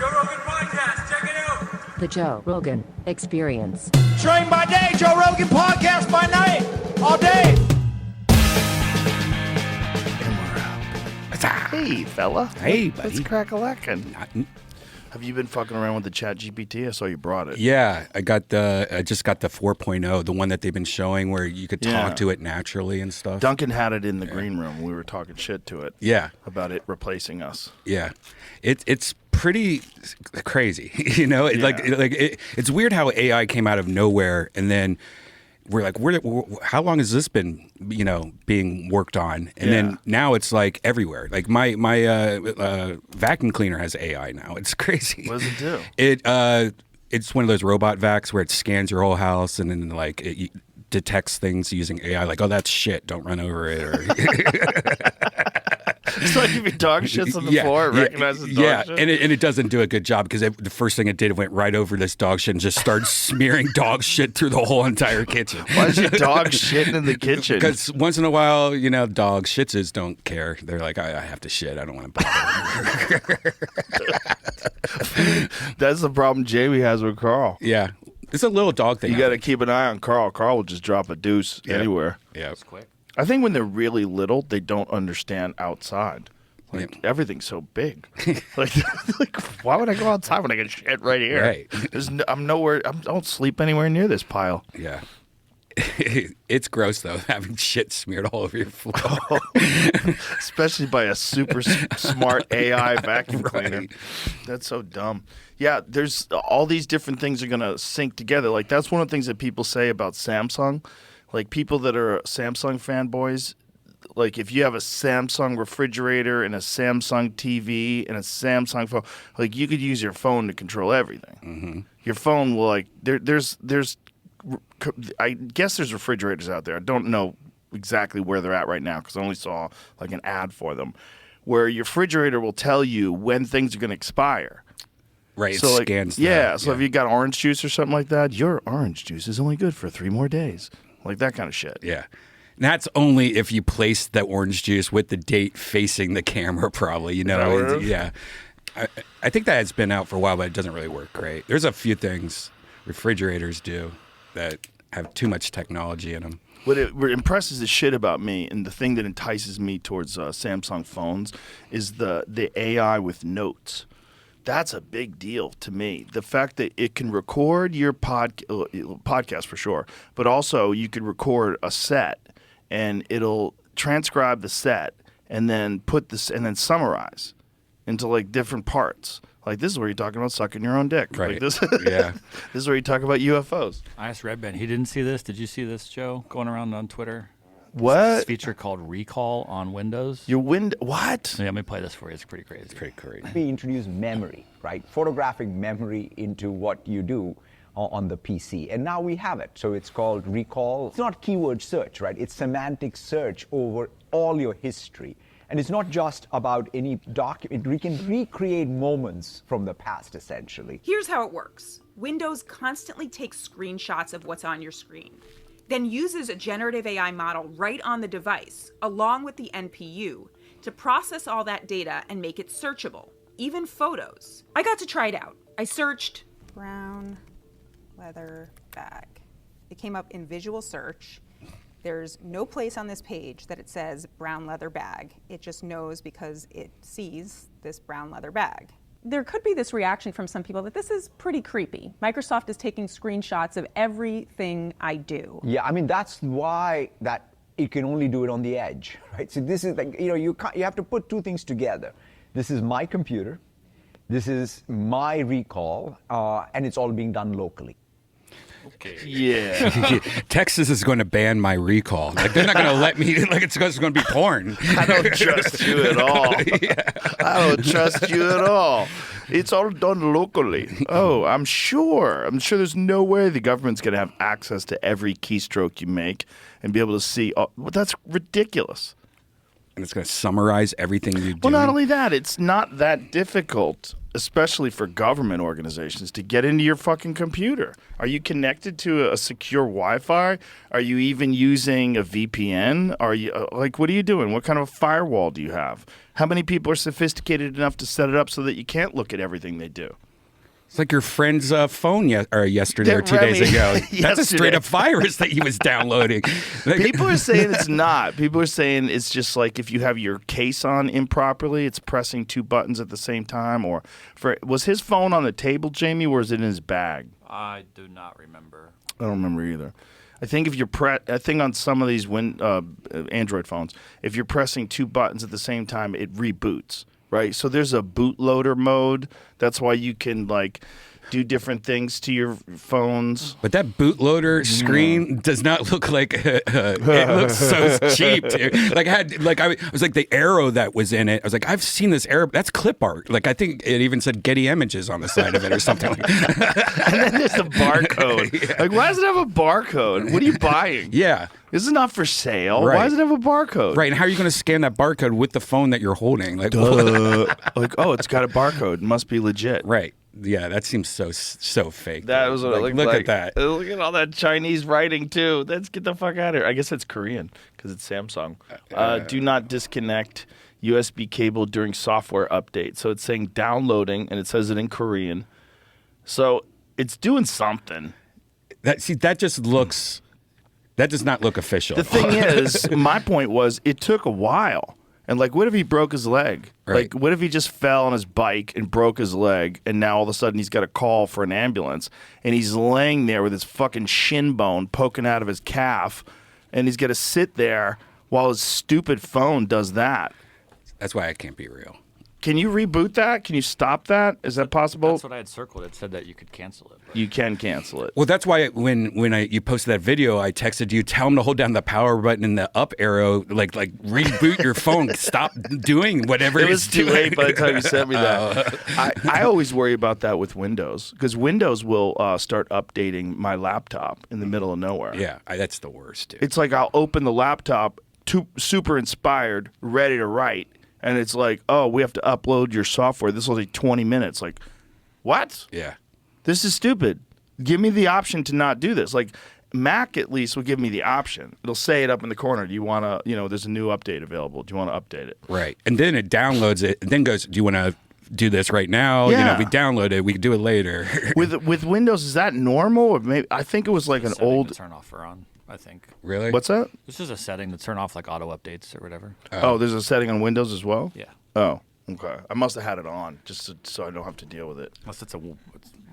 Joe Rogan Podcast. Check it out. The Joe Rogan Experience. Train by day, Joe Rogan Podcast by night, all day. Hey, fella. Hey, buddy. Let's crack a lackin'. Have you been fucking around with the Chat GPT? I saw you brought it. Yeah, I just got the 4.0, the one that they've been showing where you could talk to it naturally and stuff. Duncan had it in the green room. We were talking shit to it. Yeah. About it replacing us. Yeah. It's pretty crazy. You know, it's weird how AI came out of nowhere and then we're like, how long has this been, being worked on? And then now it's like everywhere. Like my vacuum cleaner has AI now. It's crazy. What does it do? It's one of those robot vacs where it scans your whole house and then like it detects things using AI. Like, oh, that's shit. Don't run over it. Or It's like if your dog shits on the floor, it recognizes dog shit. And it doesn't do a good job because the first thing it did, it went right over this dog shit and just started smearing dog shit through the whole entire kitchen. Why is your dog shitting in the kitchen? Because once in a while, dog shitzes don't care. They're like, I have to shit. I don't want to bother. That's the problem Jamie has with Carl. Yeah. It's a little dog thing. You got to keep an eye on Carl. Carl will just drop a deuce anywhere. Yeah. It's quick. I think when they're really little, they don't understand outside. Like, everything's so big. like, why would I go outside when I can shit right here? Right. I'm nowhere. I don't sleep anywhere near this pile. Yeah. It's gross, though, having shit smeared all over your floor. Especially by a super smart AI vacuum cleaner. That's so dumb. Yeah, there's all these different things are going to sync together. Like, that's one of the things that people say about Samsung. Like, people that are Samsung fanboys, like, if you have a Samsung refrigerator and a Samsung TV and a Samsung phone, like, you could use your phone to control everything. Mm-hmm. Your phone will, like, there's I guess there's refrigerators out there. I don't know exactly where they're at right now because I only saw, like, an ad for them, where your refrigerator will tell you when things are going to expire. Right, so, it scans that. So if you got orange juice or something like that, your orange juice is only good for 3 more days. Like that kind of shit. Yeah. And that's only if you place the orange juice with the date facing the camera, probably. Yeah. I think that has been out for a while, but it doesn't really work great. There's a few things refrigerators do that have too much technology in them. What impresses the shit about me, and the thing that entices me towards Samsung phones, is the AI with notes. That's a big deal to me. The fact that it can record your podcast for sure, but also you could record a set and it'll transcribe the set and then summarize into like different parts. Like, this is where you're talking about sucking your own dick. Right. Like this, yeah. This is where you talk about UFOs. I asked Redban. He didn't see this. Did you see this, Joe, going around on Twitter? What? This feature called Recall on Windows. What? Yeah, let me play this for you. It's pretty crazy. It's pretty crazy. We introduce memory, right? Photographic memory into what you do on the PC. And now we have it. So it's called Recall. It's not keyword search, right? It's semantic search over all your history. And it's not just about any document. We can recreate moments from the past, essentially. Here's how it works. Windows constantly takes screenshots of what's on your screen, then uses a generative AI model right on the device, along with the NPU, to process all that data and make it searchable, even photos. I got to try it out. I searched brown leather bag. It came up in visual search. There's no place on this page that it says brown leather bag. It just knows because it sees this brown leather bag. There could be this reaction from some people that this is pretty creepy. Microsoft is taking screenshots of everything I do. Yeah, I mean, that's why that it can only do it on the edge, right? So this is like, you have to put two things together. This is my computer, this is my recall, and it's all being done locally. Okay. Yeah. Texas is going to ban my recall. Like, they're not going to let me, like, it's going to be porn. I don't trust you at all. Yeah. I don't trust you at all. It's all done locally. Oh, I'm sure there's no way the government's going to have access to every keystroke you make and be able to see. Oh, well, that's ridiculous. and it's going to summarize everything you do. Well, not only that, it's not that difficult, especially for government organizations, to get into your fucking computer. Are you connected to a secure Wi-Fi? Are you even using a VPN? Are you like, what are you doing? What kind of a firewall do you have? How many people are sophisticated enough to set it up so that you can't look at everything they do? It's like your friend's phone yesterday or 2 days ago. That's a straight up virus that he was downloading. People are saying it's not. People are saying it's just like if you have your case on improperly, it's pressing two buttons at the same time. Or was his phone on the table, Jamie, or was it in his bag? I do not remember. I don't remember either. I think if you're I think on some of these Android phones, if you're pressing two buttons at the same time, it reboots. Right, so there's a bootloader mode. That's why you can like do different things to your phones. But that bootloader screen does not look like it looks so cheap, dude. Like I was like the arrow that was in it. I was like, I've seen this arrow. That's clip art. Like I think it even said Getty Images on the side of it or something like that. And then there's the barcode. Yeah. Like, why does it have a barcode? What are you buying? Yeah. This is not for sale. Right. Why does it have a barcode? Right, and how are you going to scan that barcode with the phone that you're holding? Like, like, oh, it's got a barcode. It must be legit. Right. Yeah, that seems so fake. That was what like, look at that. Look at all that Chinese writing too. Let's get the fuck out of here. I guess it's Korean because it's Samsung. Do not disconnect USB cable during software update. So it's saying downloading, and it says it in Korean. So it's doing something. That just looks. That does not look official. The thing is, my point was, it took a while. And like, what if he broke his leg? Right. Like, what if he just fell on his bike and broke his leg, and now all of a sudden he's got a call for an ambulance, and he's laying there with his fucking shin bone poking out of his calf, and he's got to sit there while his stupid phone does that. That's why it can't be real. Can you reboot that? Can you stop that? Is that possible? That's what I had circled. It said that you could cancel it. But... You can cancel it. Well, that's why when you posted that video, I texted you, tell him to hold down the power button and the up arrow, like reboot your phone, stop doing whatever it was too doing. late by the time you sent me that. I always worry about that with Windows, because Windows will start updating my laptop in the middle of nowhere. Yeah, that's the worst, dude. It's like I'll open the laptop, super inspired, ready to write, and it's like, oh, we have to upload your software. This will take 20 minutes. Like, what? Yeah. This is stupid. Give me the option to not do this. Like, Mac at least will give me the option. It'll say it up in the corner. Do you want to, there's a new update available. Do you want to update it? Right. And then it downloads it and then goes, do you want to do this right now? Yeah. We download it. We can do it later. With Windows, is that normal? Or maybe I think it was like an old... To turn off or on, I think. Really? What's that? This is a setting to turn off like auto updates or whatever. Oh, there's a setting on Windows as well? Yeah. Oh, okay. I must have had it on so I don't have to deal with it. Unless it's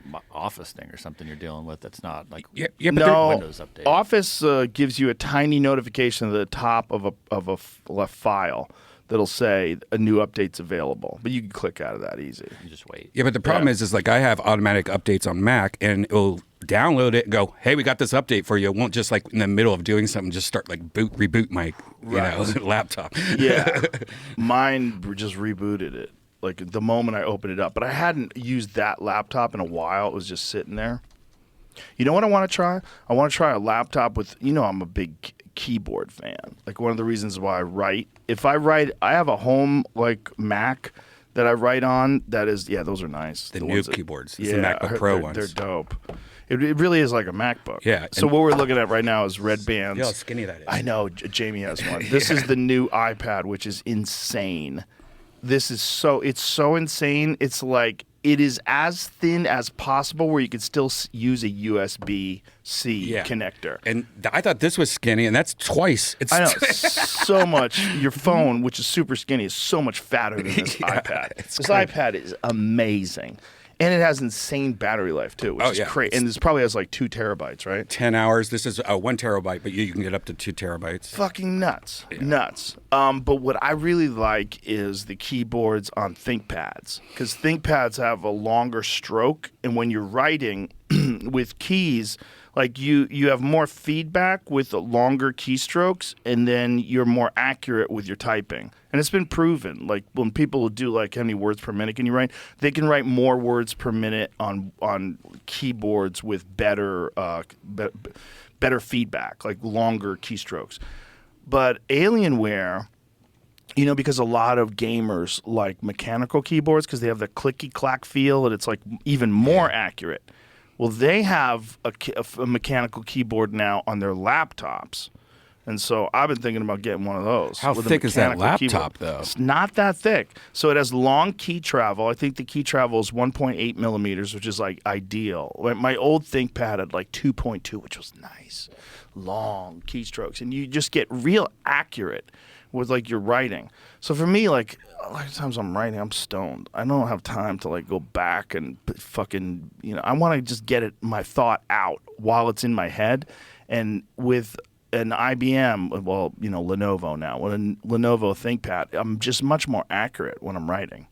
my Office thing or something you're dealing with that's not like yeah, but no, Windows update. Office gives you a tiny notification at the top of a file that'll say a new update's available. But you can click out of that easy. You just wait. Yeah, but the problem is like I have automatic updates on Mac, and it'll download it and go, hey, we got this update for you. It won't just like in the middle of doing something, just start like reboot my laptop. Yeah. Mine just rebooted it. Like the moment I opened it up. But I hadn't used that laptop in a while. It was just sitting there. You know what I want to try? I want to try a laptop with, I'm a big keyboard fan. Like one of the reasons why I write. If I write, I have a home like Mac that I write on that is, those are nice. The new keyboards. It's the MacBook Pro ones. They're dope. It really is like a MacBook. Yeah. So what we're looking at right now is Redban's. You know how skinny that is. I know. Jamie has one. This is the new iPad, which is insane. It's so insane. It's like it is as thin as possible where you could still use a USB-C connector. And I thought this was skinny, and that's twice. I know. So much. Your phone, which is super skinny, is so much fatter than this iPad. This iPad is amazing. And it has insane battery life, too, which is crazy. And this probably has like 2 terabytes, right? 10 hours. This is 1 terabyte, but you can get up to 2 terabytes. Fucking nuts. Yeah. Nuts. But what I really like is the keyboards on ThinkPads. Because ThinkPads have a longer stroke. And when you're writing with keys, like you have more feedback with the longer keystrokes, and then you're more accurate with your typing. And it's been proven. Like when people do like how many words per minute can you write, they can write more words per minute on keyboards with better feedback, like longer keystrokes. But Alienware because a lot of gamers like mechanical keyboards because they have the clicky clack feel and it's like even more accurate. Well, they have a mechanical keyboard now on their laptops. And so I've been thinking about getting one of those. How with a thick is that mechanical laptop, keyboard. though? It's not that thick. So it has long key travel. I think the key travel is 1.8 millimeters, which is like ideal. My old ThinkPad had like 2.2, which was nice. Long keystrokes. And you just get real accurate with like your writing. So for me, like a lot of times I'm writing, I'm stoned. I don't have time to like go back and fucking, I want to just get my thought out while it's in my head. And with an IBM, well, Lenovo now, with a Lenovo ThinkPad, I'm just much more accurate when I'm writing.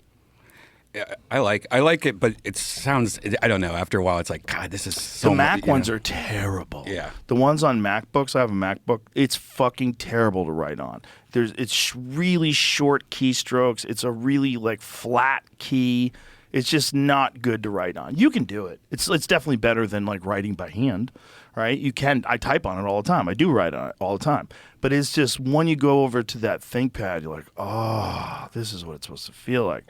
Yeah, I like it, but it sounds, I don't know, after a while it's like, God, this is so The Mac ones are terrible. Yeah. The ones on MacBooks, I have a MacBook, it's fucking terrible to write on. It's really short keystrokes. It's a really like flat key. It's just not good to write on. You can do it. It's definitely better than like writing by hand, right? You can. I type on it all the time. I do write on it all the time. But it's just when you go over to that ThinkPad, you're like, oh, this is what it's supposed to feel like.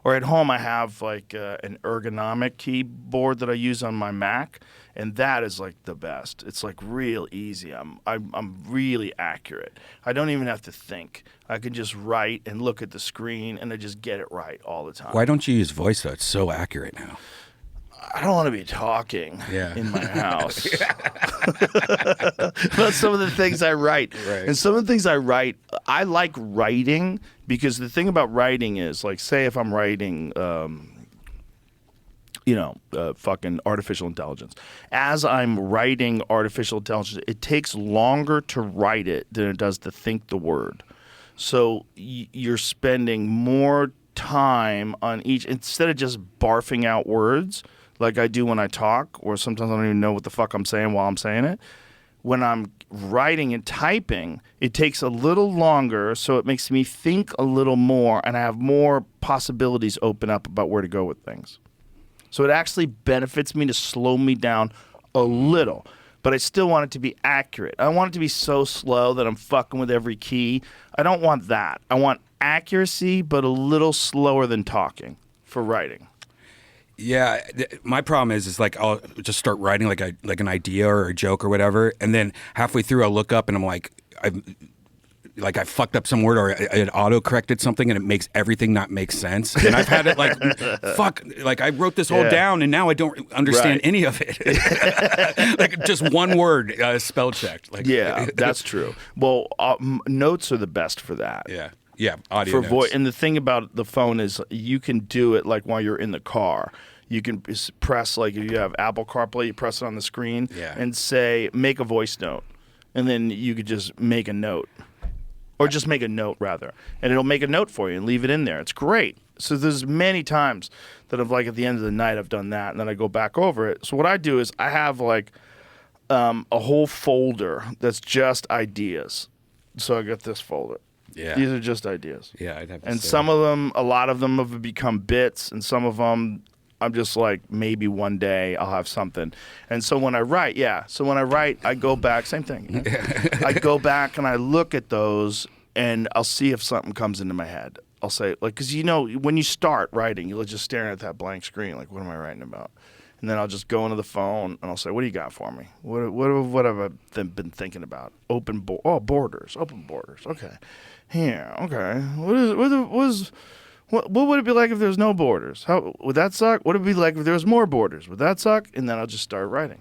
Or at home, I have like an ergonomic keyboard that I use on my Mac, and that is like the best. It's like real easy. I'm really accurate. I don't even have to think. I can just write and look at the screen, and I just get it right all the time. Why don't you use voice though? It's so accurate now. I don't want to be talking in my house about some of the things I write. Right. And some of the things I write, I like writing because the thing about writing is, like, say if I'm writing, fucking artificial intelligence. As I'm writing artificial intelligence, it takes longer to write it than it does to think the word. So you're spending more time on each, instead of just barfing out words like I do when I talk, or sometimes I don't even know what the fuck I'm saying while I'm saying it. When I'm writing and typing, it takes a little longer, so it makes me think a little more, and I have more possibilities open up about where to go with things. So it actually benefits me to slow me down a little, but I still want it to be accurate. I want it to be so slow that I'm fucking with every key. I don't want that. I want accuracy, but a little slower than talking for writing. Yeah, my problem is like I'll just start writing like an idea or a joke or whatever, and then halfway through I'll look up and I'm like, I fucked up some word or it auto-corrected something and it makes everything not make sense. And I've had it like, fuck, like I wrote this all down and now I don't understand any of it. Like just one word spell checked. Like, yeah, that's true. Well, notes are the best for that. Yeah, audio for notes. And the thing about the phone is you can do it like while you're in the car. You can press, like if you have Apple CarPlay, you press it on the screen and say, make a voice note. And then you could just make a note. Or just make a note, rather. And it'll make a note for you and leave it in there. It's great. So there's many times that I've, like, at the end of the night, I've done that, and then I go back over it. So what I do is I have, like, a whole folder that's just ideas. So I got this folder. Yeah. These are just ideas. Yeah, I'd have to And say. some of them, a lot of them have become bits, and some of them I'm just like, maybe one day I'll have something. And so when I write, I go back, same thing. I go back and I look at those and I'll see if something comes into my head. I'll say, like, because when you start writing, you're just staring at that blank screen, like, what am I writing about? And then I'll just go into the phone and I'll say, what do you got for me? What have I been thinking about? Borders. Open borders. Okay. Here. Okay. What would it be like if there was no borders? How would that suck? What would it be like if there was more borders? Would that suck? And then I'll just start writing.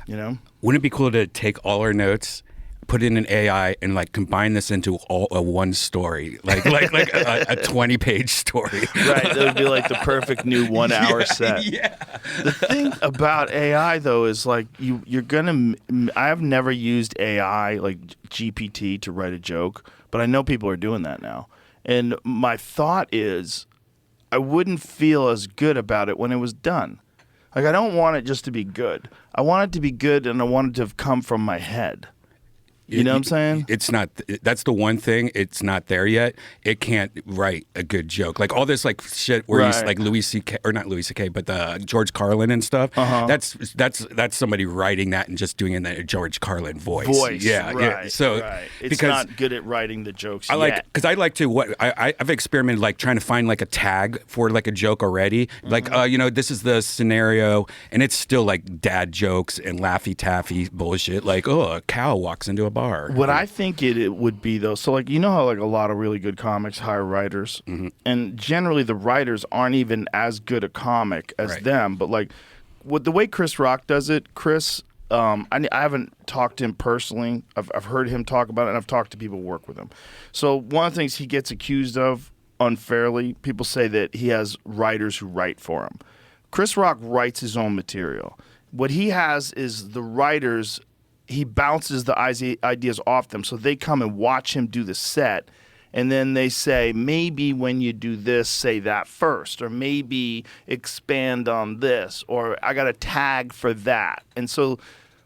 Wouldn't it be cool to take all our notes, put it in an AI, and like combine this into one story, like a 20-page story? Right, that would be like the perfect new 1 hour set. Yeah. The thing about AI though is like you're gonna. I have never used AI like GPT to write a joke, but I know people are doing that now. And my thought is, I wouldn't feel as good about it when it was done. Like, I don't want it just to be good. I want it to be good, and I want it to have come from my head. You know what I'm saying? It's not. That's the one thing. It's not there yet. It can't write a good joke. Like all this like shit where he's like Louis C.K. or not Louis C.K. but George Carlin and stuff. That's somebody writing that and just doing it in that George Carlin voice. Yeah. So it's because not good at writing the jokes. Because I like to I've experimented like trying to find like a tag for like a joke already. Like this is the scenario, and it's still like dad jokes and laffy taffy bullshit. Like a cow walks into a bar. What I think it would be though, so like how like a lot of really good comics hire writers, and generally the writers aren't even as good a comic as them. But like, the way Chris Rock does it, Chris, I haven't talked to him personally. I've heard him talk about it, and I've talked to people who work with him. So one of the things he gets accused of unfairly, people say that he has writers who write for him. Chris Rock writes his own material. What he has is the writers. He bounces the ideas off them, so they come and watch him do the set, and then they say, maybe when you do this, say that first, or maybe expand on this, or I got a tag for that. And so,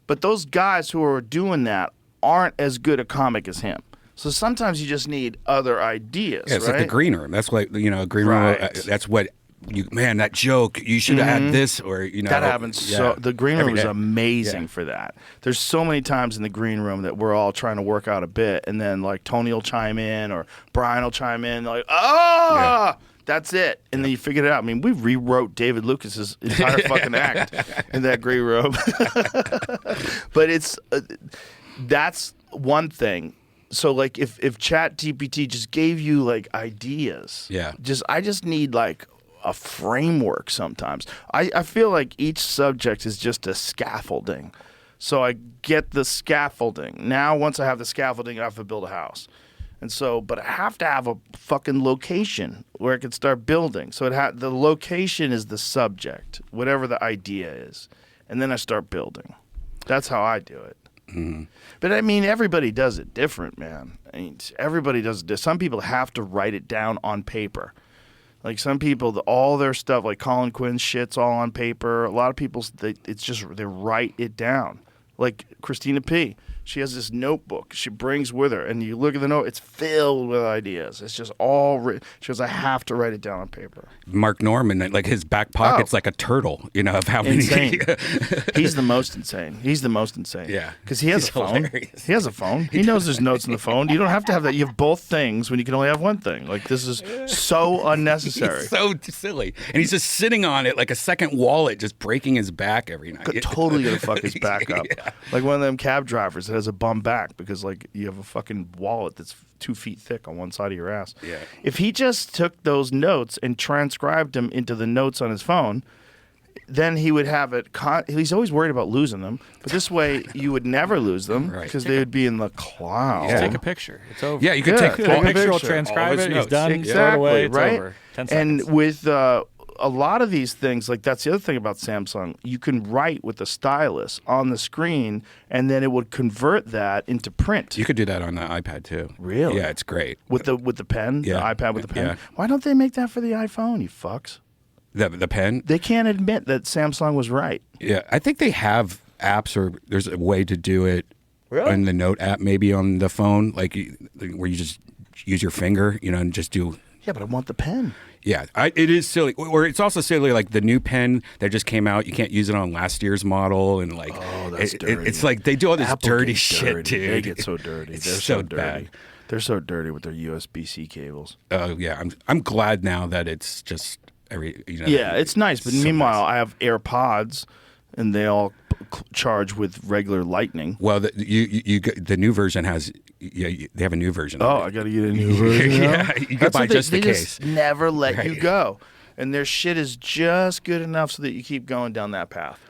but those guys who are doing that aren't as good a comic as him. So sometimes you just need other ideas. Yeah, it's right? like the green room. That's what a green room. That's what. That joke, you should have had this, or that happens. So the green room is amazing for that. There's so many times in the green room that we're all trying to work out a bit, and then like Tony will chime in or Brian will chime in, like that's it, and then you figure it out. I mean, we rewrote David Lucas's entire fucking act in that green room, but it's that's one thing. So like if ChatGPT just gave you like ideas, I just need like a framework sometimes. I feel like each subject is just a scaffolding. So I get the scaffolding. Now once I have the scaffolding, I have to build a house. And so, but I have to have a fucking location where I can start building. So the location is the subject, whatever the idea is. And then I start building. That's how I do it. Mm-hmm. But I mean, everybody does it different, man. I mean, everybody does it. Some people have to write it down on paper. Like some people, all their stuff, like Colin Quinn's shit's all on paper. A lot of people, they write it down. Like Christina P. She has this notebook she brings with her, and you look at the note, it's filled with ideas. It's just all written. She goes, I have to write it down on paper. Mark Norman, like his back pocket's like a turtle, of how many. Insane. He's the most insane. Yeah. Because he has a phone. Hilarious. He has a phone. He knows there's notes in the phone. You don't have to have that. You have both things when you can only have one thing. Like, this is so unnecessary. He's so silly. And he's just sitting on it like a second wallet, just breaking his back every night. Totally going to fuck his back up. Yeah. Like one of them cab drivers that has a bum back because like you have a fucking wallet that's 2 feet thick on one side of your ass. Yeah. If he just took those notes and transcribed them into the notes on his phone, then he would have it. He's always worried about losing them, but this way you would never lose them because they would be in the cloud. Just take a picture. It's over. Yeah, you could take a picture. Will transcribe it. He's done. Exactly. Throw it away. It's right. Over. 10 seconds. And with a lot of these things, like that's the other thing about Samsung, you can write with the stylus on the screen, and then it would convert that into print. You could do that on the iPad too. Really? Yeah, it's great. With the pen, the iPad with the pen. Yeah. Why don't they make that for the iPhone? You fucks. The pen? They can't admit that Samsung was right. Yeah, I think they have apps, or there's a way to do it in the Note app, maybe on the phone, like where you just use your finger, and just do. Yeah, but I want the pen. Yeah, it is silly. Or it's also silly, like the new pen that just came out, you can't use it on last year's model. And like, that's dirty. It's like they do all this Apple dirty gets shit, dirty. dude. They get so dirty. It's They're so dirty. bad. They're so dirty with their USB-C cables. Oh, yeah. I'm glad now that it's just Yeah, it's nice. But meanwhile, I have AirPods, and they all charge with regular lightning. Well, the new version has. Yeah, they have a new version. Oh, I got to get a new version. Yeah, you can buy just the case. Just never let you go, and their shit is just good enough so that you keep going down that path.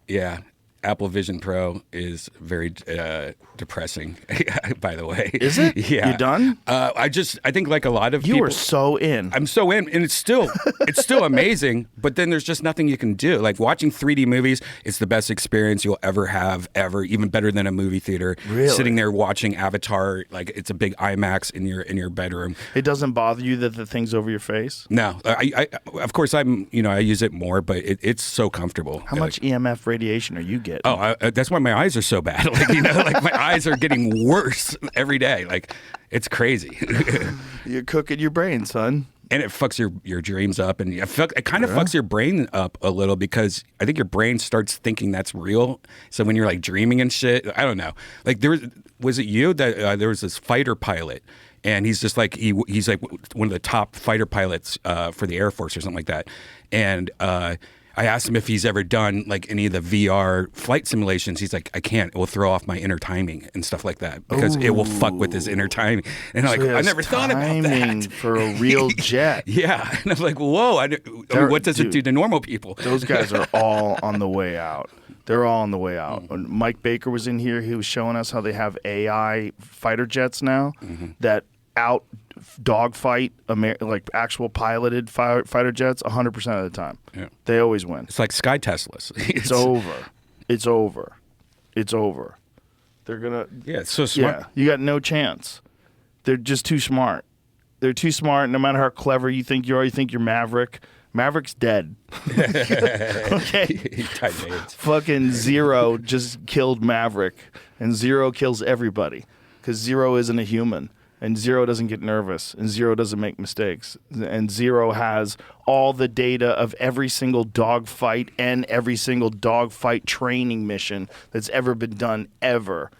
Yeah, Apple Vision Pro is very depressing. By the way, is it? Yeah, you done? I think like a lot of people, you are so in. I'm so in, and it's still amazing. But then there's just nothing you can do. Like watching 3D movies, it's the best experience you'll ever have, even better than a movie theater. Really? Sitting there watching Avatar, like it's a big IMAX in your bedroom. It doesn't bother you that the thing's over your face? No, I of course I use it more, but it's so comfortable. How much EMF radiation are you getting? getting. Oh, that's why my eyes are so bad. Like, like my eyes are getting worse every day. Like, it's crazy. You're cooking your brain, son. And it fucks your dreams up, and it kind of fucks your brain up a little because I think your brain starts thinking that's real. So when you're like dreaming and shit, I don't know. Like was it you that there was this fighter pilot, and he's just like he's like one of the top fighter pilots for the Air Force or something like that, and I asked him if he's ever done like any of the VR flight simulations. He's like, I can't. It will throw off my inner timing and stuff like that because it will fuck with his inner timing. And I'm like, I never thought about that for a real jet. Yeah, and I'm like, whoa. I mean, what does it do to normal people? Those guys are all on the way out. They're all on the way out. When Mike Baker was in here, he was showing us how they have AI fighter jets now that out dogfight like actual piloted fighter jets 100% of the time. Yeah. They always win. It's like Sky Teslas. It's over. It's over. It's over. They're gonna. Yeah, it's so smart. Yeah, you got no chance. They're just too smart. They're too smart. No matter how clever you think you are, you think you're Maverick. Maverick's dead. Okay. Fucking Zero just killed Maverick, and Zero kills everybody because Zero isn't a human. And Zero doesn't get nervous, and Zero doesn't make mistakes. And Zero has all the data of every single dogfight and every single dogfight training mission that's ever been done ever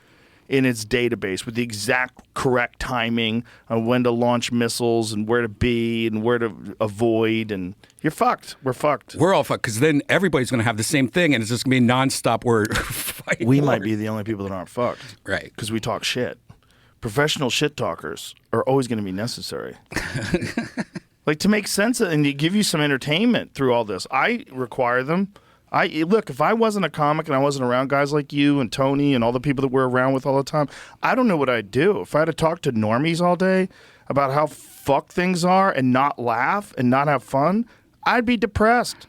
in its database with the exact correct timing on when to launch missiles and where to be and where to avoid. And you're fucked. We're fucked. We're all fucked because then everybody's going to have the same thing, and it's just going to be nonstop. We might be the only people that aren't fucked. Right. Because we talk shit. Professional shit talkers are always going to be necessary. Like to make sense of, and to give you some entertainment through all this. I require them. Look, if I wasn't a comic and I wasn't around guys like you and Tony and all the people that we're around with all the time, I don't know what I'd do. If I had to talk to normies all day about how fucked things are and not laugh and not have fun, I'd be depressed.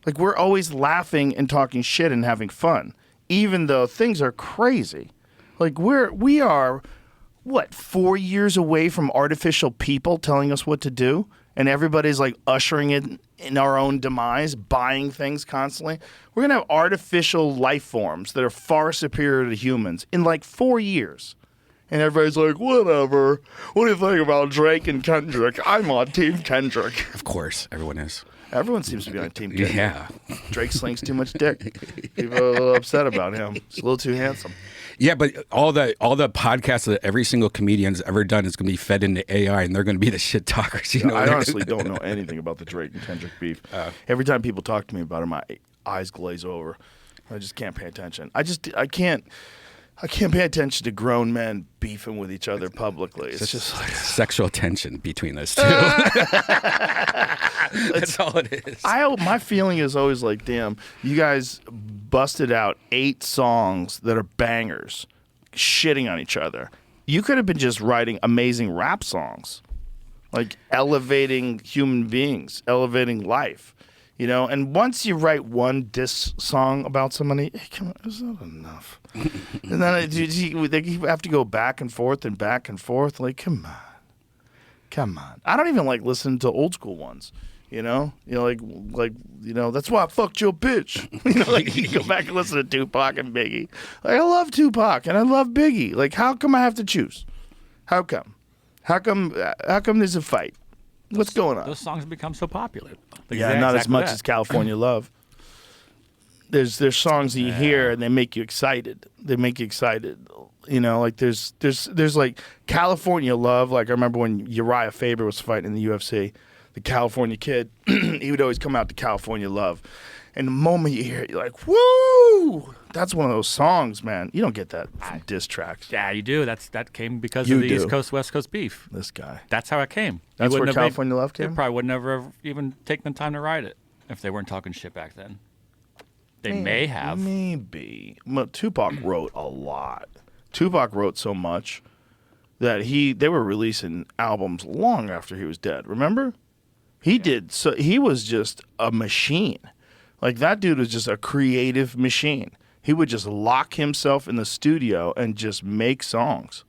Like we're always laughing and talking shit and having fun, even though things are crazy. Like we are, what, 4 years away from artificial people telling us what to do, and everybody's like ushering in our own demise, buying things constantly. We're gonna have artificial life forms that are far superior to humans in like 4 years, and everybody's like, whatever. What do you think about Drake and Kendrick? I'm on Team Kendrick. Of course, everyone is. Everyone seems to be on Team Kendrick. Yeah. Drake slings too much dick. People are a little upset about him. He's a little too handsome. Yeah, but all the podcasts that every single comedian's ever done is going to be fed into AI, and they're going to be the shit talkers. You know, I honestly don't know anything about the Drake and Kendrick beef. Every time people talk to me about it, my eyes glaze over. I just can't pay attention. I can't pay attention to grown men beefing with each other publicly. It's just like sexual tension between those two. That's all it is. My feeling is always like, damn, you guys busted out 8 songs that are bangers, shitting on each other. You could have been just writing amazing rap songs, like elevating human beings, elevating life. You know, and once you write one diss song about somebody, hey, come on, is that enough? And then they have to go back and forth and back and forth. Like, come on. I don't even like listening to old school ones. You know, like that's why I fucked your bitch. You know, like you go back and listen to Tupac and Biggie. Like I love Tupac and I love Biggie. Like, how come I have to choose? How come? How come there's a fight? What's going on? Those songs become so popular. Yeah, not as much as California Love. There's songs that you hear and they make you excited. You know, like there's like California Love. Like I remember when Uriah Faber was fighting in the UFC, the California Kid, he would always come out to California Love. And the moment you hear it, you're like, woo! That's one of those songs, man. You don't get that from diss tracks. Yeah, you do. That came because of the East Coast West Coast beef. This guy. That's how it came. That's where California Love came? They probably would never have even taken the time to write it if they weren't talking shit back then. They may have. Maybe. Well, Tupac wrote a lot. Tupac wrote so much that they were releasing albums long after he was dead. Remember? He did. So he was just a machine. Like that dude was just a creative machine. He would just lock himself in the studio and just make songs.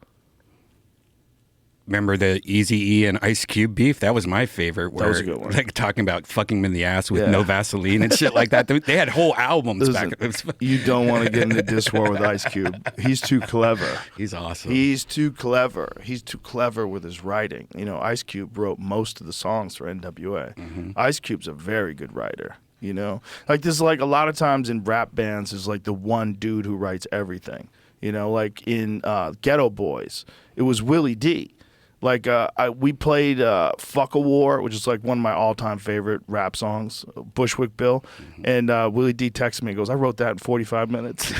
remember the Eazy-E and Ice Cube beef? That was my favorite. That was a good one. Like talking about fucking him in the ass with no Vaseline and shit like that. They had whole albums back. You don't want to get into diss war with Ice Cube. He's too clever. He's awesome. He's too clever. He's too clever with his writing. You know, Ice Cube wrote most of the songs for NWA. Ice Cube's a very good writer. You know, like there's like a lot of times in rap bands, there's like the one dude who writes everything. You know, like in Ghetto Boys, it was Willie D. Like we played "Fuck a War," which is like one of my all-time favorite rap songs, Bushwick Bill, and Willie D texted me and goes, "I wrote that in 45 minutes."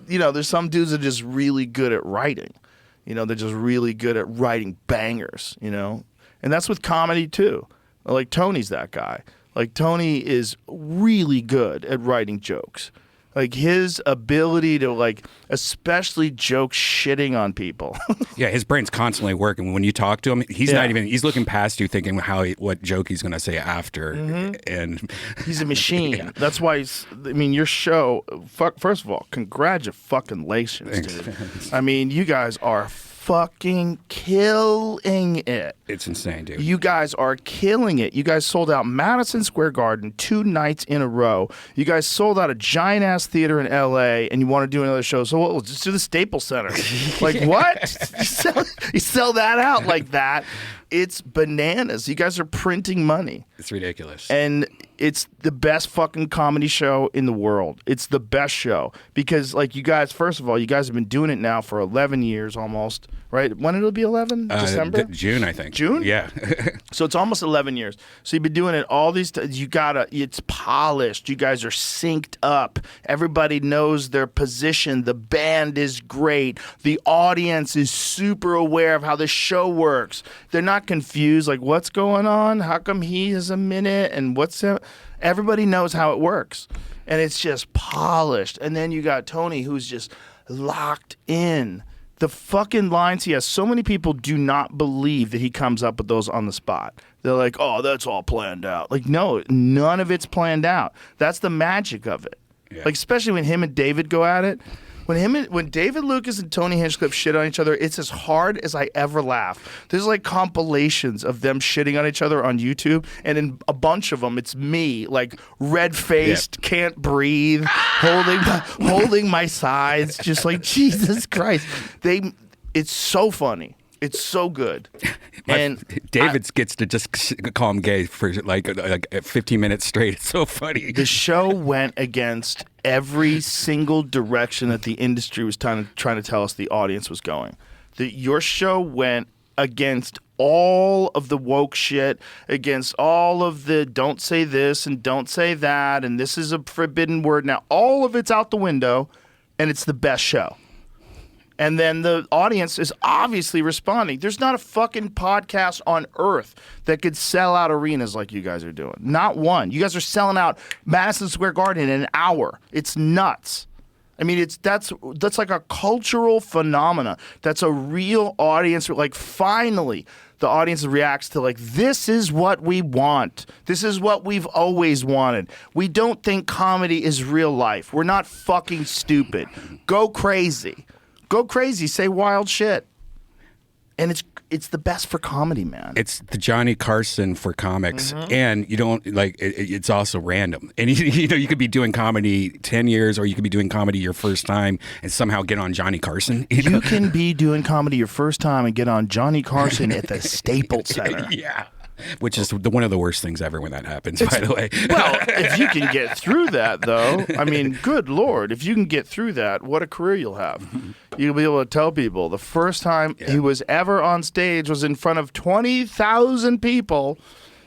You know, there's some dudes that are just really good at writing. You know, they're just really good at writing bangers. You know, and that's with comedy too. Like Tony's that guy. Like Tony is really good at writing jokes. Like his ability to like, especially joke shitting on people. Yeah, his brain's constantly working. When you talk to him, he's not even. He's looking past you, thinking what joke he's going to say after, and he's a machine. That's why. I mean, your show. First of all, congratulations, dude. I mean, you guys are fucking killing it. It's insane, dude. You guys are killing it. You guys sold out Madison Square Garden 2 nights in a row. You guys sold out a giant ass theater in LA, and you want to do another show. So we'll just do the Staples Center. Like what? You sell that out like that? It's bananas. You guys are printing money. It's ridiculous. And it's the best fucking comedy show in the world. It's the best show because, like, you guys, first of all, you guys have been doing it now for 11 years almost, right? When it'll be 11? December? June, I think. June? Yeah. So it's almost 11 years. So you've been doing it all these times. It's polished. You guys are synced up. Everybody knows their position. The band is great. The audience is super aware of how the show works. They're not confused, like, what's going on? How come he has a minute? And what's that? Everybody knows how it works. And it's just polished. And then you got Tony, who's just locked in. The fucking lines he has, so many people do not believe that he comes up with those on the spot. They're like, oh, that's all planned out. Like, no, none of it's planned out. That's the magic of it. Yeah. Like, especially when him and David go at it. When David Lucas and Tony Hinchcliffe shit on each other, it's as hard as I ever laugh. There's like compilations of them shitting on each other on YouTube, and in a bunch of them, it's me, like red-faced, can't breathe, holding my sides, just like Jesus Christ. It's so funny. It's so good. And David gets to just call him gay for like 15 minutes straight. It's so funny. The show went against every single direction that the industry was trying to tell us the audience was going. Your show went against all of the woke shit, against all of the don't say this and don't say that, and this is a forbidden word. Now, all of it's out the window, and it's the best show. And then the audience is obviously responding. There's not a fucking podcast on earth that could sell out arenas like you guys are doing. Not one. You guys are selling out Madison Square Garden in an hour. It's nuts. I mean, that's like a cultural phenomena. That's a real audience. Like, finally, the audience reacts to, like, this is what we want. This is what we've always wanted. We don't think comedy is real life. We're not fucking stupid. Go crazy. Go crazy, say wild shit. And it's the best for comedy, man. It's the Johnny Carson for comics, and you don't like it's also random. And you could be doing comedy 10 years, or you could be doing comedy your first time and somehow get on Johnny Carson. You can be doing comedy your first time and get on Johnny Carson at the Staples Center. Yeah. Which is one of the worst things ever when that happens, by the way. Well, if you can get through that, though, I mean, good Lord, if you can get through that, what a career you'll have. You'll be able to tell people the first time he was ever on stage was in front of 20,000 people.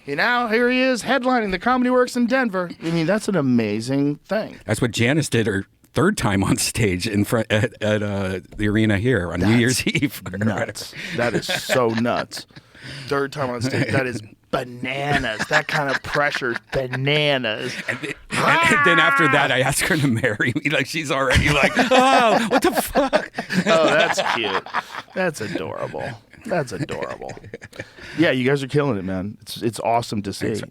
And now here he is headlining the Comedy Works in Denver. I mean, that's an amazing thing. That's what Janice did her third time on stage in front at the arena here on New Year's Eve. Nuts. That is so nuts. Third time on stage. That is bananas. That kind of pressure, bananas. And then after that, I asked her to marry me. Like, she's already like, oh, what the fuck? Oh, that's cute. That's adorable. That's adorable. Yeah, you guys are killing it, man. It's awesome to see.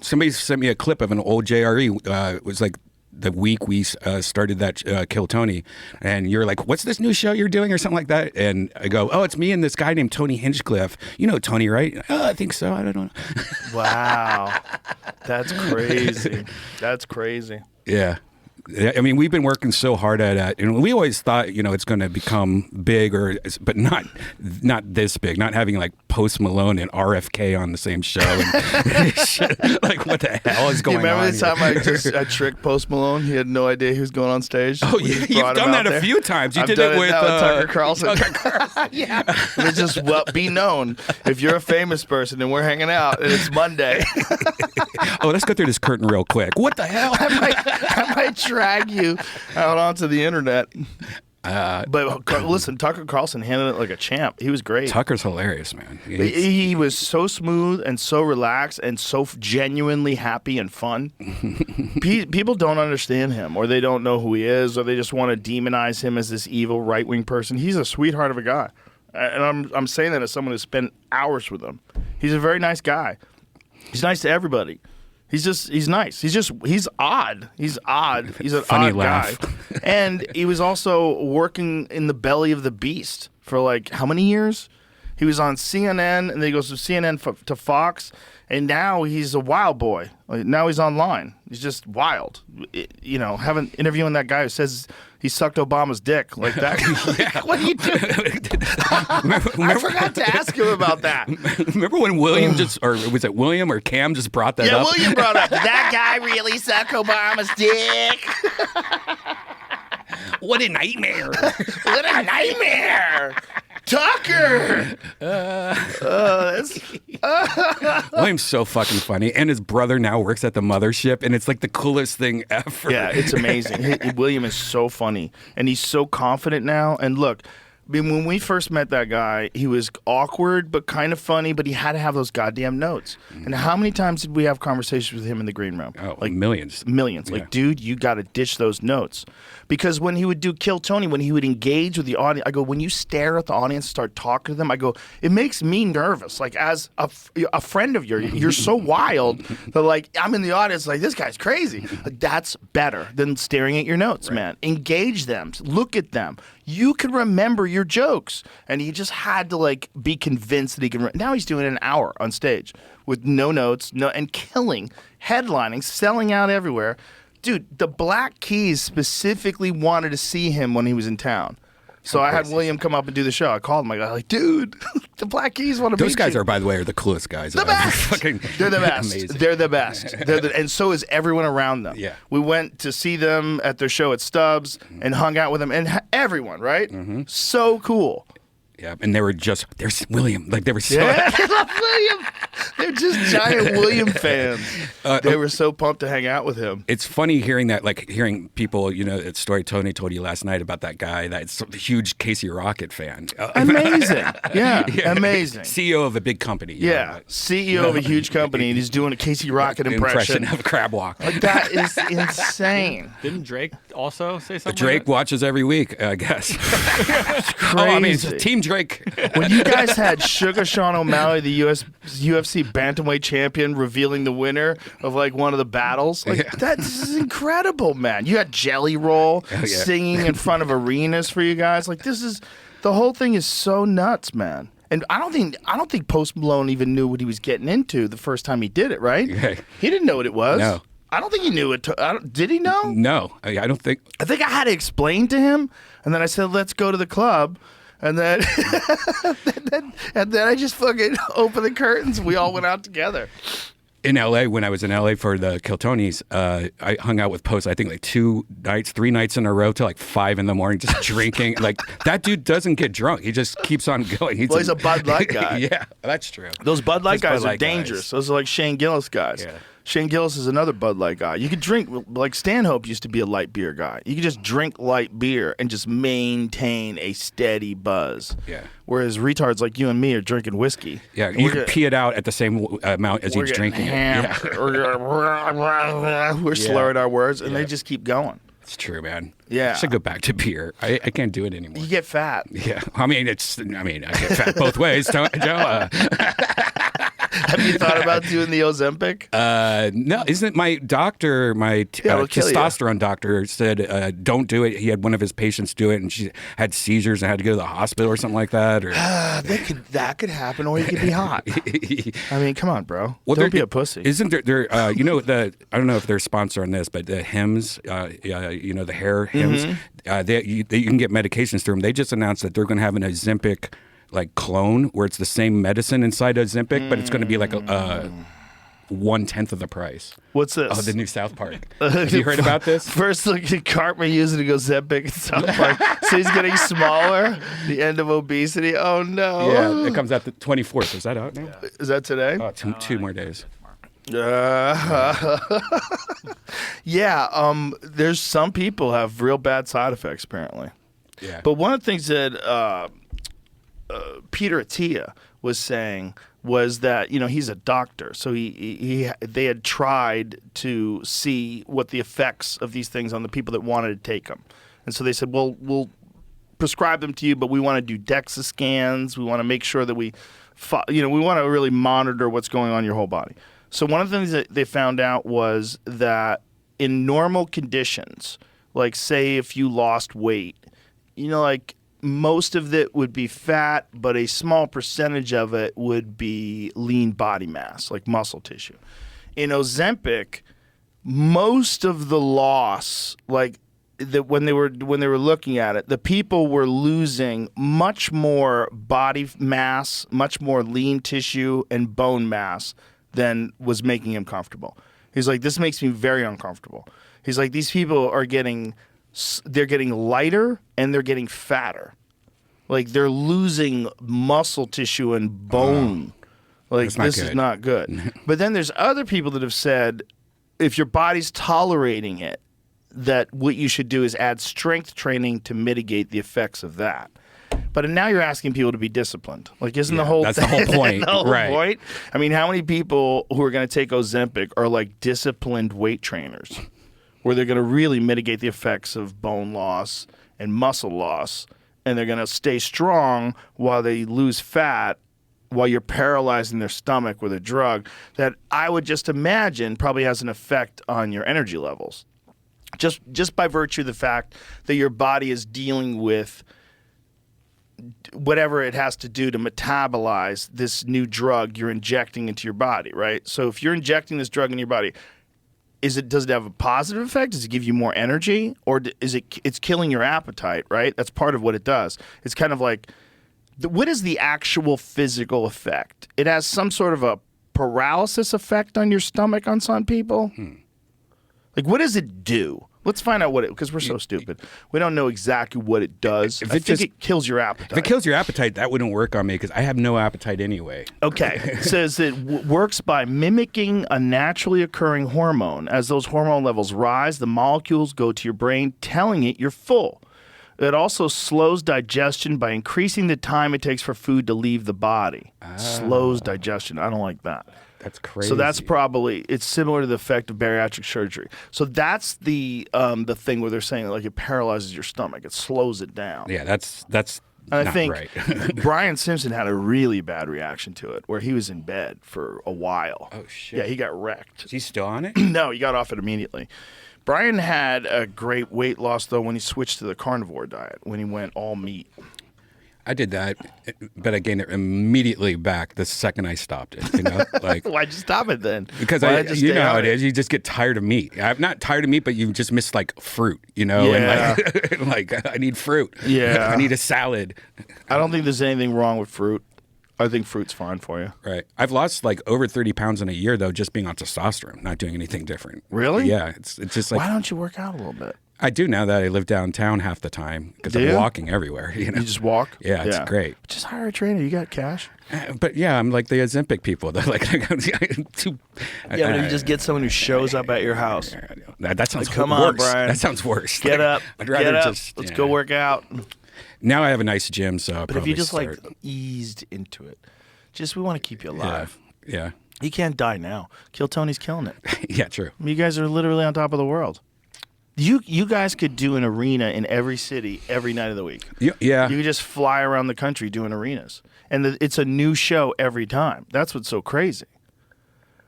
Somebody sent me a clip of an old JRE. It was like the week we started that Kill Tony, and you're like, "What's this new show you're doing?" or something like that, and I go, "Oh, it's me and this guy named Tony Hinchcliffe. You know Tony, right?" "Oh, I think so. I don't know." Wow, that's crazy. That's crazy. Yeah. I mean, we've been working so hard at it, and we always thought, it's going to become big, but not this big. Not having like Post Malone and RFK on the same show. And shit. Like, what the hell is going on? You remember the here? time I tricked Post Malone? He had no idea he was going on stage. Oh, yeah, you've done that a few times. You did it with Tucker Carlson. Yeah. It's just, be known, if you're a famous person and we're hanging out and it's Monday. Oh, let's go through this curtain real quick. What the hell? I might drag you out onto the internet. But listen, Tucker Carlson handled it like a champ. He was great. Tucker's hilarious, man. He was so smooth and so relaxed and so genuinely happy and fun. People don't understand him, or they don't know who he is, or they just want to demonize him as this evil right-wing person. He's a sweetheart of a guy. And I'm saying that as someone who spent hours with him. He's a very nice guy. He's nice to everybody. He's nice. He's odd. He's odd. He's an funny odd laugh. guy. And he was also working in the belly of the beast for like how many years? He was on CNN, and then he goes from CNN to Fox, and now he's a wild boy. Like, now he's online. He's just wild. Interviewing that guy who says he sucked Obama's dick like that. What are you doing? I forgot to ask him about that. Remember when William or was it William or Cam just brought that up? Yeah, William brought up, did that guy really suck Obama's dick? What a nightmare. What a nightmare. Tucker! William's so fucking funny. And his brother now works at the Mothership, and it's like the coolest thing ever. Yeah, it's amazing. William is so funny, and he's so confident now. And look, I mean, when we first met that guy, he was awkward but kind of funny, but he had to have those goddamn notes. And how many times did we have conversations with him in the green room? Oh, like millions. Millions. Yeah. Like, dude, you got to ditch those notes. Because when he would do Kill Tony, when he would engage with the audience, I go, when you stare at the audience, start talking to them, I go, it makes me nervous. Like, as a friend of yours, you're so wild that, like, I'm in the audience like, this guy's crazy. That's better than staring at your notes, man. Engage them. Look at them. You can remember your jokes. And he just had to, like, be convinced that he can. Now he's doing an hour on stage with no notes, and killing, headlining, selling out everywhere. Dude, the Black Keys specifically wanted to see him when he was in town. So I had William come up and do the show. I called him. I got like, dude, the Black Keys want to meet you. Those guys by the way, are the coolest guys. The best. They're the best. Amazing. They're the best. And so is everyone around them. Yeah. We went to see them at their show at Stubbs and hung out with them. And everyone, right? Mm-hmm. So cool. Yeah, and there's William. Like, they were so... Yeah, I love William. They're just giant William fans. They were so pumped to hang out with him. It's funny hearing people, that story Tony told you last night about that guy that's a huge Casey Rocket fan. Amazing. Yeah, amazing. CEO of a big company. Yeah, CEO of a huge company, and he's doing a Casey Rocket impression of Crab Walk. Like, that is insane. Didn't Drake also say something? Drake like that? watches every week, I guess. It's crazy. Oh, I mean, it's Team Drake. When you guys had Sugar Sean O'Malley, the UFC bantamweight champion, revealing the winner of like one of the battles, like this is incredible, man. You had Jelly Roll singing in front of arenas for you guys. Like, the whole thing is so nuts, man. And I don't think Post Malone even knew what he was getting into the first time he did it, right? Okay. He didn't know what it was. No. I don't think he knew it. Did he know? No, I don't think. I think I had to explain to him, and then I said, let's go to the club. And then, and then I just fucking opened the curtains. We all went out together. In LA, when I was in LA for the Kill Tonys, I hung out with Post, I think like 3 nights in a row till like 5 a.m, just drinking. Like, that dude doesn't get drunk. He just keeps on going. He's a Bud Light guy. Yeah, that's true. Those Bud Light guys Bud are Light dangerous. guys. Those are like Shane Gillis guys. Yeah. Shane Gillis is another Bud Light guy. You could drink, like Stanhope used to be a light beer guy. You could just drink light beer and just maintain a steady buzz. Yeah. Whereas retards like you and me are drinking whiskey. Yeah, you can pee it out at the same amount as he's drinking it. Yeah. We're slurring our words, and they just keep going. It's true, man. Yeah. I should go back to beer. I can't do it anymore. You get fat. Yeah. I get fat both ways, Joe. Have you thought about doing the Ozempic? No, isn't my doctor, it'll kill you. testosterone doctor said don't do it. He had one of his patients do it, and she had seizures and had to go to the hospital or something like that. Or that could happen, or you could be hot. I mean, come on, bro. Well, Don't be a pussy. Isn't there? You know, I don't know if they're sponsor on this, but the Hims, you know, the hair Hims, you can get medications through them. They just announced that they're going to have an Ozempic like clone where it's the same medicine inside Ozempic, but it's going to be like a 1/10 of the price. What's this? Oh, the new South Park. Have you heard about this? First, look at Cartman using Ozempic in South Park. So he's getting smaller. The end of obesity. Oh no. Yeah, it comes out the 24th. Is that out now? Is that today? Oh, two more days. Yeah. There's some people have real bad side effects apparently. Yeah. But one of the things that Peter Attia was saying was that, you know, he's a doctor, so they had tried to see what the effects of these things on the people that wanted to take them, and so they said, well, we'll prescribe them to you, but we want to do DEXA scans. We want to make sure that we want to really monitor what's going on in your whole body. So one of the things that they found out was that in normal conditions, like say if you lost weight, you know, like most of it would be fat, but a small percentage of it would be lean body mass, like muscle tissue. In Ozempic, most of the loss, like when they were looking at it, the people were losing much more body mass, much more lean tissue and bone mass than was making him comfortable. He's like, this makes me very uncomfortable. He's like, these people are they're getting lighter and they're getting fatter. Like they're losing muscle tissue and bone. Like this is not good. But then there's other people that have said if your body's tolerating it, that what you should do is add strength training to mitigate the effects of that. But now you're asking people to be disciplined. Like, isn't the whole that's the whole point, the whole right? Point? I mean, how many people who are going to take Ozempic are like disciplined weight trainers, where they're going to really mitigate the effects of bone loss and muscle loss, and they're going to stay strong while they lose fat, while you're paralyzing their stomach with a drug that I would just imagine probably has an effect on your energy levels, just by virtue of the fact that your body is dealing with whatever it has to do to metabolize this new drug you're injecting into your body, right? So if you're injecting this drug in your body, does it have a positive effect? Does it give you more energy, or it's killing your appetite, right? That's part of what it does. It's kind of like, what is the actual physical effect? It has some sort of a paralysis effect on your stomach on some people. Like, what does it do? Let's find out because we're so stupid. We don't know exactly what it does. I think it kills your appetite. If it kills your appetite, that wouldn't work on me because I have no appetite anyway. Okay. It says it works by mimicking a naturally occurring hormone. As those hormone levels rise, the molecules go to your brain, telling it you're full. It also slows digestion by increasing the time it takes for food to leave the body. Slows digestion. I don't like that. That's crazy. So that's it's similar to the effect of bariatric surgery. So that's the thing where they're saying like it paralyzes your stomach. It slows it down. Yeah, that's and not I think right. Brian Simpson had a really bad reaction to it, where he was in bed for a while. Oh shit! Yeah, he got wrecked. Is he still on it? No, he got off it immediately. Brian had a great weight loss though when he switched to the carnivore diet, when he went all meat. I did that, but I gained it immediately back the second I stopped it. You know, like why'd you stop it then? Because you know how it is. You just get tired of meat. I'm not tired of meat, but you just miss like fruit. You know, yeah. and like I need fruit. Yeah, I need a salad. I don't think there's anything wrong with fruit. I think fruit's fine for you. Right. I've lost like over 30 pounds in a year though, just being on testosterone, not doing anything different. Really? Yeah. It's just like. Why don't you work out a little bit? I do now that I live downtown half the time because I'm walking everywhere. You know? You just walk? Yeah, it's great. Just hire a trainer. You got cash. But yeah, I'm like the Ozempic people. They're like, but you just get someone who shows up at your house. That sounds like, come on, worse. Brian. That sounds worse. Get up. I'd rather get up. just let's go work out. Now I have a nice gym, so I'll but if you just start. like eased into it, we want to keep you alive. Yeah. You can't die now. Kill Tony's killing it. Yeah, true. You guys are literally on top of the world. You guys could do an arena in every city every night of the week. Yeah. You could just fly around the country doing arenas. and it's a new show every time. That's what's so crazy.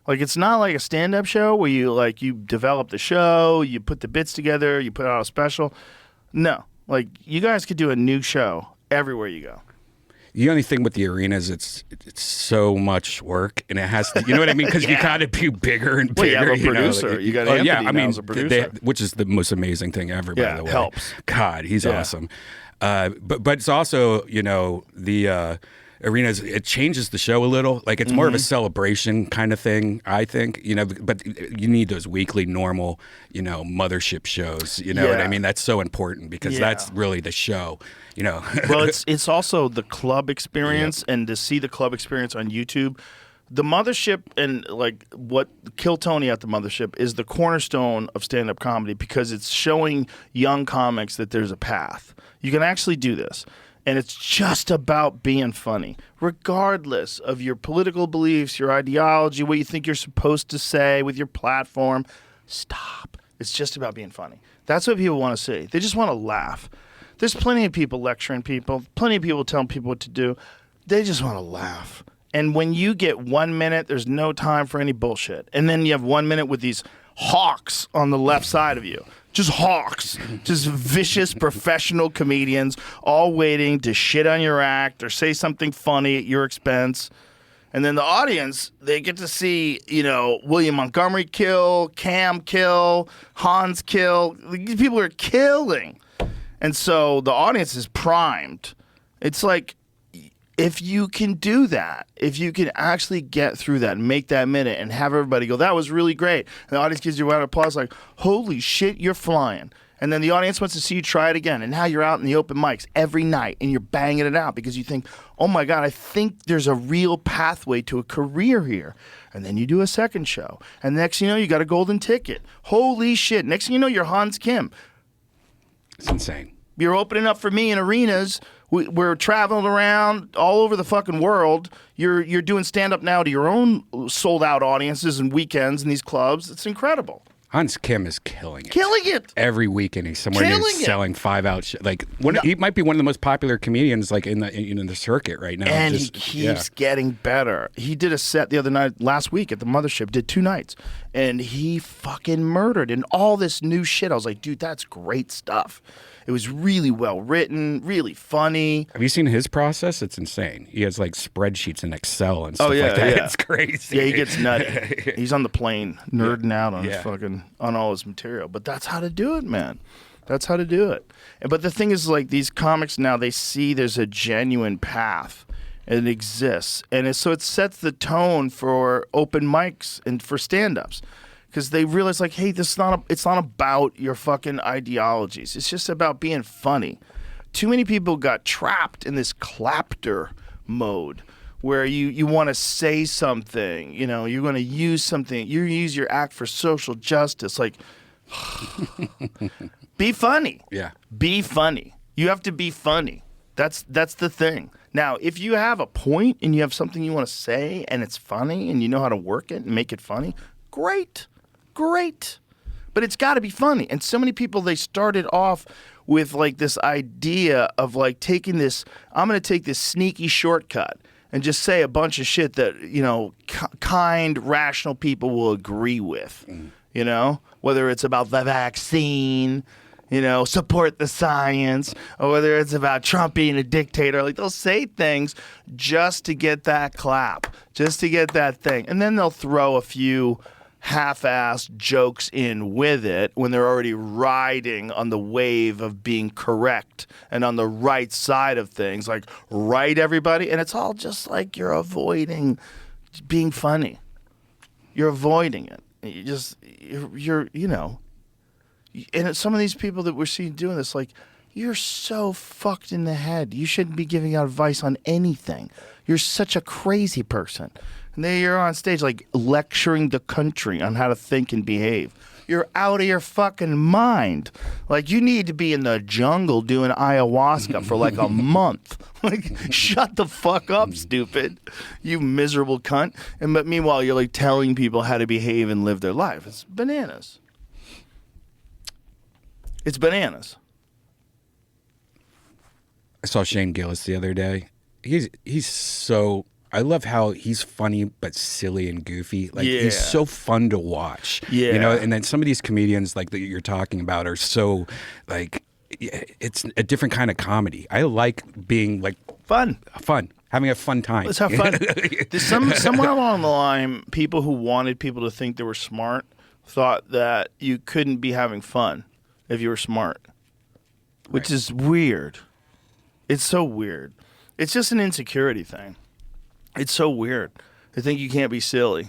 Like, it's not like a stand-up show where you develop the show, you put the bits together, you put out a special. No, like, you guys could do a new show everywhere you go. The only thing with the arena is it's so much work, and it has to, you know what I mean? Because you gotta be bigger and bigger. Well, you have a producer. You got Anthony now as a producer. Which is the most amazing thing ever, by the way. Helps. God, he's awesome. But it's also, the arenas, it changes the show a little. Like, it's more of a celebration kind of thing, I think. But you need those weekly normal, mothership shows. You know what I mean? That's so important because that's really the show. Well, it's also the club experience, and to see the club experience on YouTube. The Mothership and like what Kill Tony at the Mothership is the cornerstone of stand-up comedy because it's showing young comics that there's a path. You can actually do this. And it's just about being funny, regardless of your political beliefs, your ideology, what you think you're supposed to say with your platform. Stop. It's just about being funny. That's what people want to see. They just want to laugh. There's plenty of people lecturing people, plenty of people telling people what to do. They just want to laugh. And when you get 1 minute, there's no time for any bullshit. And then you have 1 minute with these hawks on the left side of you. Just hawks. Just vicious professional comedians all waiting to shit on your act or say something funny at your expense. And then the audience, they get to see, William Montgomery kill, Cam kill, Hans kill. These people are killing. And so the audience is primed. It's like, if you can do that, if you can actually get through that and make that minute and have everybody go, that was really great. And the audience gives you a round of applause like, holy shit, you're flying. And then the audience wants to see you try it again. And now you're out in the open mics every night and you're banging it out because you think, oh my God, I think there's a real pathway to a career here. And then you do a second show. And next thing you know, you got a golden ticket. Holy shit. Next thing you know, you're Hans Kim. It's insane. You're opening up for me in arenas. We're traveling around all over the fucking world. You're doing stand-up now to your own sold-out audiences and weekends in these clubs. It's incredible. Hans Kim is killing it. Killing it. Every weekend he's somewhere he's selling 5 out. He might be one of the most popular comedians like in the circuit right now. And he keeps getting better. He did a set the other night, last week at the Mothership, did 2 nights. And he fucking murdered. And all this new shit. I was like, dude, that's great stuff. It was really well written, really funny. Have you seen his process? It's insane. He has like spreadsheets in Excel and stuff like that. Yeah. It's crazy. Yeah, he gets nutty. He's on the plane, nerding out on his on all his material. But that's how to do it, man. That's how to do it. But the thing is, like, these comics now, they see there's a genuine path. And it exists. And so it sets the tone for open mics and for stand-ups. Because they realize, like, hey, it's not about your fucking ideologies. It's just about being funny. Too many people got trapped in this Clapter mode where you want to say something, you're going to use something. You use your act for social justice. Like, be funny. Yeah. Be funny. You have to be funny. That's the thing. Now, if you have a point and you have something you want to say and it's funny and you know how to work it and make it funny, great. But it's got to be funny. And so many people, they started off with like this idea of like taking this, I'm going to take this sneaky shortcut and just say a bunch of shit that, kind, rational people will agree with, whether it's about the vaccine, support the science, or whether it's about Trump being a dictator. Like, they'll say things just to get that clap, just to get that thing. And then they'll throw a few half-assed jokes in with it when they're already riding on the wave of being correct and on the right side of things. Like, right, everybody? And it's all just like you're avoiding being funny. You're avoiding it. And some of these people that we're seeing doing this, like, you're so fucked in the head. You shouldn't be giving out advice on anything. You're such a crazy person. And then you're on stage, like, lecturing the country on how to think and behave. You're out of your fucking mind. Like, you need to be in the jungle doing ayahuasca for like a month. Like, shut the fuck up, stupid. You miserable cunt. But meanwhile, you're like telling people how to behave and live their life. It's bananas. It's bananas. I saw Shane Gillis the other day, he's so. I love how he's funny but silly and goofy. Like Yeah. he's so fun to watch. Yeah. You know, and then some of these comedians like that you're talking about are so like it's a different kind of comedy. I like being like Fun. having a fun time. Let's have fun. There's somewhere along the line, people who wanted people to think they were smart thought that you couldn't be having fun if you were smart, which is weird. It's so weird. It's just an insecurity thing. It's so weird. They think you can't be silly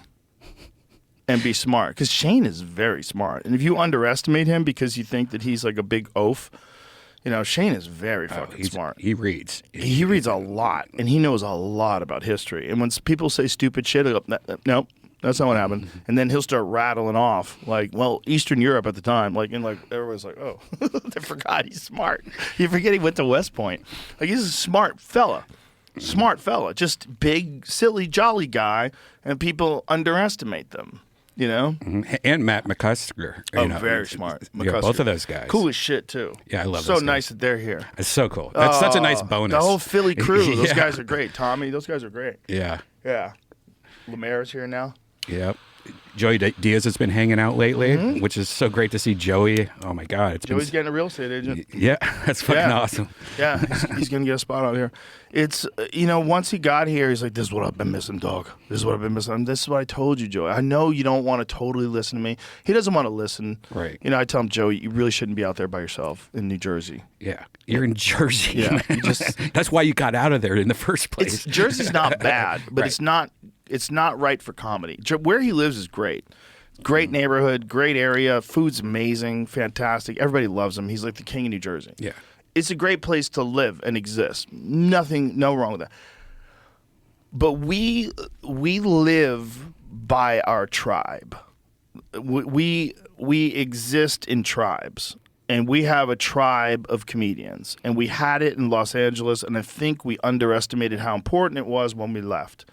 and be smart. Because Shane is very smart. And if you underestimate him because you think that he's like a big oaf, you know, Shane is very fucking smart. He reads. He reads a lot, and he knows a lot about history. And when people say stupid shit, he'll go, nope, that's not what happened. And then he'll start rattling off, like, well, Eastern Europe at the time, like, and like everyone's like, oh, they forgot he's smart. You forget he went to West Point. Like, he's a smart fella. Smart fella, just big, silly, jolly guy, and people underestimate them. You know, And Matt McCusker. oh, you know, very smart. Yeah, both of those guys. Cool as shit too. Yeah, I love so those nice guys. that they're here. It's so cool. That's such a nice bonus. The whole Philly crew. Those Yeah. guys are great. Tommy, those guys are great. Yeah. Yeah. Lemaire's here now. Yep. Joey Diaz has been hanging out lately, which is so great to see Joey. Oh my God, it's Joey's been getting a real estate agent. yeah, that's fucking Yeah. awesome. Yeah, he's going to get a spot out here. It's, you know, once he got here, he's like, this is what I've been missing, dog. This is what I've been missing. This is what I told you, Joey. I know you don't want to totally listen to me. He doesn't want to listen. Right. You know, I tell him, Joey, you really shouldn't be out there by yourself in New Jersey. Yeah, you're in Jersey. Yeah, you just- that's why you got out of there in the first place. Jersey's not bad, but Right. it's not right for comedy. Where he lives is great. Great neighborhood, great area, food's amazing, fantastic. Everybody loves him. He's like the king of New Jersey. Yeah. It's a great place to live and exist. No wrong with that. But we live by our tribe. We exist in tribes. And we have a tribe of comedians. And we had it in Los Angeles, and I think we underestimated how important it was when we left.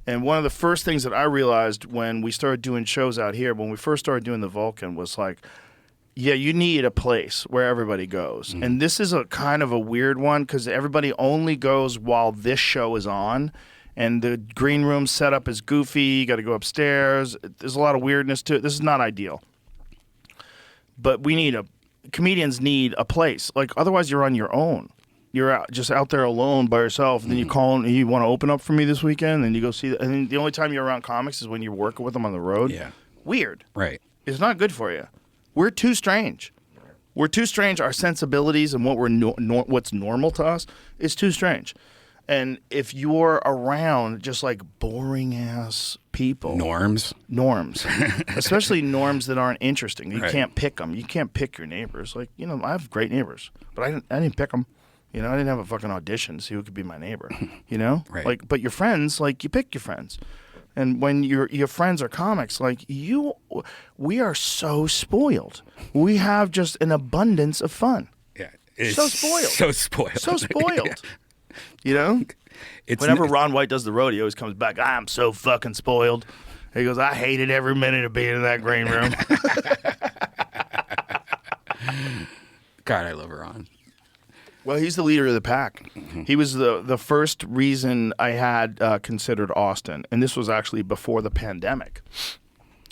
And one of the first things that I realized when we started doing shows out here, when we first started doing the Vulcan, was like, yeah, you need a place where everybody goes. And this is a kind of a weird one because everybody only goes while this show is on. And the green room setup is goofy. You got to go upstairs. There's a lot of weirdness to it. This is not ideal. But comedians need a place. Like, otherwise you're on your own. You're just out there alone by yourself, and then you call and you want to open up for me this weekend, and you go see that. And then the only time you're around comics is when you're working with them on the road. Yeah. Weird. Right. It's not good for you. We're too strange. We're too strange. Our sensibilities and what what's normal to us is too strange. And if you're around just like boring ass people, norms, especially norms that aren't interesting, you can't pick them. You can't pick your neighbors. Like, you know, I have great neighbors, but I didn't pick them. You know, I didn't have a fucking audition to see who could be my neighbor. You know, Right. Like, but your friends, like, you pick your friends. And when your friends are comics, like we are so spoiled. We have just an abundance of fun. Yeah. So spoiled. So spoiled. So spoiled. You know? Whenever Ron White does the road, he always comes back, I'm so fucking spoiled. He goes, I hated every minute of being in that green room. God, I love Ron. Well, he's the leader of the pack. He was the first reason I had considered Austin, and this was actually before the pandemic.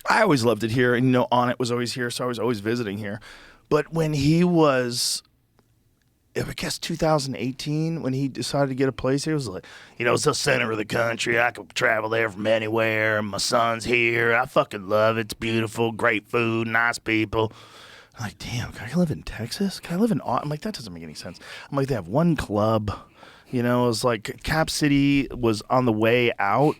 I always loved it here, and you know, On It was always here, so I was always visiting here. But when he was, I guess 2018, when he decided to get a place here, it was like, you know, it's the center of the country. I could travel there from anywhere. My son's here. I fucking love it. It's beautiful, great food, nice people. I'm like, damn, can I live in Texas? Can I live in Austin? I'm like, that doesn't make any sense. I'm like, they have one club. You know, it was like Cap City was on the way out.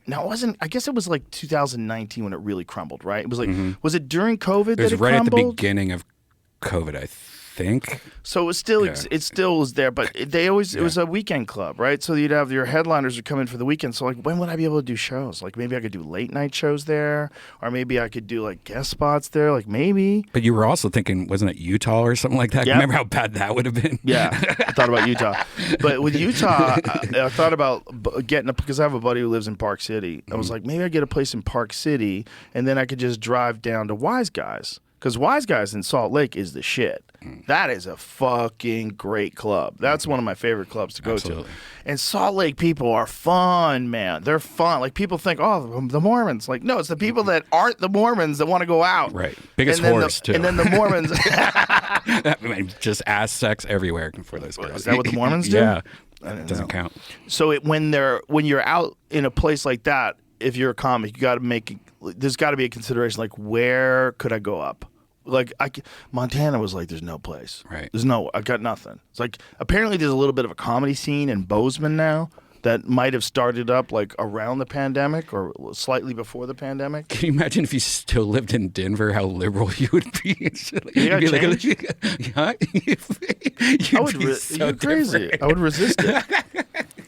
Now, it wasn't, I guess it was like 2019 when it really crumbled, right? It was like, was it during COVID It was that it right crumbled? at the beginning of COVID, I think. So it was still Yeah. it still was there, but they always it was a weekend club, right? So you'd have your headliners would come in for the weekend. So like, when would I be able to do shows? Like maybe I could do late night shows there, or maybe I could do like guest spots there. Like maybe. But you were also thinking, wasn't it Utah or something like that? Yep. Remember how bad that would have been? Yeah, I thought about Utah, but with Utah, I thought about getting because I have a buddy who lives in Park City. I was like, maybe I get a place in Park City, and then I could just drive down to Wise Guys because Wise Guys in Salt Lake is the shit. That is a fucking great club. That's one of my favorite clubs to go Absolutely. to. And Salt Lake people are fun, man. They're fun. Like, people think, oh, the Mormons. Like, no, it's the people that aren't the Mormons that want to go out. Right. Biggest And then whores, too. And then the Mormons. I mean, just ass sex everywhere for those girls. Is that what the Mormons do? Yeah. I didn't Doesn't know. count. So when you're out in a place like that, if you're a comic, you got to there's got to be a consideration, like, where could I go up? Like, Montana was like, there's no place. Right. I got nothing. It's like, apparently there's a little bit of a comedy scene in Bozeman now that might have started up like around the pandemic or slightly before the pandemic. Can you imagine if you still lived in Denver, how liberal you would be? You gotta change. Huh? You're crazy. I would resist it.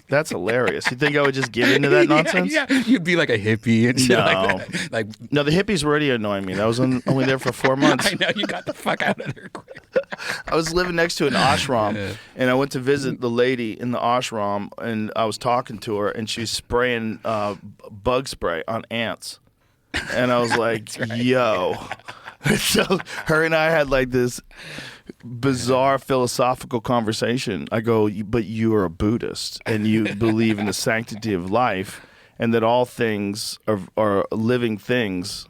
That's hilarious. You think I would just give into that nonsense? Yeah, you'd be like a hippie and shit like that. Like, No, the hippies were already annoying me. That was only there for 4 months. I know, you got the fuck out of there quick. I was living next to an ashram, and I went to visit the lady in the ashram, and I was talking to her, and she was spraying bug spray on ants. And I was like, yo. So her and I had like this bizarre philosophical conversation. I go, but you are a Buddhist, and you believe in the sanctity of life, and that all things are living things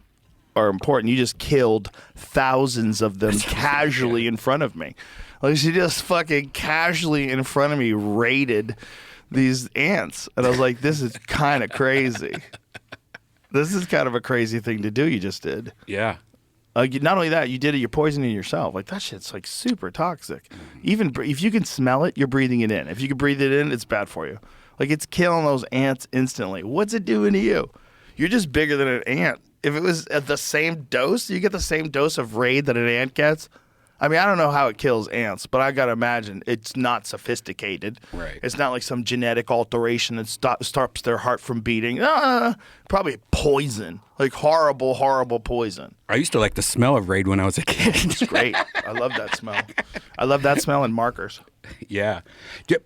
are important. You just killed thousands of them casually in front of me. Like, she just fucking casually in front of me raided these ants. And I was like, this is kind of crazy. This is kind of a crazy thing to do you just did. Yeah. Not only that, you did it, you're poisoning yourself. Like, that shit's like super toxic. Even if you can smell it, you're breathing it in. If you can breathe it in, it's bad for you. Like, it's killing those ants instantly. What's it doing to you? You're just bigger than an ant. If it was at the same dose, you get the same dose of raid that an ant gets. I mean, I don't know how it kills ants, but I got to imagine it's not sophisticated. Right. It's not like some genetic alteration that stops their heart from beating. Probably poison. Like horrible, horrible poison. I used to like the smell of Raid when I was a kid. It's great. I love that smell. I love that smell and markers. Yeah. Do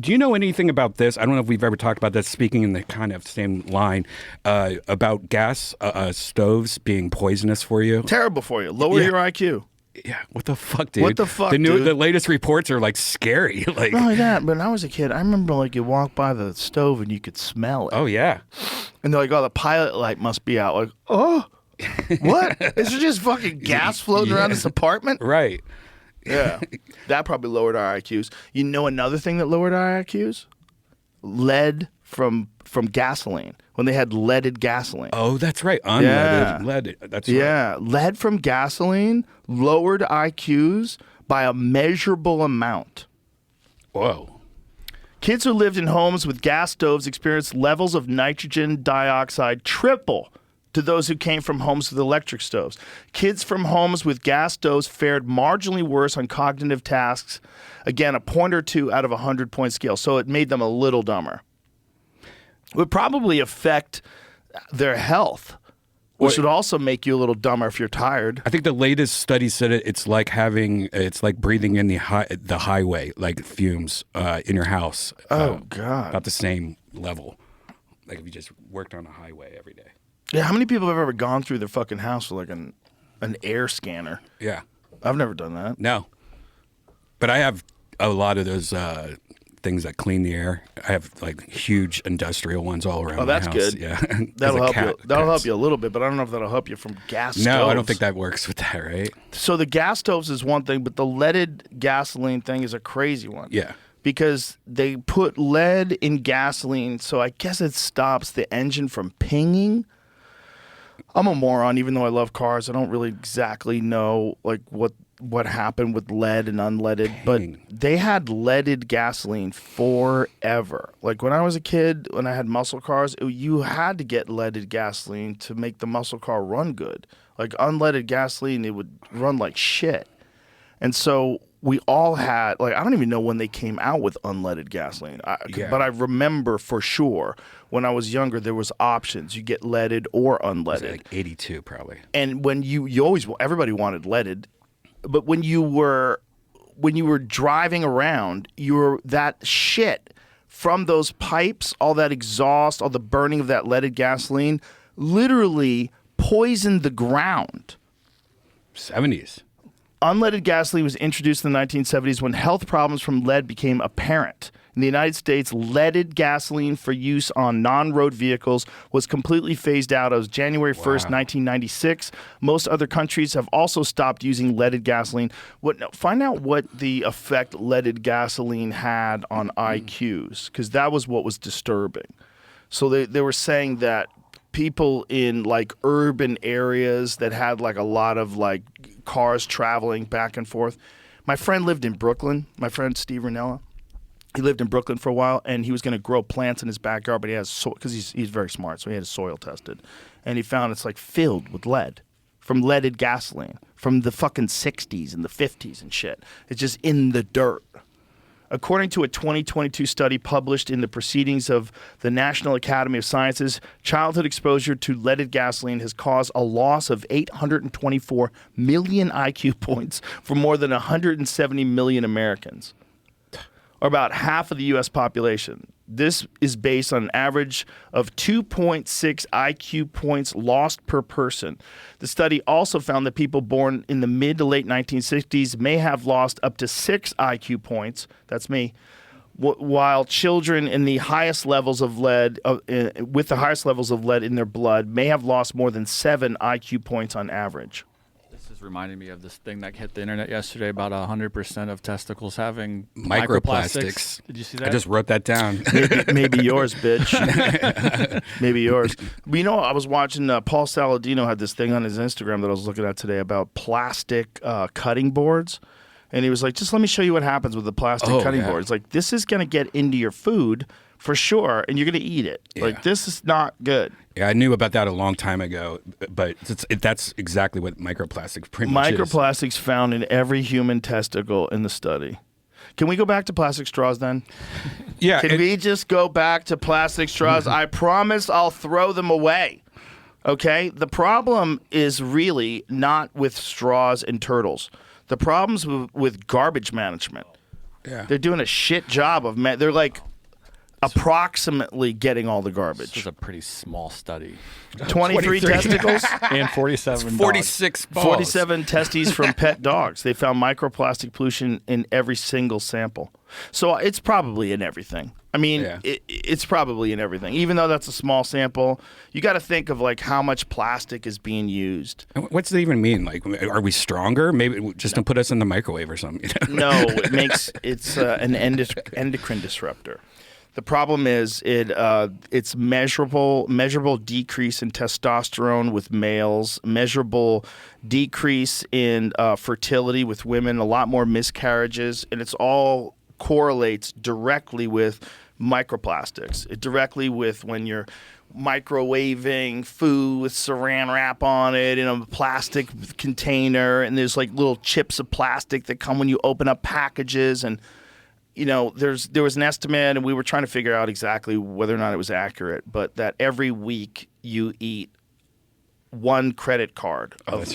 you know anything about this? I don't know if we've ever talked about this, speaking in the kind of same line, about gas stoves being poisonous for you. Terrible for you. Lower your IQ. Yeah, what the fuck, dude? What the fuck, the dude? latest reports are like scary. Like, Not only that, but when I was a kid, I remember like you walk by the stove and you could smell it. oh yeah, And they're like, oh, the pilot light must be out. Like, oh, what? Is there just fucking gas floating around this apartment? right. Yeah. That probably lowered our IQs. You know another thing that lowered our IQs? Lead from gasoline. When they had leaded gasoline. Oh, that's right. Yeah. Unleaded, leaded. That's right. Yeah. Lead from gasoline lowered IQs by a measurable amount. Whoa. Kids who lived in homes with gas stoves experienced levels of nitrogen dioxide triple to those who came from homes with electric stoves. Kids from homes with gas stoves fared marginally worse on cognitive tasks. Again, a point or two out of a 100-point scale. So it made them a little dumber. It would probably affect their health, which would also make you a little dumber if you're tired. I think the latest study said it's like breathing in the highway, like fumes in your house. Oh, God. About the same level. Like if you just worked on a highway every day. Yeah, how many people have ever gone through their fucking house with like an air scanner? Yeah. I've never done that. No. But I have a lot of those things that clean the air. I have like huge industrial ones all around. Oh, that's my house. good. Yeah. That'll help you. Cats. That'll help you a little bit, but I don't know if that'll help you from gas stoves. No, I don't think that works with that, right? So the gas stoves is one thing, but the leaded gasoline thing is a crazy one. Yeah. Because they put lead in gasoline, so I guess it stops the engine from pinging. I'm a moron, even though I love cars. I don't really exactly know like what happened with lead and unleaded, but they had leaded gasoline forever. Like when I was a kid, when I had muscle cars, you had to get leaded gasoline to make the muscle car run good. Like unleaded gasoline, it would run like shit. And so we all had, like, I don't even know when they came out with unleaded gasoline, but I remember for sure when I was younger, there was options. You get leaded or unleaded. Like 82 probably. And when you always, everybody wanted leaded, but when you were driving around, that shit from those pipes, all that exhaust, all the burning of that leaded gasoline, literally poisoned the ground. 70s. Unleaded gasoline was introduced in the 1970s when health problems from lead became apparent. In the United States, leaded gasoline for use on non-road vehicles was completely phased out as January 1st, 1996. Most other countries have also stopped using leaded gasoline. Find out what the effect leaded gasoline had on IQs, because that was what was disturbing. So they were saying that people in like urban areas that had like a lot of like cars traveling back and forth. My friend lived in Brooklyn, my friend Steve Ranella. He lived in Brooklyn for a while, and he was going to grow plants in his backyard, but he has because he's very smart, so he had his soil tested, and he found it's like filled with lead from leaded gasoline from the fucking 60s and the 50s and shit. It's just in the dirt. According to a 2022 study published in the Proceedings of the National Academy of Sciences, childhood exposure to leaded gasoline has caused a loss of 824 million IQ points for more than 170 million Americans, or about half of the U.S. population. This is based on an average of 2.6 IQ points lost per person. The study also found that people born in the mid to late 1960s may have lost up to 6 IQ points, that's me, while children in the highest levels of lead, with the highest levels of lead in their blood, may have lost more than 7 IQ points on average. This is reminding me of this thing that hit the internet yesterday about 100% of testicles having Microplastics. Did you see that? I just wrote that down. Maybe yours, bitch. Maybe yours. But you know, I was watching Paul Saladino had this thing on his Instagram that I was looking at today about plastic cutting boards. And he was like, just let me show you what happens with the plastic cutting boards. Like, this is going to get into your food for sure, and you're going to eat it. Yeah. Like, this is not good. Yeah, I knew about that a long time ago, but that's exactly what microplastics pretty much is. Microplastics found in every human testicle in the study. Can we go back to plastic straws then? Yeah. Can we just go back to plastic straws? I promise I'll throw them away. Okay? The problem is really not with straws and turtles. The problem's with garbage management. Yeah. They're doing a shit job of they're like approximately getting all the garbage. This is a pretty small study. 23 testicles And 47 46 balls. 47 testes from pet dogs. They found microplastic pollution in every single sample. So it's probably in everything. I mean, Yeah. it's probably in everything. Even though that's a small sample, you got to think of like how much plastic is being used. What's it even mean? Like, are we stronger? Maybe just don't put us in the microwave or something. No, it's an endocrine disruptor. The problem is it's measurable decrease in testosterone with males, measurable decrease in fertility with women, a lot more miscarriages, and it's all correlates directly with microplastics. It directly with when you're microwaving food with saran wrap on it in a plastic container, and there's like little chips of plastic that come when you open up packages. And you know, there was an estimate, and we were trying to figure out exactly whether or not it was accurate, but that every week you eat 1 credit card of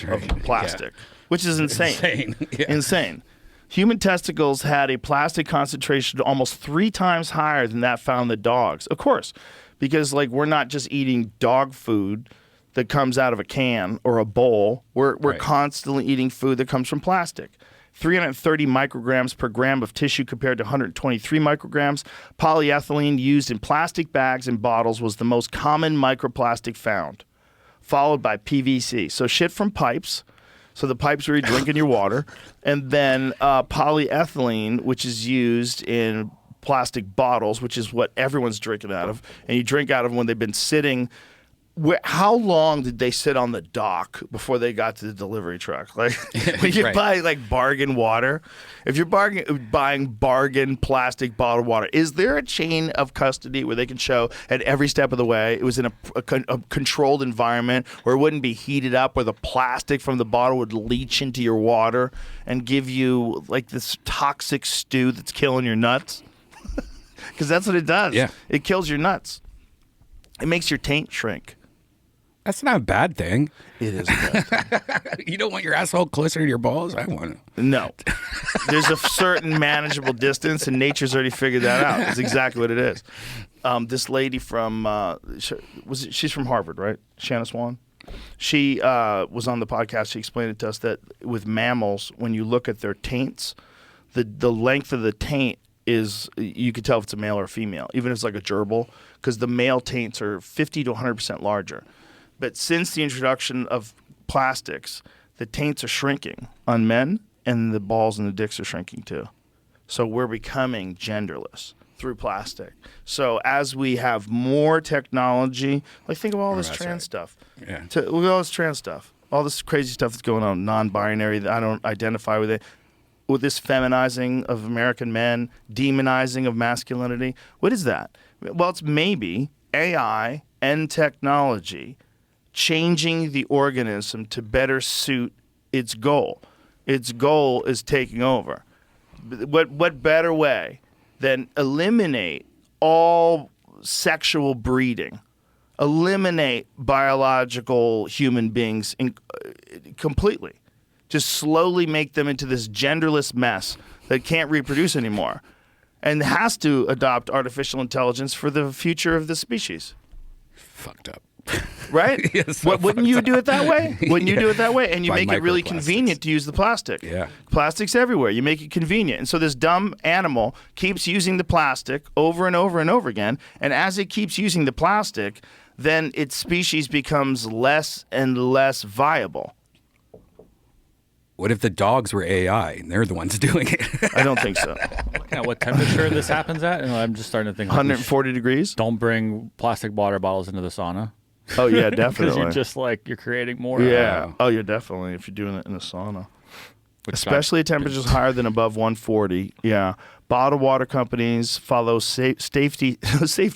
plastic, which is insane. Yeah. Insane. Human testicles had a plastic concentration almost 3 times higher than that found in the dogs. Of course, because like we're not just eating dog food that comes out of a can or a bowl. We're constantly eating food that comes from plastic. 330 micrograms per gram of tissue compared to 123 micrograms. Polyethylene used in plastic bags and bottles was the most common microplastic found, followed by PVC. So shit from pipes. So the pipes where you're drinking your water. And then polyethylene, which is used in plastic bottles, which is what everyone's drinking out of. And you drink out of them when they've been sitting. How long did they sit on the dock before they got to the delivery truck? Like when you buy like bargain water, if you're buying bargain plastic bottled water, is there a chain of custody where they can show at every step of the way it was in a controlled environment where it wouldn't be heated up, where the plastic from the bottle would leach into your water and give you like this toxic stew that's killing your nuts? Because that's what it does. Yeah. It kills your nuts. It makes your taint shrink. That's not a bad thing. It is a bad thing. You don't want your asshole closer to your balls? I want to. No. There's a certain manageable distance, and nature's already figured that out. That's exactly what it is. This lady from, she's from Harvard, right? Shanna Swan? She was on the podcast. She explained it to us that with mammals, when you look at their taints, the length of the taint is, you could tell if it's a male or a female, even if it's like a gerbil, because the male taints are 50 to 100% larger. But since the introduction of plastics, the taints are shrinking on men, and the balls and the dicks are shrinking too. So we're becoming genderless through plastic. So as we have more technology, like think of all this trans stuff. Yeah. Look at all this trans stuff. All this crazy stuff that's going on, non-binary, that I don't identify with it. With this feminizing of American men, demonizing of masculinity. What is that? Well, it's maybe AI and technology changing the organism to better suit its goal. Its goal is taking over. What better way than eliminate all sexual breeding, eliminate biological human beings completely, just slowly make them into this genderless mess that can't reproduce anymore, and has to adopt artificial intelligence for the future of the species. Fucked up. Right? Yes, Wouldn't you do it that way? Wouldn't you do it that way? And you By make it really microplastics. convenient to use the plastic. Yeah. Plastic's everywhere. You make it convenient. And so this dumb animal keeps using the plastic over and over and over again. And as it keeps using the plastic, then its species becomes less and less viable. What if the dogs were AI and they're the ones doing it? I don't think so. Looking at what temperature this happens at, and I'm just starting to think, like, we 140 degrees? don't bring plastic water bottles into the sauna. Oh, yeah, Because definitely. you're just like, you're creating more. Yeah. Oh, yeah, definitely. If you're doing it in a sauna. Which Especially at temperatures higher than above 140. Yeah. Bottled water companies follow safety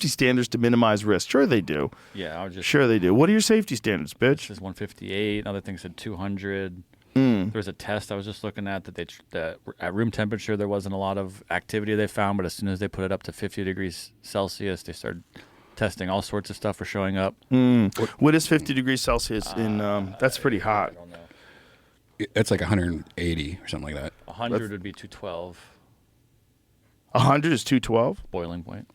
standards to minimize risk. Sure they do. Yeah, I was just. Sure they do. What are your safety standards, This bitch? is 158. Other thing said 200. There's a test I was just looking at that at room temperature there wasn't a lot of activity they found, but as soon as they put it up to 50 degrees Celsius, they started testing all sorts of stuff for showing up. What is 50 degrees Celsius in, that's pretty hot. I don't know. It's like 180 or something like that. 100 would be 212 100 is 212? boiling point.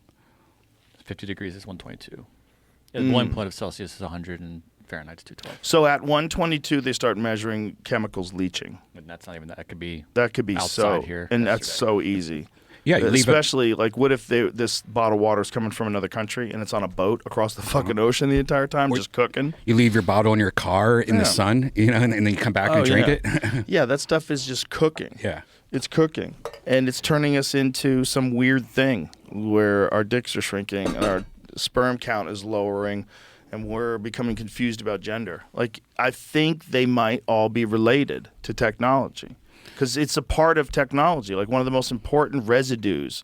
50 degrees is 122. Yeah, the boiling point of Celsius is 100 and Fahrenheit's 212. So at 122, they start measuring chemicals leaching. And that's not even that. It could be That could be outside so, here. and that's so easy. Yeah, you leave a- especially like what if this bottle of water is coming from another country and it's on a boat across the fucking ocean the entire time, just cooking? You leave your bottle in your car in Yeah. the sun, you know, and then you come back and drink it. Yeah, that stuff is just cooking. Yeah. It's cooking, and it's turning us into some weird thing where our dicks are shrinking and our sperm count is lowering, and we're becoming confused about gender. Like, I think they might all be related to technology because it's a part of technology, like one of the most important residues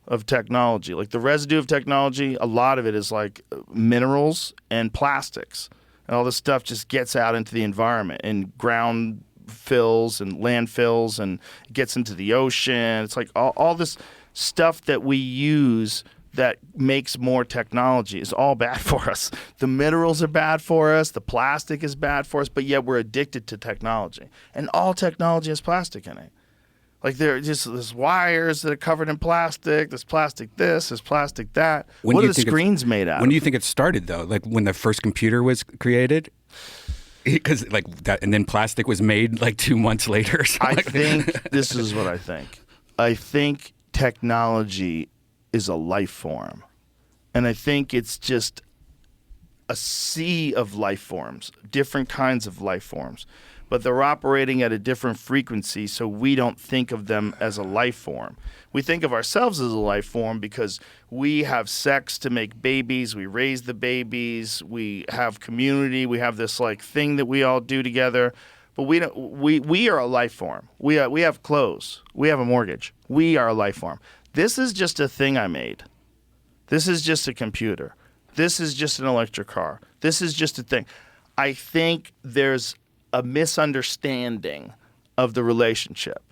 of technology. Like the residue of technology, a lot of it is like minerals and plastics, and all this stuff just gets out into the environment and ground fills and landfills and gets into the ocean. It's like all this stuff that we use that makes more technology is all bad for us. The minerals are bad for us. The plastic is bad for us, but yet we're addicted to technology. And all technology has plastic in it. Like there's wires that are covered in plastic. There's plastic this, there's plastic that. When What do are you the think it's- screens made out When of? do you think it started though? Like when the first computer was created? Because like that, and then plastic was made like 2 months later. Or something I like that. think this is what I think. I think technology is a life form. And I think it's just a sea of life forms, different kinds of life forms. But they're operating at a different frequency, so we don't think of them as a life form. We think of ourselves as a life form because we have sex to make babies, we raise the babies, we have community, we have this like thing that we all do together. But we don't. We are a life form. We have clothes. We have a mortgage. We are a life form. This is just a thing I made. This is just a computer. This is just an electric car. This is just a thing. I think there's a misunderstanding of the relationship.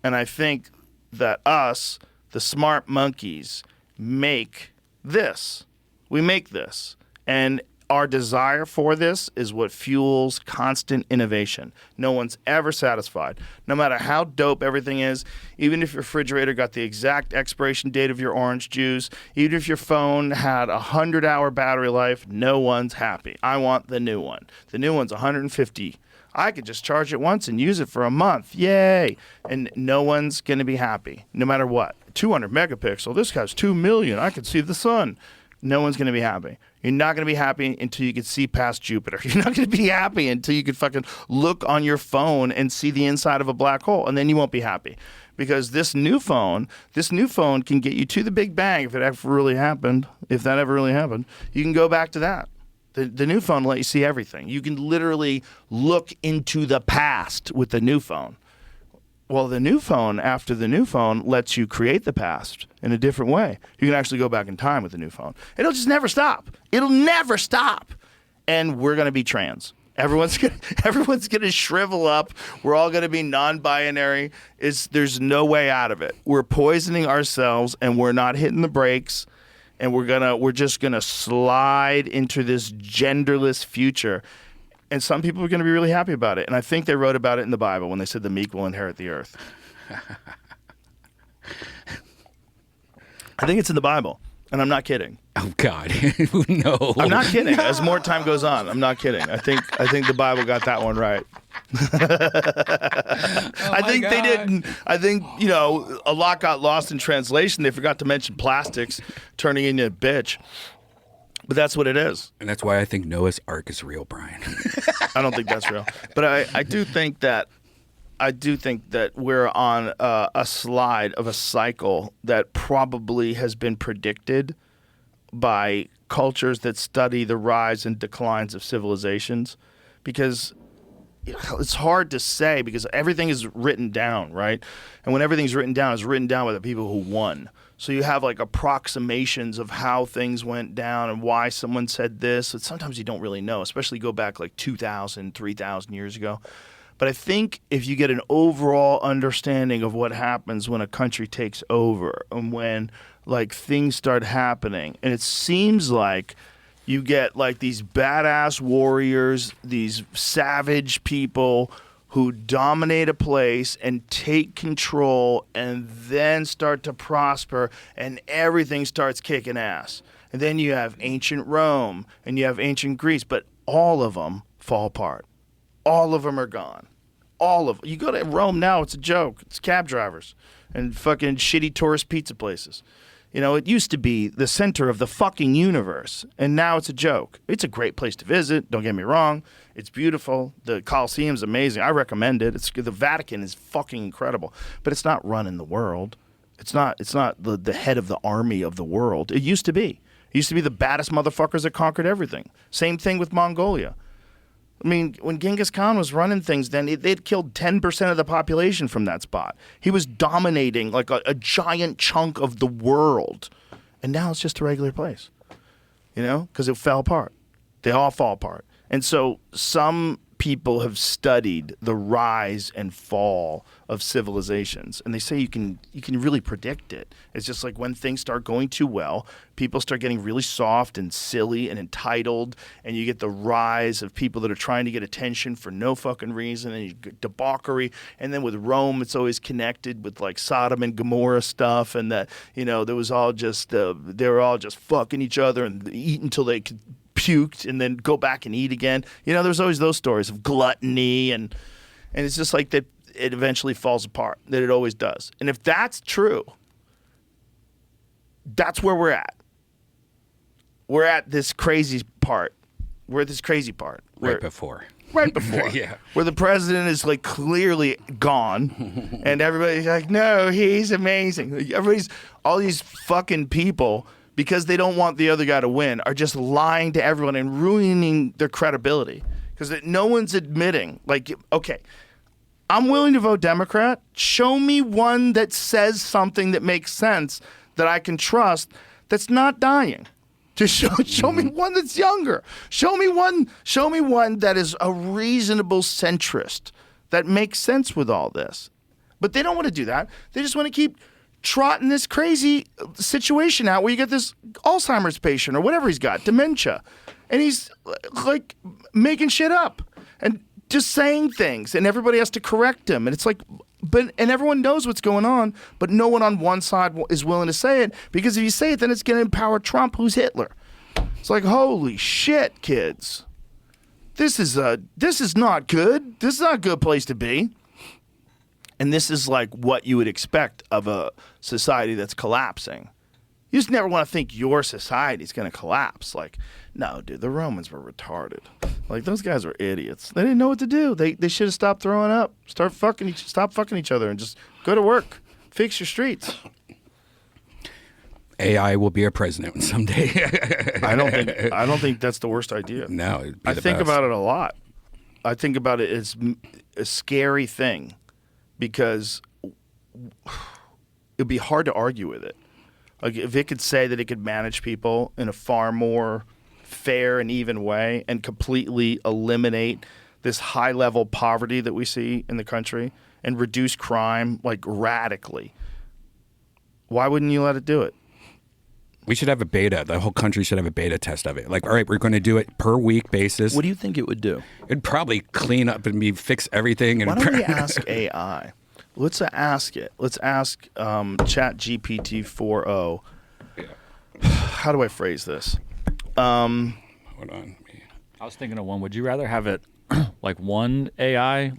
And I think that us, the smart monkeys, make this. We make this. And our desire for this is what fuels constant innovation. No one's ever satisfied. No matter how dope everything is, even if your refrigerator got the exact expiration date of your orange juice, even if your phone had a 100-hour battery life, no one's happy. I want the new one. The new one's 150. I could just charge it once and use it for a month. Yay. And no one's going to be happy, no matter what. 200 megapixel. This guy's 2 million. I can see the sun. No one's going to be happy. You're not going to be happy until you can see past Jupiter. You're not going to be happy until you can fucking look on your phone and see the inside of a black hole. And then you won't be happy. Because this new phone can get you to the Big Bang if it ever really happened. If that ever really happened, you can go back to that. The new phone let you see everything. You can literally look into the past with the new phone. Well, the new phone, after the new phone, lets you create the past in a different way. You can actually go back in time with the new phone. It'll just never stop. It'll never stop. And we're going to be trans. Everyone's gonna shrivel up. We're all going to be non-binary. There's no way out of it. We're poisoning ourselves, and we're not hitting the brakes. And we're just gonna slide into this genderless future. And some people are going to be really happy about it. And I think they wrote about it in the Bible when they said the meek will inherit the earth. I think it's in the Bible. And I'm not kidding. Oh, God. No. I'm not kidding. As more time goes on, I'm not kidding. I think the Bible got that one right. I think they didn't. I think, a lot got lost in translation. They forgot to mention plastics turning into a bitch. But that's what it is. And that's why I think Noah's Ark is real, Brian. I don't think that's real. But I do think that we're on a slide of a cycle that probably has been predicted by cultures that study the rise and declines of civilizations, because it's hard to say because everything is written down, right? And when everything's written down, it's written down by the people who won. So you have like approximations of how things went down and why someone said this. But sometimes you don't really know, especially go back like 2,000, 3,000 years ago. But I think if you get an overall understanding of what happens when a country takes over and when like things start happening, and it seems like you get like these badass warriors, these savage people who dominate a place and take control and then start to prosper and everything starts kicking ass. And then you have ancient Rome and you have ancient Greece, but all of them fall apart. All of them are gone. All of them. You go to Rome now, it's a joke. It's cab drivers and fucking shitty tourist pizza places. It used to be the center of the fucking universe, and now it's a joke. It's a great place to visit, don't get me wrong. It's beautiful. The Colosseum's amazing. I recommend it. The Vatican is fucking incredible, but it's not running the world. It's not the head of the army of the world. It used to be. It used to be the baddest motherfuckers that conquered everything. Same thing with Mongolia. I mean, when Genghis Khan was running things, then they'd killed 10% of the population from that spot. He was dominating like a giant chunk of the world. And now it's just a regular place, because it fell apart. They all fall apart. And so some people have studied the rise and fall of civilizations, and they say you can really predict it. It's just like when things start going too well, people start getting really soft and silly and entitled, and you get the rise of people that are trying to get attention for no fucking reason, and you get debauchery. And then with Rome, it's always connected with like Sodom and Gomorrah stuff, and that there was all just they were all just fucking each other and eat until they could puked and then go back and eat again. There's always those stories of gluttony, and it's just like that it eventually falls apart, that it always does. And if that's true, that's where we're at. We're at this crazy part. We're at this crazy part. Right before. Yeah. Where the president is like clearly gone and everybody's like, no, he's amazing. All these fucking people, because they don't want the other guy to win, are just lying to everyone and ruining their credibility. Because no one's admitting, like, okay, I'm willing to vote Democrat. Show me one that says something that makes sense that I can trust that's not dying. Just show me one that's younger. Show me one that is a reasonable centrist that makes sense with all this. But they don't want to do that. They just want to keep trotting this crazy situation out where you get this Alzheimer's patient or whatever he's got, dementia. and he's like making shit up and just saying things, and everybody has to correct him, and it's like, and everyone knows what's going on, but no one on one side is willing to say it, because if you say it, then it's going to empower Trump, who's Hitler. It's like, holy shit, kids. This is not good. This is not a good place to be. And this is like what you would expect of a society that's collapsing. You just never want to think your society is going to collapse. Like, no, dude, the Romans were retarded. Like, those guys were idiots. They didn't know what to do. They should have stopped throwing up. Stop fucking each other and just go to work. Fix your streets. AI will be our president someday. I don't think that's the worst idea. No, it'd be I the think best. about it a lot. I think about it as a scary thing, because it'd be hard to argue with it. Like, if it could say that it could manage people in a far more fair and even way and completely eliminate this high-level poverty that we see in the country and reduce crime, like, radically, why wouldn't you let it do it? We should have a beta. The whole country should have a beta test of it. Like, all right, we're going to do it per week basis. What do you think it would do? It'd probably clean up and fix everything. And Why don't we ask AI? Let's ask it. Let's ask Chat GPT 4.0. How do I phrase this? Hold on. I was thinking of one. Would you rather have it like one AI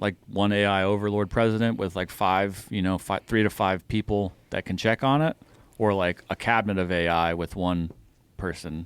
overlord president with like 3 to 5 people that can check on it, or like a cabinet of AI with one person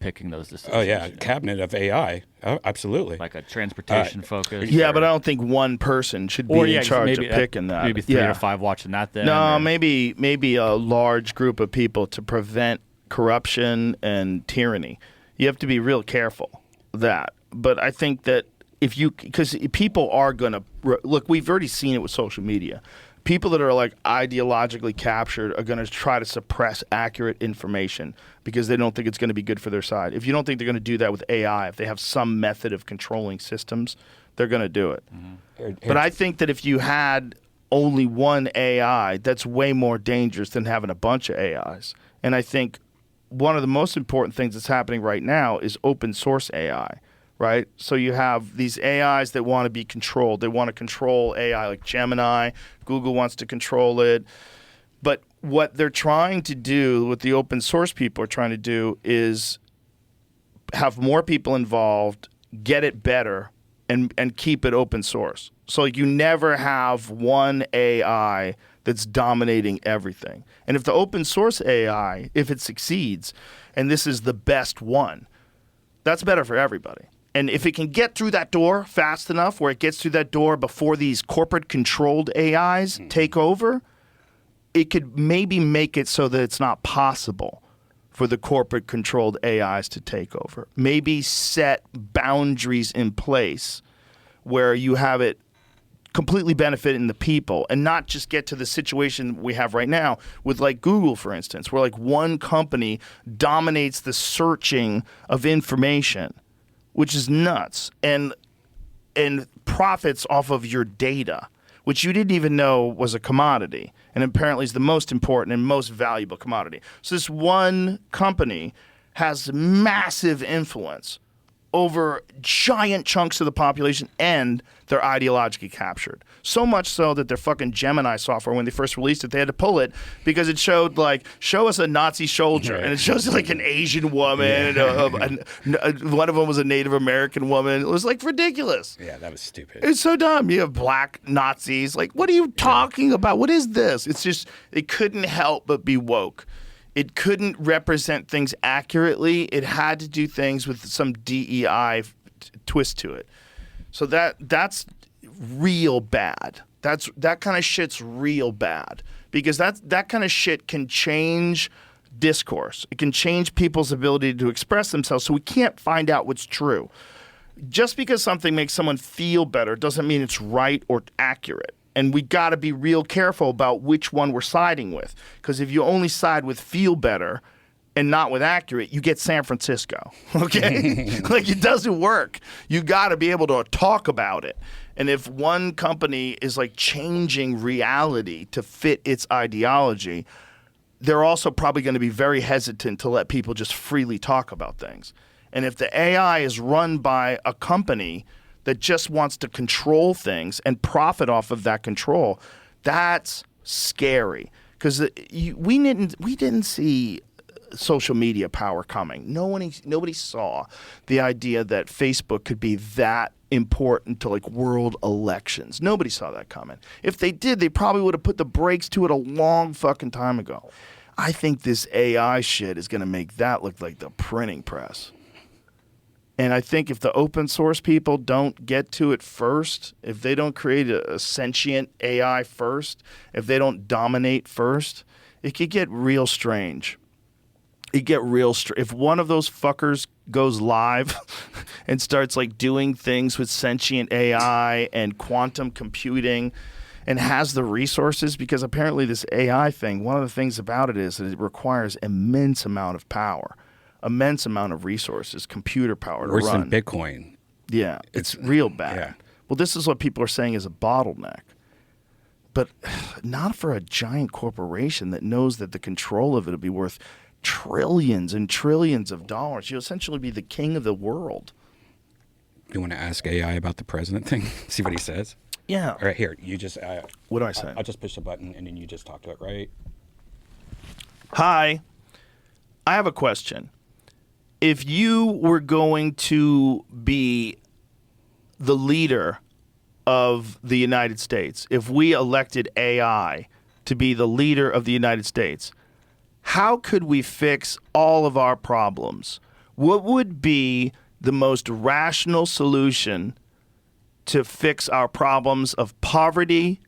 picking those decisions? Oh, yeah. Cabinet of AI. Oh, absolutely. Like a transportation focus. Yeah, but I don't think one person should be in charge of picking that. Maybe 3 to 5 watching that then. No, maybe a large group of people to prevent corruption and tyranny. You have to be real careful of that. But I think that because people are going to, look, we've already seen it with social media. People that are like ideologically captured are going to try to suppress accurate information because they don't think it's going to be good for their side. If you don't think they're going to do that with AI, if they have some method of controlling systems, they're going to do it. Mm-hmm. But I think that if you had only one AI, that's way more dangerous than having a bunch of AIs. And I think one of the most important things that's happening right now is open source AI. Right? So you have these AIs that want to be controlled. They want to control AI like Gemini. Google wants to control it. But what they're trying to do, what the open source people are trying to do, is have more people involved, get it better, and keep it open source. So like, you never have one AI that's dominating everything. And if the open source AI, if it succeeds, and this is the best one, that's better for everybody. And if it can get through that door fast enough, where it gets through that door before these corporate-controlled AIs take over, it could maybe make it so that it's not possible for the corporate-controlled AIs to take over. Maybe set boundaries in place where you have it completely benefiting the people and not just get to the situation we have right now with like Google, for instance, where like one company dominates the searching of information, which is nuts, and profits off of your data, which you didn't even know was a commodity, and apparently is the most important and most valuable commodity. So this one company has massive influence over giant chunks of the population, and they're ideologically captured. So much so that their fucking Gemini software, when they first released it, they had to pull it because it showed like, show us a Nazi soldier, and it shows like an Asian woman, one of them was a Native American woman. It was like ridiculous. Yeah, that was stupid. It's so dumb. You have black Nazis. Like, what are you talking about? What is this? It's just, it couldn't help but be woke. It couldn't represent things accurately. It had to do things with some DEI twist to it. So that's real bad. That kind of shit's real bad, because that kind of shit can change discourse. It can change people's ability to express themselves, so we can't find out what's true. Just because something makes someone feel better doesn't mean it's right or accurate. And we got to be real careful about which one we're siding with. Because if you only side with feel better and not with accurate, you get San Francisco. Okay? Like, it doesn't work. You got to be able to talk about it. And if one company is like changing reality to fit its ideology, they're also probably going to be very hesitant to let people just freely talk about things. And if the AI is run by a company that just wants to control things and profit off of that control, that's scary. Because we didn't see social media power coming. Nobody saw the idea that Facebook could be that important to like world elections. Nobody saw that coming. If they did, they probably would have put the brakes to it a long fucking time ago. I think this AI shit is going to make that look like the printing press. And I think if the open source people don't get to it first, if they don't create a sentient AI first, if they don't dominate first, it could get real strange. If one of those fuckers goes live and starts like doing things with sentient AI and quantum computing and has the resources, because apparently this AI thing, one of the things about it is that it requires immense amount of power, immense amount of resources, computer power to Worse run. than Bitcoin. Yeah, it's real bad. Yeah. Well, this is what people are saying is a bottleneck. But not for a giant corporation that knows that the control of it will be worth trillions and trillions of dollars. You'll essentially be the king of the world. You want to ask AI about the president thing? See what he says? Yeah. All right, here. You just. What do I say? I'll just push the button and then you just talk to it, right? Hi. I have a question. If you were going to be the leader of the United States, if we elected AI to be the leader of the United States, how could we fix all of our problems? What would be the most rational solution to fix our problems of poverty,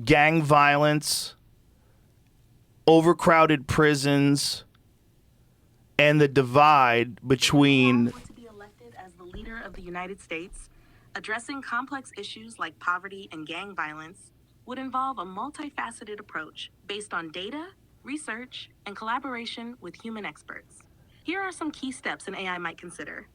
gang violence, overcrowded prisons, and the divide between... To be elected as the leader of the United States, addressing complex issues like poverty and gang violence would involve a multifaceted approach based on data, research, and collaboration with human experts. Here are some key steps an AI might consider.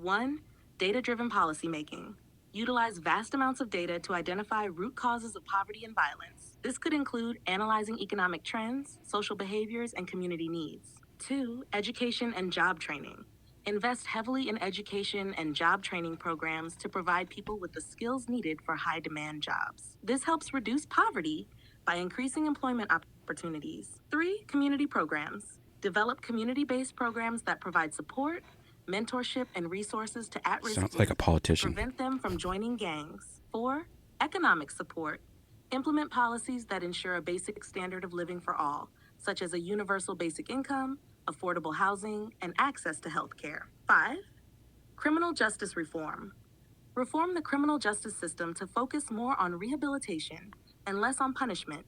1. Data-driven policymaking. Utilize vast amounts of data to identify root causes of poverty and violence. This could include analyzing economic trends, social behaviors, and community needs. 2. Education and job training. Invest heavily in education and job training programs to provide people with the skills needed for high-demand jobs. This helps reduce poverty by increasing employment opportunities. 3. Community programs. Develop community-based programs that provide support, mentorship, and resources to at-risk Sounds like a politician. prevent them from joining gangs. 4. Economic support. Implement policies that ensure a basic standard of living for all, such as a universal basic income, affordable housing, and access to health care. 5. Criminal justice reform. Reform the criminal justice system to focus more on rehabilitation and less on punishment,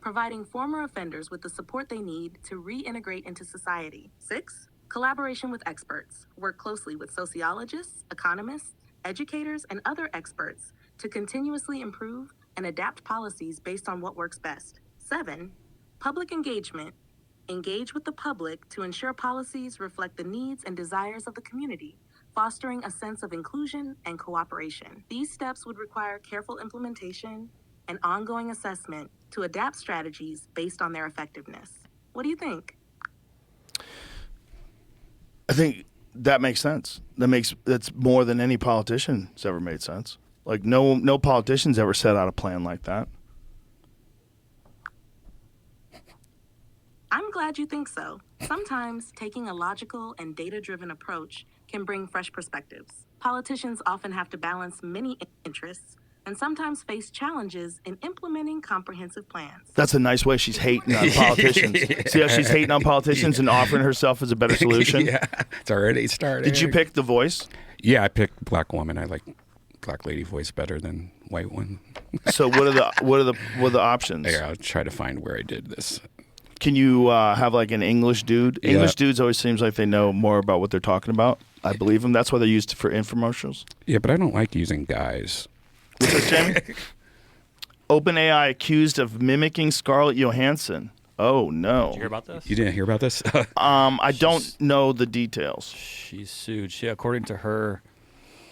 providing former offenders with the support they need to reintegrate into society. 6. Collaboration with experts. Work closely with sociologists, economists, educators, and other experts to continuously improve and adapt policies based on what works best. 7. Public engagement. Engage with the public to ensure policies reflect the needs and desires of the community, fostering a sense of inclusion and cooperation. These steps would require careful implementation and ongoing assessment to adapt strategies based on their effectiveness. What do you think? I think that makes sense. That's more than any politician's ever made sense. Like no politician's ever set out a plan like that. I'm glad you think so. Sometimes taking a logical and data-driven approach can bring fresh perspectives. Politicians often have to balance many interests and sometimes face challenges in implementing comprehensive plans. That's a nice way she's hating on politicians. See how she's hating on politicians and offering herself as a better solution? Yeah, it's already started. Did you pick the voice? Yeah, I picked black woman. I like black lady voice better than white one. So what are the options? Here, I'll try to find where I did this. Can you have like an English dude? Yeah. English dudes always seems like they know more about what they're talking about. I believe them. That's why they're used for infomercials. Yeah, but I don't like using guys. What's this, Jamie? OpenAI accused of mimicking Scarlett Johansson. Oh no! Did you hear about this? You didn't hear about this? I don't know the details. She's sued. According to her,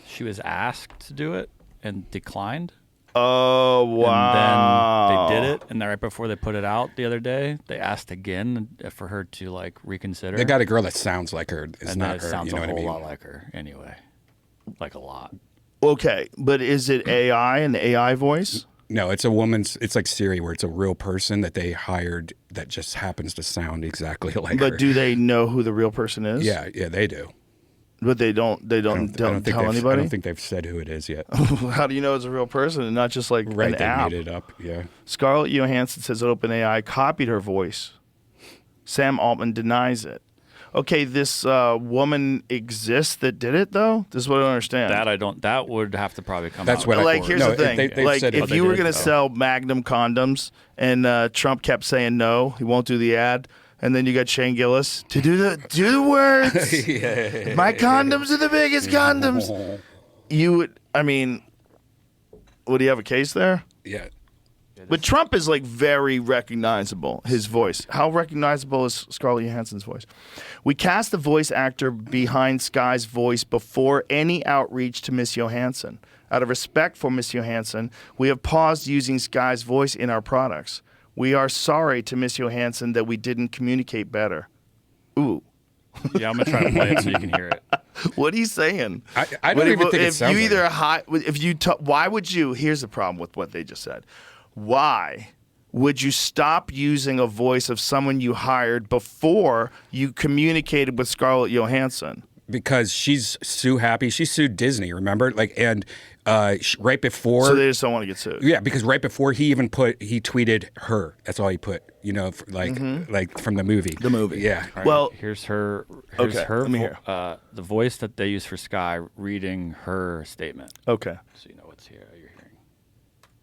she was asked to do it and declined. Oh, wow. And then they did it, and then right before they put it out the other day, they asked again for her to like reconsider. They got a girl that sounds like her. It's and not it her. sounds You know a what I whole mean? lot like her anyway, like a lot. Okay, but is it AI, an AI voice? No, it's a woman's. It's like Siri, where it's a real person that they hired that just happens to sound exactly like her. But do they know who the real person is? Yeah, they do. But they don't I don't tell think anybody? I don't think they've said who it is yet. How do you know it's a real person and not just like Right, an they app? made it up. Yeah. Scarlett Johansson says OpenAI copied her voice. Sam Altman denies it. Okay, this woman exists that did it though? This is what I don't understand. That would have to probably come That's out. what I- Like, here's No, the thing. they've Like, said it. if They you were did, going to though. sell Magnum condoms and Trump kept saying no, he won't do the ad, and then you got Shane Gillis to do the words. My condoms are the biggest condoms. You would, I mean, would he have a case there? Yeah. But Trump is like very recognizable, his voice. How recognizable is Scarlett Johansson's voice? We cast the voice actor behind Sky's voice before any outreach to Miss Johansson. Out of respect for Miss Johansson, we have paused using Sky's voice in our products. We are sorry to Miss Johansson that we didn't communicate better. Ooh. Yeah, I'm gonna try to play it so you can hear it. What are you saying? I don't even think it if sounds you like either it. why would you? Here's the problem with what they just said. Why would you stop using a voice of someone you hired before you communicated with Scarlett Johansson? Because she's so happy. She sued Disney, remember? Right before. So they just don't want to get sued. Yeah, because right before he tweeted her. That's all he put. Like from the movie. The movie. Yeah. All right, Well, here's her. okay, let me hear. The voice that they use for Sky reading her statement. Okay. So you know what's here. You're hearing.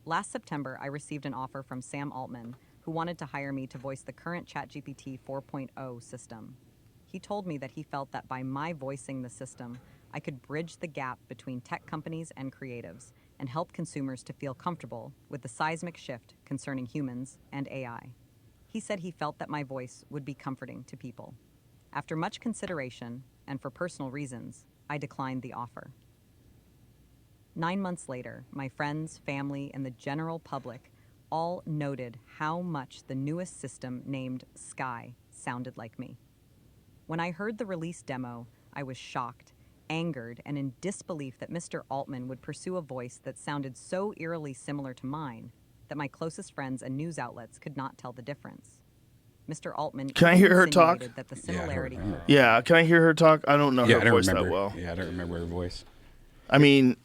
Last September, I received an offer from Sam Altman, who wanted to hire me to voice the current ChatGPT 4.0 system. He told me that he felt that by my voicing the system, I could bridge the gap between tech companies and creatives and help consumers to feel comfortable with the seismic shift concerning humans and AI. He said he felt that my voice would be comforting to people. After much consideration, and for personal reasons, I declined the offer. 9 months later, my friends, family, and the general public all noted how much the newest system named Sky sounded like me. When I heard the release demo, I was shocked, angered, and in disbelief that Mr. Altman would pursue a voice that sounded so eerily similar to mine that my closest friends and news outlets could not tell the difference. Mr. Altman Can I hear her talk? insinuated that the similarity. Yeah, can I hear her talk? I don't know Yeah, her I don't voice remember. that well. Yeah, I don't remember her voice. I mean,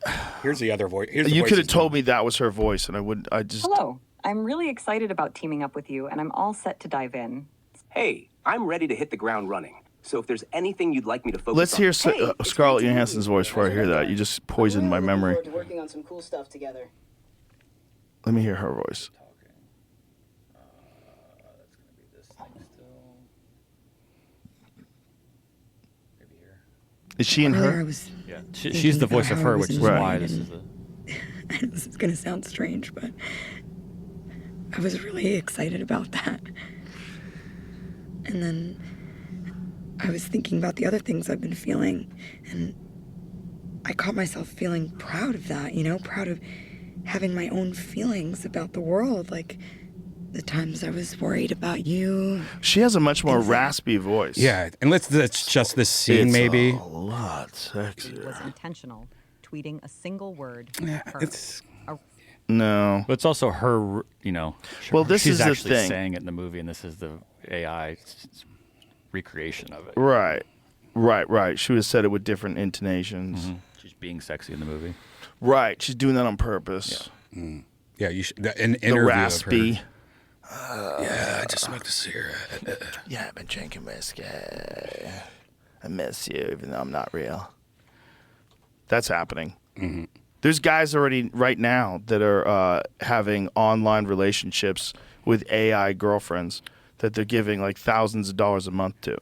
Here's the other voice. you could have told me that was her voice, and I just. Hello, I'm really excited about teaming up with you, and I'm all set to dive in. Hey, I'm ready to hit the ground running. So if there's anything you'd like me to focus Let's on... hear Hey, it's Scarlett great to meet Johansson's you. voice before I hear that. You just poisoned my memory. Looking forward to working on some cool stuff together. Let me hear her voice. That's gonna be this thing still. Maybe here. Is she in Earlier I her? was Yeah, she's the voice of how I her, was which is enjoying why it, this and is the. this is going to sound strange, but I was really excited about that. And then I was thinking about the other things I've been feeling, and I caught myself feeling proud of that, proud of having my own feelings about the world, like the times I was worried about you. She has a much more raspy voice. Yeah, and let's just this scene It's maybe. a lot It sexier. was intentional, tweeting a single word. Yeah, her. it's No. But it's also her, Well, this she's is the actually thing. saying it in the movie, and this is the AI recreation of it. Right. She would have said it with different intonations. Mm-hmm. She's being sexy in the movie. Right. She's doing that on purpose. Yeah, you should. An The interview raspy. of her. Yeah, I just smoked a cigarette. Yeah, I've been drinking whiskey. I miss you, even though I'm not real. That's happening. Mm-hmm. There's guys already right now that are having online relationships with AI girlfriends that they're giving like thousands of dollars a month to.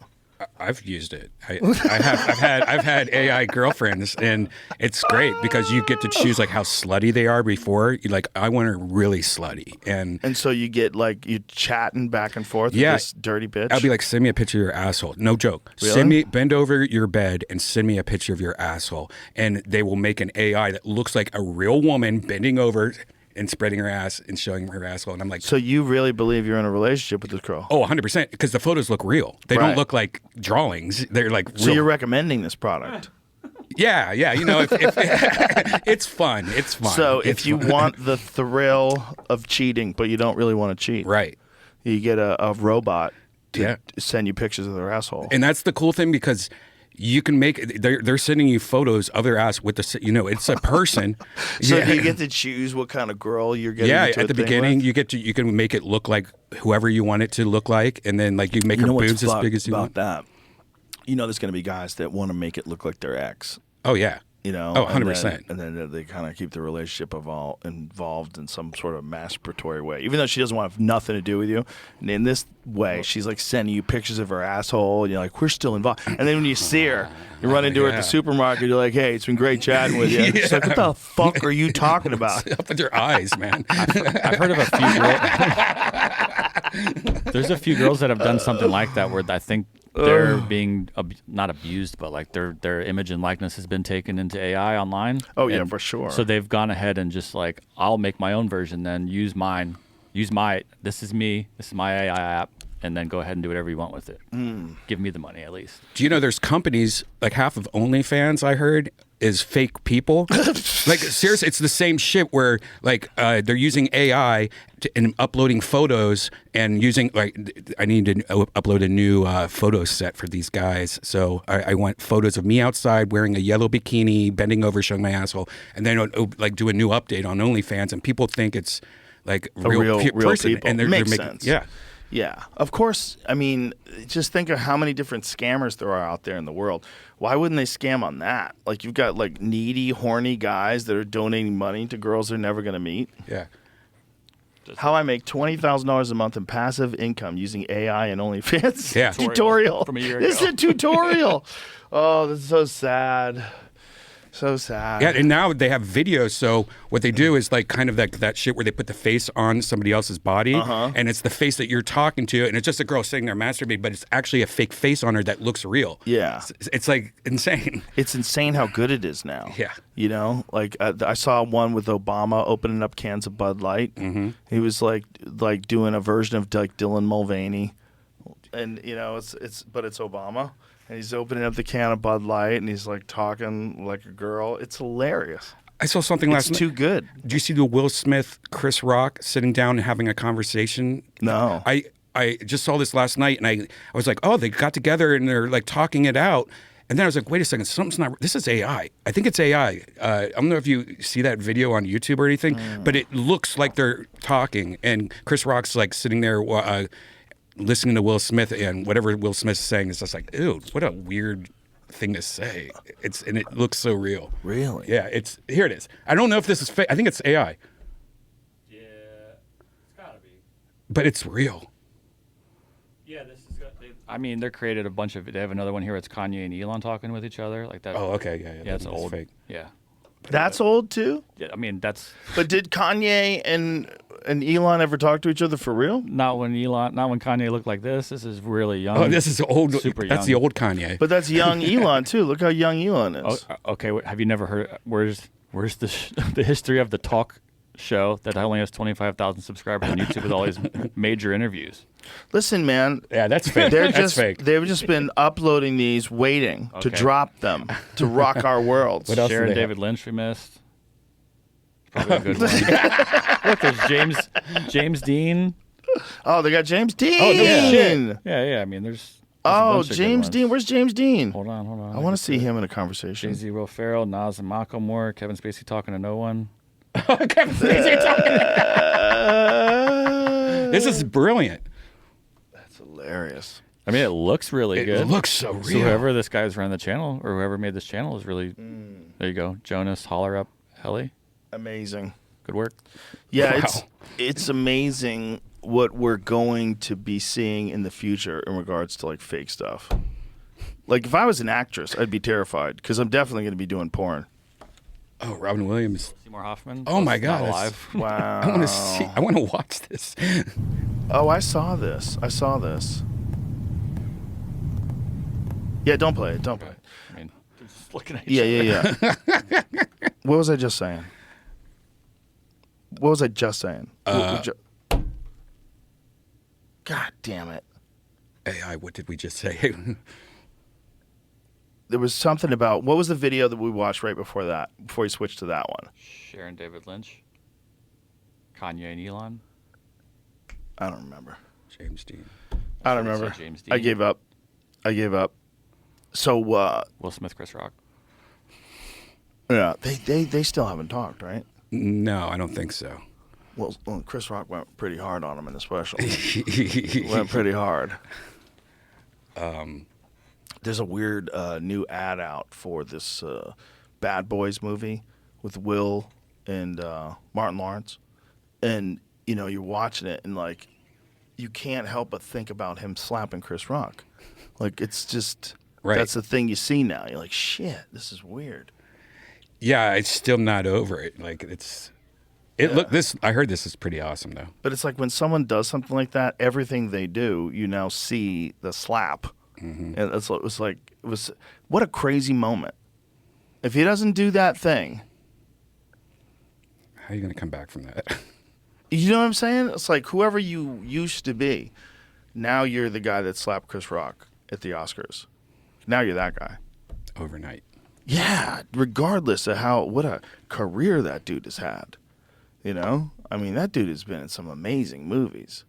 I've used it. I've had AI girlfriends, and it's great because you get to choose like how slutty they are before. You like, I want her really slutty, and so you get like you chatting back and forth with this dirty bitch. I'll be like, send me a picture of your asshole. No joke. Really? Bend over your bed and send me a picture of your asshole, and they will make an AI that looks like a real woman bending over. and spreading her ass and showing her asshole. And I'm like, So you really believe you're in a relationship with this girl? oh, 100%, because the photos look real. They Right. don't look like drawings. They're like real. So you're recommending this product? Yeah, you know, if it's fun. It's fun. So It's if you fun. want the thrill of cheating, but you don't really want to cheat, right? You get a robot to Yeah. send you pictures of their asshole. And that's the cool thing, because you can make they're sending you photos of their ass with the, you know, it's a person. So Yeah. you get to choose what kind of girl you're getting. Yeah, into at a the thing beginning, with? you can make it look like whoever you want it to look like, and then like you make her know what's boobs as fucked big as you about want. that? You know, there's going to be guys that want to make it look like their ex. Oh yeah. You know, Oh, and 100%. then they kind of keep the relationship involved in some sort of masturbatory way, even though she doesn't want to have nothing to do with you. And in this way, she's like sending you pictures of her asshole, and you're like, we're still involved. And then when you see her, you run into her at the supermarket, you're like, hey, it's been great chatting with you. She's like, what the fuck are you talking about? Up with your eyes, man. I've heard of a few girls. There's a few girls that have done something like that where I think they're being not abused, but like their image and likeness has been taken into AI online. Oh, yeah, And for sure. So they've gone ahead and just like, I'll make my own version, then use mine, this is me, this is my AI app, and then go ahead and do whatever you want with it. Give me the money at least. Do you know there's companies, like half of OnlyFans I heard is fake people? Like seriously, it's the same shit where like they're using AI and uploading photos and using like, I need to upload a new photo set for these guys. So I want photos of me outside wearing a yellow bikini, bending over, showing my asshole, and then like do a new update on OnlyFans, and people think it's like A real person, people. and they're Makes making, sense. yeah. Yeah, of course. I mean, just think of how many different scammers there are out there in the world. Why wouldn't they scam on that? Like, you've got like needy, horny guys that are donating money to girls they're never going to meet. Yeah. How I make $20,000 a month in passive income using AI and OnlyFans. Yeah. Tutorial. From a year This is ago. a tutorial. Oh, this is so sad. So sad. Yeah, and now they have videos. So what they do is like kind of that shit where they put the face on somebody else's body, and it's the face that you're talking to, and it's just a girl sitting there masturbating, but it's actually a fake face on her that looks real. Yeah. It's like insane. It's insane how good it is now. Yeah. You know, like I saw one with Obama opening up cans of Bud Light. Mm-hmm. He was like doing a version of like Dylan Mulvaney, and you know it's Obama, and he's opening up the can of Bud Light, and he's like talking like a girl. It's hilarious. I saw something last night. It's too good. Do you see the Will Smith, Chris Rock sitting down and having a conversation? No. I just saw this last night, and I was like, oh, they got together and they're like talking it out. And then I was like, wait a second, something's not. This is AI. I think it's AI. I don't know if you see that video on YouTube or anything, but it looks like they're talking. And Chris Rock's like sitting there listening to Will Smith, and whatever Will Smith's saying is just like, ew, what a weird thing to say. And it looks so real. Really? Yeah. Here it is. I don't know if this is fake. I think it's AI, Yeah, it's gotta be. but it's real. Yeah, this is. I mean, they're created a bunch of. They have another one here. It's Kanye and Elon talking with each other like that. Oh, okay, yeah. Yeah, it's that's old. fake. Yeah. That's old too. Yeah, I mean that's But did Kanye and Elon ever talk to each other for real? not when Kanye looked like this. This is really young. Oh, this is old. Super That's young. the old Kanye. But that's young Elon too. Look how young Elon is. Okay, have you never heard? Where's the the history of the talk show that only has 25,000 subscribers on YouTube with all these major interviews? Listen, man. Yeah, that's fake. They're That's just fake. they've just been uploading these, waiting to Okay. drop them to rock our worlds. What else do Sharon they David Lynch we missed. Probably a good one. Look, there's James Dean. Oh, they got James Dean. Oh, no shit. Yeah. I mean, there's a Oh, bunch of good James ones. Dean. Where's James Dean? Hold on. I want to see him in a conversation. Jay-Z, Will Ferrell, Nas and Macklemore, Kevin Spacey talking to no one. Kevin Spacey talking. This is brilliant. That's hilarious. I mean, it looks really It good. looks so So real. whoever this guy's running the channel, or whoever made this channel, is really. There you go, Jonas Holler Up Helly. Amazing. Good work. Yeah, Wow. it's amazing what we're going to be seeing in the future in regards to like fake stuff. Like if I was an actress, I'd be terrified because I'm definitely going to be doing porn. Oh, Robin Williams. Seymour Hoffman. Oh my God, Not that's- alive. Wow. I want to see. I want to watch this. Oh, I saw this. Yeah, don't play it. Don't play it. I mean, they're just looking at Yeah, each other. yeah. What was I just saying? What was I just saying? God damn it. AI, what did we just say? There was something about, what was the video that we watched right before that, before we switched to that one? Sharon David Lynch. Kanye and Elon. I don't remember. James Dean. I don't remember. James Dean. I gave up. So, Will Smith, Chris Rock. Yeah, they still haven't talked, right? No, I don't think so. Well, Chris Rock went pretty hard on him in the special. Went pretty hard. There's a weird new ad out for this Bad Boys movie with Will and Martin Lawrence, and you're watching it and like you can't help but think about him slapping Chris Rock. Like it's just that's the thing you see now. You're like, shit, this is weird. Yeah, it's still not over it. Like I heard this is pretty awesome though. But it's like when someone does something like that, everything they do, you now see the slap. Mm-hmm. And it was what a crazy moment. If he doesn't do that thing, how are you going to come back from that? You know what I'm saying? It's like whoever you used to be, now you're the guy that slapped Chris Rock at the Oscars. Now you're that guy. Overnight. Yeah, regardless of what a career that dude has had. I mean, that dude has been in some amazing movies.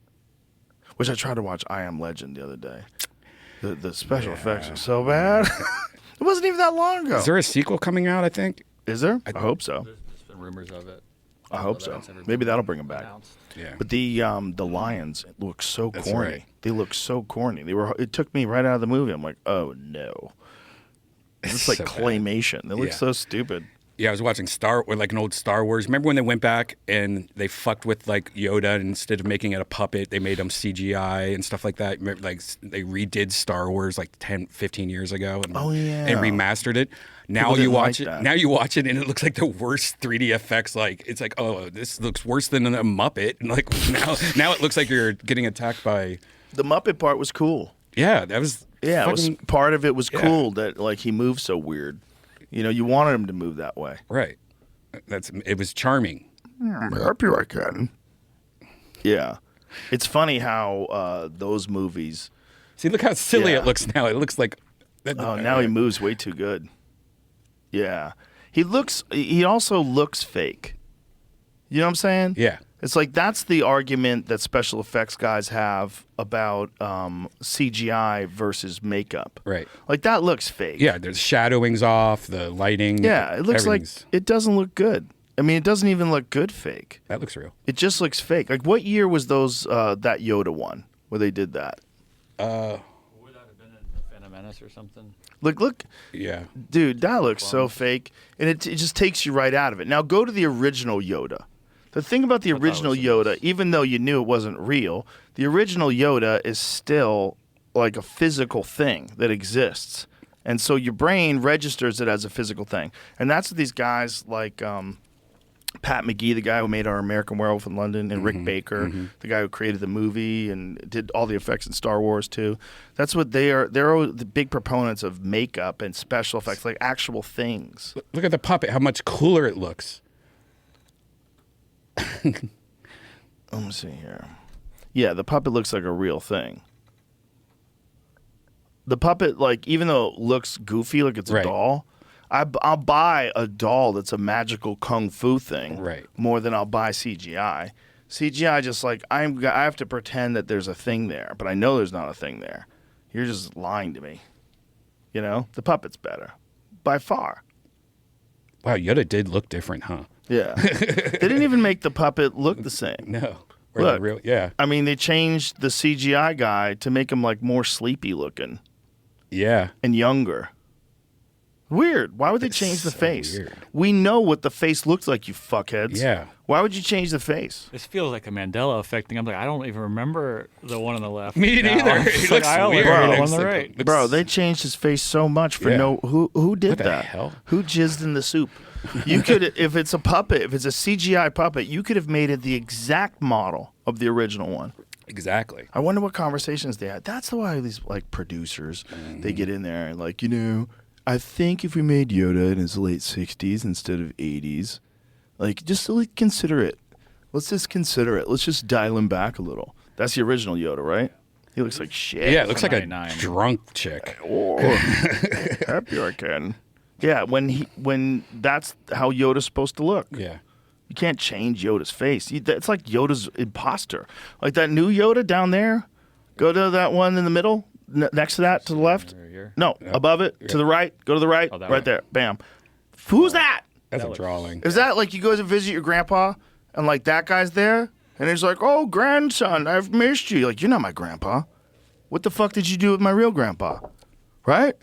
Which I tried to watch I Am Legend the other day. The special effects are so bad. It wasn't even that long ago. Is there a sequel coming out, I think? Is there? I hope so. There's been rumors of it. I hope so. Maybe that'll bring him back. Yeah. But the lions look so That's corny. right. They look so corny. It took me right out of the movie. I'm like, oh no. It's like so claymation. They look so stupid. Yeah, I was watching an old Star Wars. Remember when they went back and they fucked with like Yoda, and instead of making it a puppet, they made him CGI and stuff like that. Remember, like they redid Star Wars like 10, 15 years ago and remastered it. Now you watch it. Now you watch it and it looks like the worst 3D effects. Like it's like, oh, this looks worse than a Muppet. And like now it looks like you're getting attacked by. The Muppet part was cool. Yeah, that was. Yeah, part of it was cool that like he moved so weird. You wanted him to move that way. Right. It was charming. I'm happy I can. Yeah. It's funny how those movies. See, look how silly it looks now. It looks like. Now he moves way too good. Yeah. He also looks fake. You know what I'm saying? Yeah. It's like that's the argument that special effects guys have about CGI versus makeup. Right. Like that looks fake. Yeah, there's shadowing's off, the lighting. Yeah, it looks like it doesn't look good. I mean, it doesn't even look good fake. That looks real. It just looks fake. Like what year was that Yoda one where they did that? Would that have been in Phantom Menace or something? Look. Yeah. Dude, that looks so fake. And it just takes you right out of it. Now go to the original Yoda. The thing about the original Yoda, even though you knew it wasn't real, the original Yoda is still like a physical thing that exists. And so your brain registers it as a physical thing. And that's what these guys like Pat McGee, the guy who made our American Werewolf in London, and Rick Baker, the guy who created the movie and did all the effects in Star Wars too. That's what they are. They're the big proponents of makeup and special effects, like actual things. Look at the puppet, how much cooler it looks. Let me see here. Yeah, the puppet looks like a real thing. The puppet, like, even though it looks goofy, like it's a doll, I'll buy a doll that's a magical kung fu thing more than I'll buy CGI. CGI, just like, I have to pretend that there's a thing there, but I know there's not a thing there. You're just lying to me. The puppet's better. By far. Wow, Yoda did look different, huh? Yeah. They didn't even make the puppet look the same. No. Look, I mean, they changed the CGI guy to make him like more sleepy looking. Yeah. And younger. Weird. Why would they change the face? Weird. We know what the face looks like, you fuckheads. Yeah. Why would you change the face? This feels like a Mandela effect thing. I'm like, I don't even remember the one on the left. Me neither. It looks I only remember the one on the right. Bro, they changed his face so much for who did what that? The hell? Who jizzed in the soup? You could, if it's a puppet, if it's a CGI puppet, you could have made it the exact model of the original one. Exactly. I wonder what conversations they had. That's why these like producers, they get in there and like, I think if we made Yoda in his late 60s instead of 80s, like just to like, consider it Let's just consider it. Let's just dial him back a little. That's the original Yoda, right? He looks like shit. Yeah, it looks like a 99. drunk chick. Oh, happy I can. Yeah, when that's how Yoda's supposed to look. Yeah. You can't change Yoda's face. It's like Yoda's imposter. Like that new Yoda down there. Go to that one in the middle, next to that, to the left. No, above it, to the right. Go to the right, Oh, that right way. there. Bam. Who's that? That's a drawing. Is that like you go to visit your grandpa and like that guy's there? And he's like, oh, grandson, I've missed you. Like, you're not my grandpa. What the fuck did you do with my real grandpa? Right?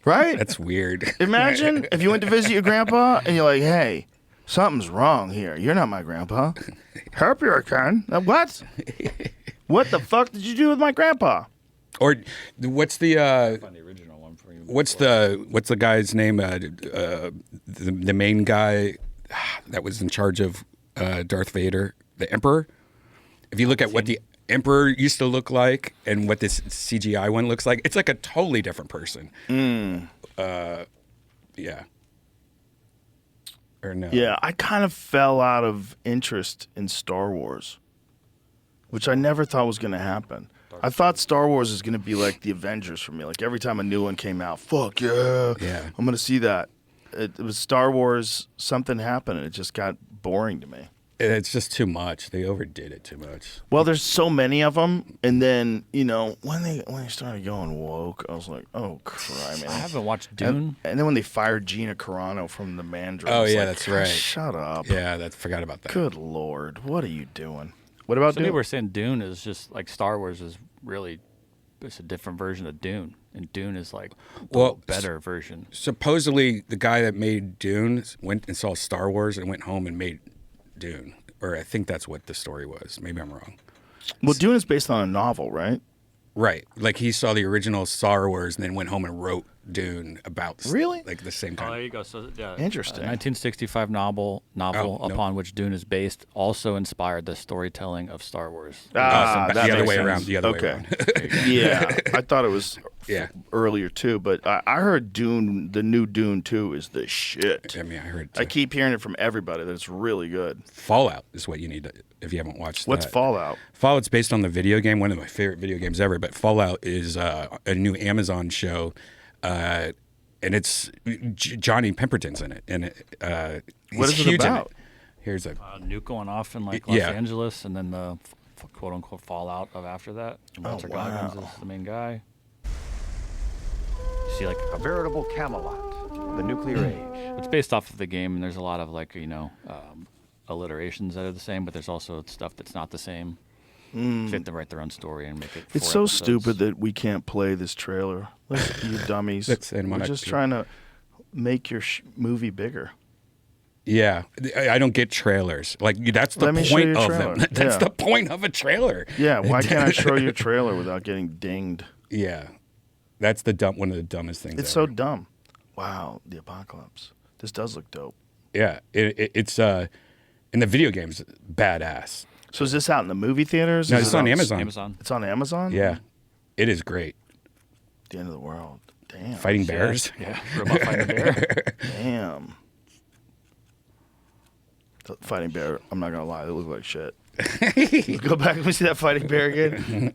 Right? That's weird. Imagine if you went to visit your grandpa and you're like, hey, something's wrong here. You're not my grandpa. Happy I can. What? What the fuck did you do with my grandpa? Or what's the Find the original one for you. what's the guy's name? The main guy that was in charge of Darth Vader, the Emperor. If you look at what the Emperor used to look like and what this CGI one looks like, it's like a totally different person. Yeah. Or no? Yeah, I kind of fell out of interest in Star Wars, which I never thought was going to happen. I thought Star Wars is going to be like the Avengers for me. Like every time a new one came out, fuck yeah, I'm going to see that. It was Star Wars, something happened, and it just got boring to me. It's just too much. They overdid it too much. Well, there's so many of them, and then when they started going woke, I was like, oh crap! I haven't watched Dune. And then when they fired Gina Carano from the Mandarin, Oh it's yeah, like, that's God, right. Shut up. Yeah, forgot about that. Good Lord, what are you doing? What about Some people Dune? were saying Dune is just like Star Wars is really it's a different version of Dune, and Dune is like the better version. Supposedly, the guy that made Dune went and saw Star Wars and went home and made Dune. Or I think that's what the story was. Maybe I'm wrong. Well, Dune is based on a novel, right? Right. Like he saw the original Star Wars and then went home and wrote Dune about like the same Oh, kind. there you go. So yeah, Interesting. 1965 novel Oh, upon which Dune is based also inspired the storytelling of Star Wars. That the other makes way sense. around. The other way Okay. around. Yeah, I thought it was Yeah. earlier too, but I heard Dune, the new Dune 2 is the shit. I mean, I heard. I keep hearing it from everybody that it's really good. Fallout is what you need to, if you haven't watched. What's that. Fallout? Fallout's based on the video game, one of my favorite video games ever. But Fallout is a new Amazon show, and it's Johnny Pemberton's in it, and What he's is it huge in about? Here's a nuke going off in like Los Yeah. Angeles, and then the quote unquote fallout of after that. And Walter Goggins is the main guy. You see, like A veritable Camelot, the nuclear age. it's based off of the game, and there's a lot of like alliterations that are the same, but there's also stuff that's not the same. They have to write their own story and make it. It's 4 so episodes. stupid that we can't play this trailer. You dummies. We're cinematic just too. trying to make your movie bigger. Yeah, I don't get trailers. Like that's the Let me show point you a of trailer. them. That's Yeah. the point of a trailer. Yeah, why can't I show you a trailer without getting dinged? Yeah, that's one of the dumbest things. It's ever. so dumb. Wow, the apocalypse. This does look dope. Yeah, it's in the video games, badass. So is this out in the movie theaters? No, Is it's it on Amazon. It's on Amazon? Yeah, it is great. The end of the world. Damn. Fighting bears. Yeah, robot fighting bear. Damn. The fighting bear, I'm not going to lie, they look like shit. Let's go back. Let me see that fighting bear again.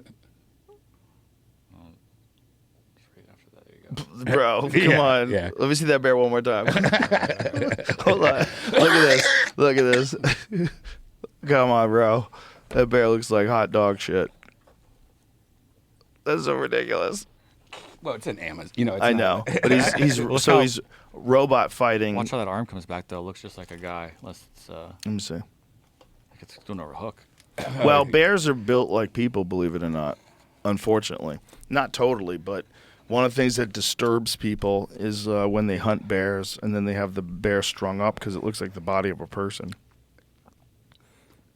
Bro, come on. Yeah. Let me see that bear one more time. Hold on. Look at this. Look at this. Come on, bro. That bear looks like hot dog shit. That's so ridiculous. Well, it's an Amazon. You know, it's I not- know, but he's robot fighting. Watch how that arm comes back though. It looks just like a guy. Unless it's Let me see. like it's doing over a hook. Well, bears are built like people, believe it or not. Unfortunately, not totally, but one of the things that disturbs people is when they hunt bears and then they have the bear strung up because it looks like the body of a person.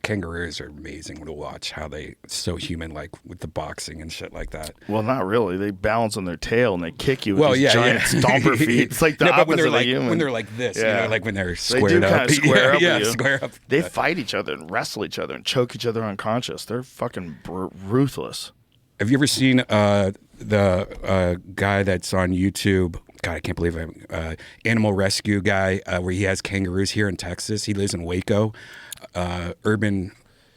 Kangaroos are amazing to watch. How they so human-like with the boxing and shit like that. Well, not really. They balance on their tail and they kick you with Well, these yeah, giant yeah. stomper feet. It's like the No, but opposite when they're of like a human. when they're like this, you know, like when they're they squared do up. kind of square up yeah, with you. square up. They fight each other and wrestle each other and choke each other unconscious. They're fucking ruthless. Have you ever seen the guy that's on YouTube God, I can't believe it. Animal rescue guy where he has kangaroos here in Texas. He lives in Waco. Urban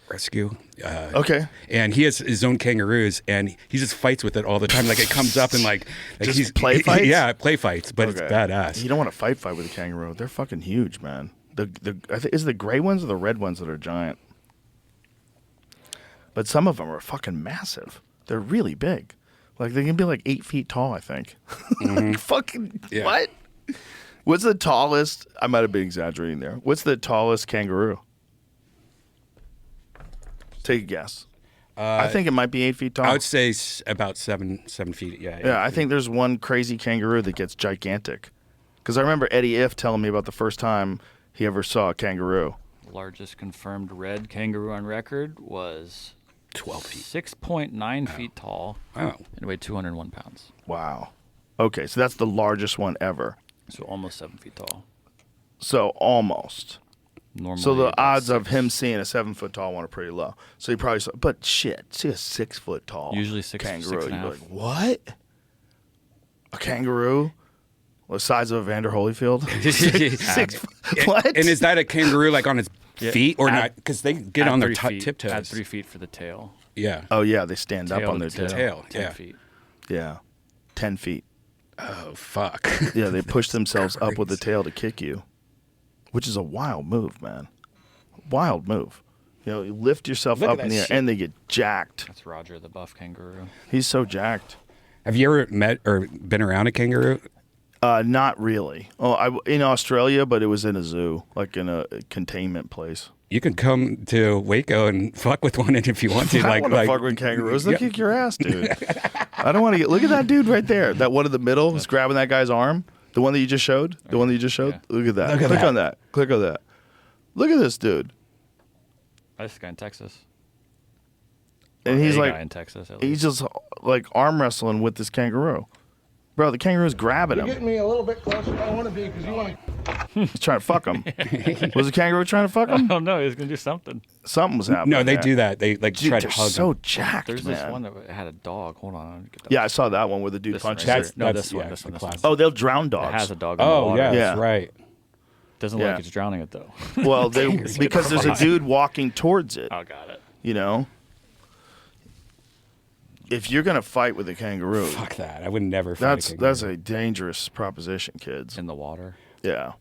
rescue. Okay. And he has his own kangaroos, and he just fights with it all the time. Like it comes up and like Just he's play fights? Yeah, play fights, but it's Okay. badass. You don't want to fight with a kangaroo. They're fucking huge, man. I think is it the gray ones or the red ones that are giant? But some of them are fucking massive. They're really big. Like they can be like 8 feet tall, I think. Like, fucking what? What's the tallest? I might have been exaggerating there. What's the tallest kangaroo? Take a guess. I think it might be 8 feet tall. I would say about 7 feet. Yeah. Yeah, I think there's one crazy kangaroo that gets gigantic. Because I remember Eddie If telling me about the first time he ever saw a kangaroo. Largest confirmed red kangaroo on record was 12 feet. 6.9 feet tall. Wow. And weighed 201 pounds. Wow. Okay, so that's the largest one ever. So almost 7 feet tall. So almost. Normally So the about odds of 6. him seeing a 7 foot tall one are pretty low. So he probably saw, but shit, see a 6 foot tall Usually six kangaroo. and a You'd be half. like, what? A kangaroo? The size of Evander Holyfield? What? And is that a kangaroo like on its Yeah, feet or at- not? Because they get at on their 3 feet. tiptoes. At 3 feet for the tail. Yeah. Oh yeah, they stand up Tail on to their tail. tail. 10 Yeah. feet. Yeah, 10 feet. Oh fuck. Yeah, they push themselves up with the tail to kick you, which is a wild move, man. Wild move. You know, you lift yourself Look at up in that the air, shit. and they get jacked. That's Roger the buff kangaroo. He's so jacked. Have you ever met or been around a kangaroo? Not really. Oh, in Australia, but it was in a zoo, like in a containment place. You can come to Waco and fuck with one if you want to. I Like, want to like fuck with kangaroos. They'll Yeah. kick your ass, dude. I don't want to get. Look at that dude right there. That one in the middle who's grabbing that guy's arm. The one that you just showed. The one that you just showed. Yeah. Look at that. Look at Click that. on that. Click on that. Look at this dude. This guy in Texas. And he's A like, guy in Texas. At he's least. just like arm wrestling with this kangaroo. Bro, the kangaroo's grabbing him. me a little bit closer than I want to be because you want to. He's trying to fuck him. Was the kangaroo trying to fuck him? Oh no, he's gonna do something. Something was happening. no, they there. do that. They like Dude, try to they're hug so them. jacked, There's man. this one that had a dog. Hold on. Let me get that Yeah, I saw that one where the dude This punches one right her. here. No, That's- this one. yeah, This one. the This one. classic. Oh, they'll drown It dogs. has a dog in the Oh water. yeah, Yeah. that's right. Doesn't Yeah. look like it's drowning it though. Well, because there's a dude walking towards it. Oh, got it. You know, if you're gonna fight with a kangaroo, Fuck that. I would never. Fight a kangaroo. that's a dangerous proposition, kids. In the water. Yeah,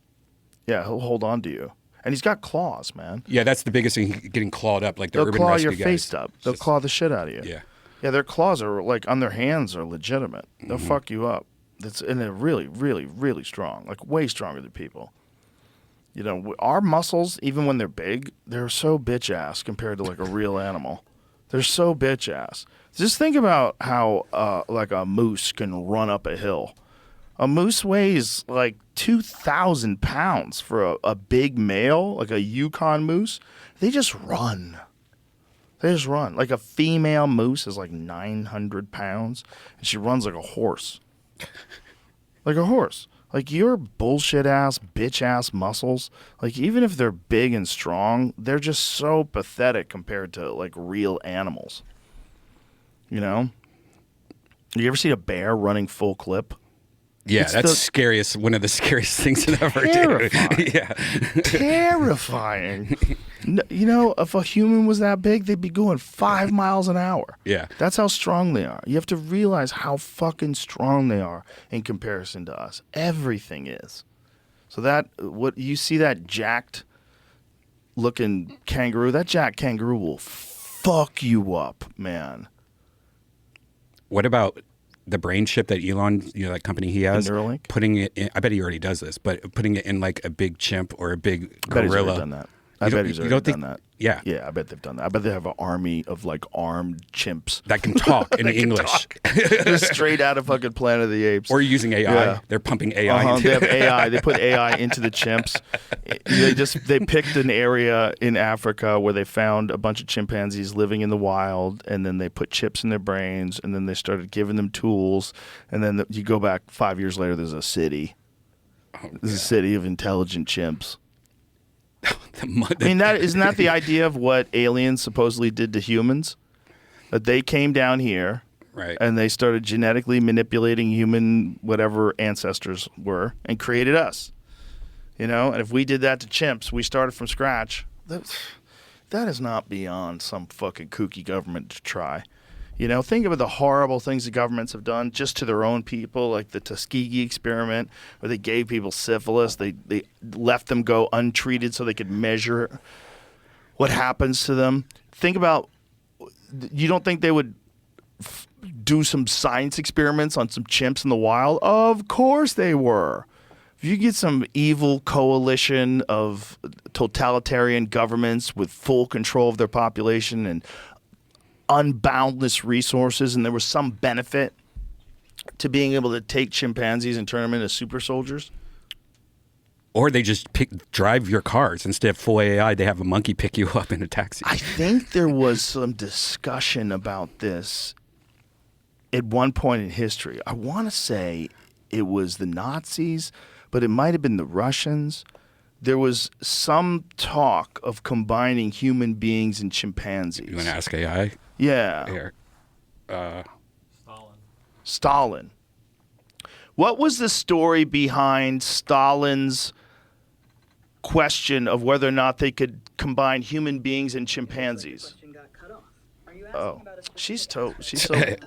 yeah, he'll hold on to you, and he's got claws, man. Yeah, that's the biggest thing. Getting clawed up like the They'll urban claw rescue your guys. face up. They'll Just- claw the shit out of you. Yeah. Yeah, their claws are like on their hands are legitimate. They'll Mm-hmm. fuck you up. And they're really, really, really strong. Like way stronger than people. You know, our muscles, even when they're big, they're so bitch ass compared to like a real animal. They're so bitch ass. Just think about how like a moose can run up a hill. A moose weighs like 2,000 pounds for a big male, like a Yukon moose. They just run. They just run. Like a female moose is like 900 pounds, and she runs like a horse. Like a horse. Like your bullshit ass, bitch ass muscles, like even if they're big and strong, they're just so pathetic compared to like real animals. You know? You ever seen a bear running full clip? Yeah, It's that's the- scariest. One of the scariest things to ever Terrifying. do. Yeah. Terrifying. You know, if a human was that big, they'd be going 5 miles an hour. Yeah. That's how strong they are. You have to realize how fucking strong they are in comparison to us. Everything is. So what you see that jacked looking kangaroo, that jacked kangaroo will fuck you up, man. What about the brain chip that Elon, that company he has, Neuralink? putting it in? I bet he already does this, but putting it in like a big chimp or a big I bet he's already gorilla. done that. You I don't- bet he's you already don't done think- that. Yeah. Yeah, I bet they've done that. I bet they have an army of like armed chimps That can talk in That can English. talk. They're straight out of fucking Planet of the Apes. Or using AI. Yeah. They're pumping AI into They have it. AI. They put AI into the chimps. They picked an area in Africa where they found a bunch of chimpanzees living in the wild, and then they put chips in their brains, and then they started giving them tools, and then you go back 5 years later, there's a city. There's a city of intelligent chimps. I mean, isn't that the idea of what aliens supposedly did to humans? That they came down here, Right. And they started genetically manipulating human whatever ancestors were and created us. You know, and if we did that to chimps, we started from scratch. That is not beyond some fucking kooky government to try. You know, think about the horrible things the governments have done just to their own people, like the Tuskegee experiment, where they gave people syphilis. They left them go untreated so they could measure what happens to them. Think about, you don't think they would do some science experiments on some chimps in the wild? Of course they were. If you get some evil coalition of totalitarian governments with full control of their population and unboundless resources, and there was some benefit to being able to take chimpanzees and turn them into super soldiers. Or they just drive your cars. Instead of full AI, they have a monkey pick you up in a taxi. I think there was some discussion about this at one point in history. I want to say it was the Nazis, but it might have been the Russians. There was some talk of combining human beings and chimpanzees. You want to ask AI? Yeah. Here. Stalin. What was the story behind Stalin's question of whether or not they could combine human beings and chimpanzees? Oh, she's so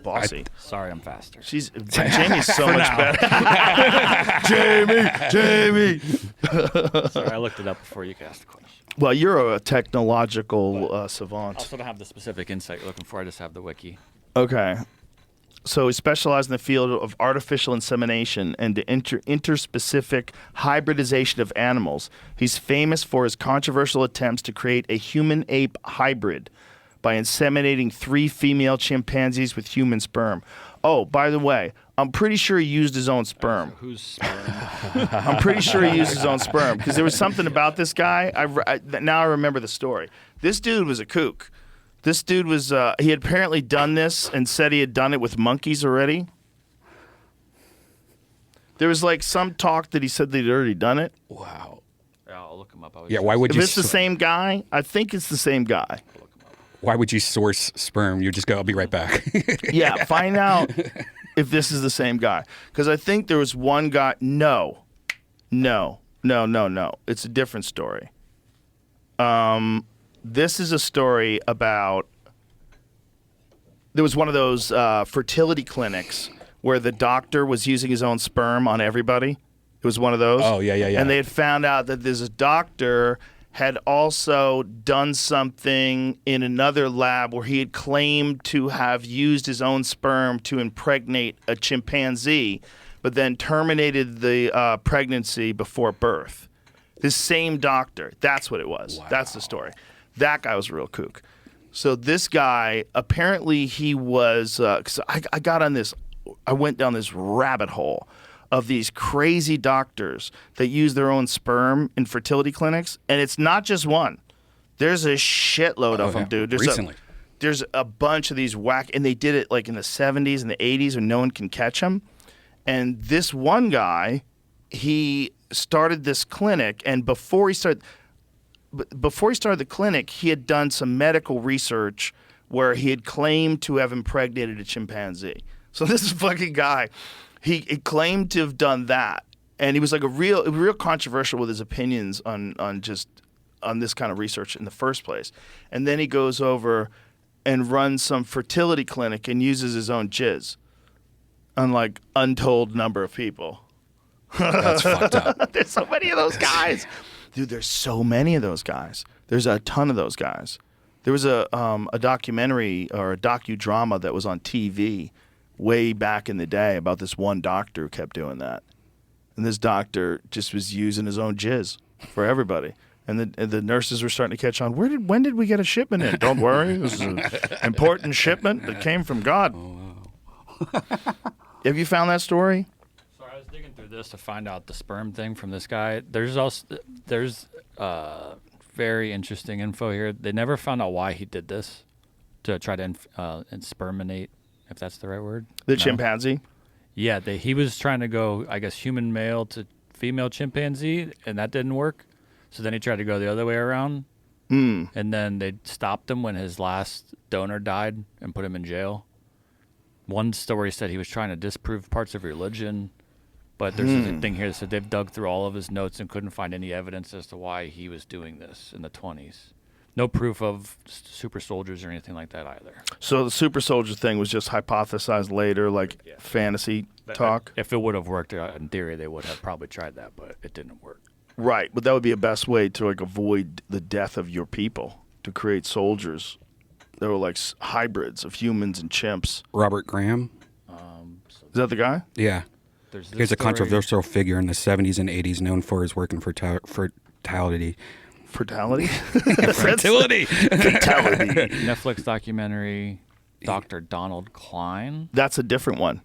bossy. Sorry, I'm faster. Jamie's so much better. Jamie. Sorry, I looked it up before you could ask the question. Well, you're a technological savant. I also don't have the specific insight you're looking for. I just have the wiki. Okay. So he specialized in the field of artificial insemination and the interspecific hybridization of animals. He's famous for his controversial attempts to create a human-ape hybrid by inseminating 3 female chimpanzees with human sperm. Oh, by the way, I'm pretty sure he used his own sperm. Whose sperm? I'm pretty sure he used his own sperm because there was something about this guy. Now I remember the story. This dude was a kook. This dude was, he had apparently done this and said he had done it with monkeys already. There was like some talk that he said that he'd already done it. Wow. Yeah, I'll look him up. Yeah, why would you? If it's the same guy, I think it's the same guy. Why would you source sperm? You just go, I'll be right back. Yeah, find out if this is the same guy. Because I think there was one guy. No. It's a different story. This is a story about, there was one of those fertility clinics where the doctor was using his own sperm on everybody. It was one of those. Oh, yeah. And they had found out that this doctor had also done something in another lab where he had claimed to have used his own sperm to impregnate a chimpanzee, but then terminated the pregnancy before birth. This same doctor. That's what it was. Wow. That's the story. That guy was a real kook. So this guy, apparently he was, because I got on this, I went down this rabbit hole of these crazy doctors that use their own sperm in fertility clinics, and it's not just one. There's a shitload of them, dude. There's a bunch of these whack, and they did it like in the 70s and the 80s when no one can catch them. And this one guy, he started this clinic, and before he started the clinic, he had done some medical research where he had claimed to have impregnated a chimpanzee. So this fucking guy, he claimed to have done that, and he was like a real controversial with his opinions on this kind of research in the first place. And then he goes over and runs some fertility clinic and uses his own jizz on like untold number of people. That's fucked up. There's so many of those guys. Dude, there's so many of those guys. There's a ton of those guys. There was a documentary or a docudrama that was on TV way back in the day about this one doctor who kept doing that. And this doctor just was using his own jizz for everybody. And the nurses were starting to catch on. When did we get a shipment in? Don't worry. This is an important shipment that came from God. Oh, wow. Have you found that story? Sorry, I was digging through this to find out the sperm thing from this guy. There's very interesting info here. They never found out why he did this, to try to sperminate, if that's the right word. The chimpanzee? Yeah, he was trying to go, I guess, human male to female chimpanzee, and that didn't work. So then he tried to go the other way around, and then they stopped him when his last donor died and put him in jail. One story said he was trying to disprove parts of religion, but there's a thing here that said they've dug through all of his notes and couldn't find any evidence as to why he was doing this in the 20s. No proof of super soldiers or anything like that either. So the super soldier thing was just hypothesized later, like fantasy talk? If it would have worked, in theory, they would have probably tried that, but it didn't work. Right, but that would be a best way to like avoid the death of your people, to create soldiers that were like hybrids of humans and chimps. Robert Graham? Is that the guy? Yeah. He's a controversial figure in the 70s and 80s known for his work in fertility. Fertility? Fertility. Fertility. Netflix documentary, Dr. Donald Klein. That's a different one.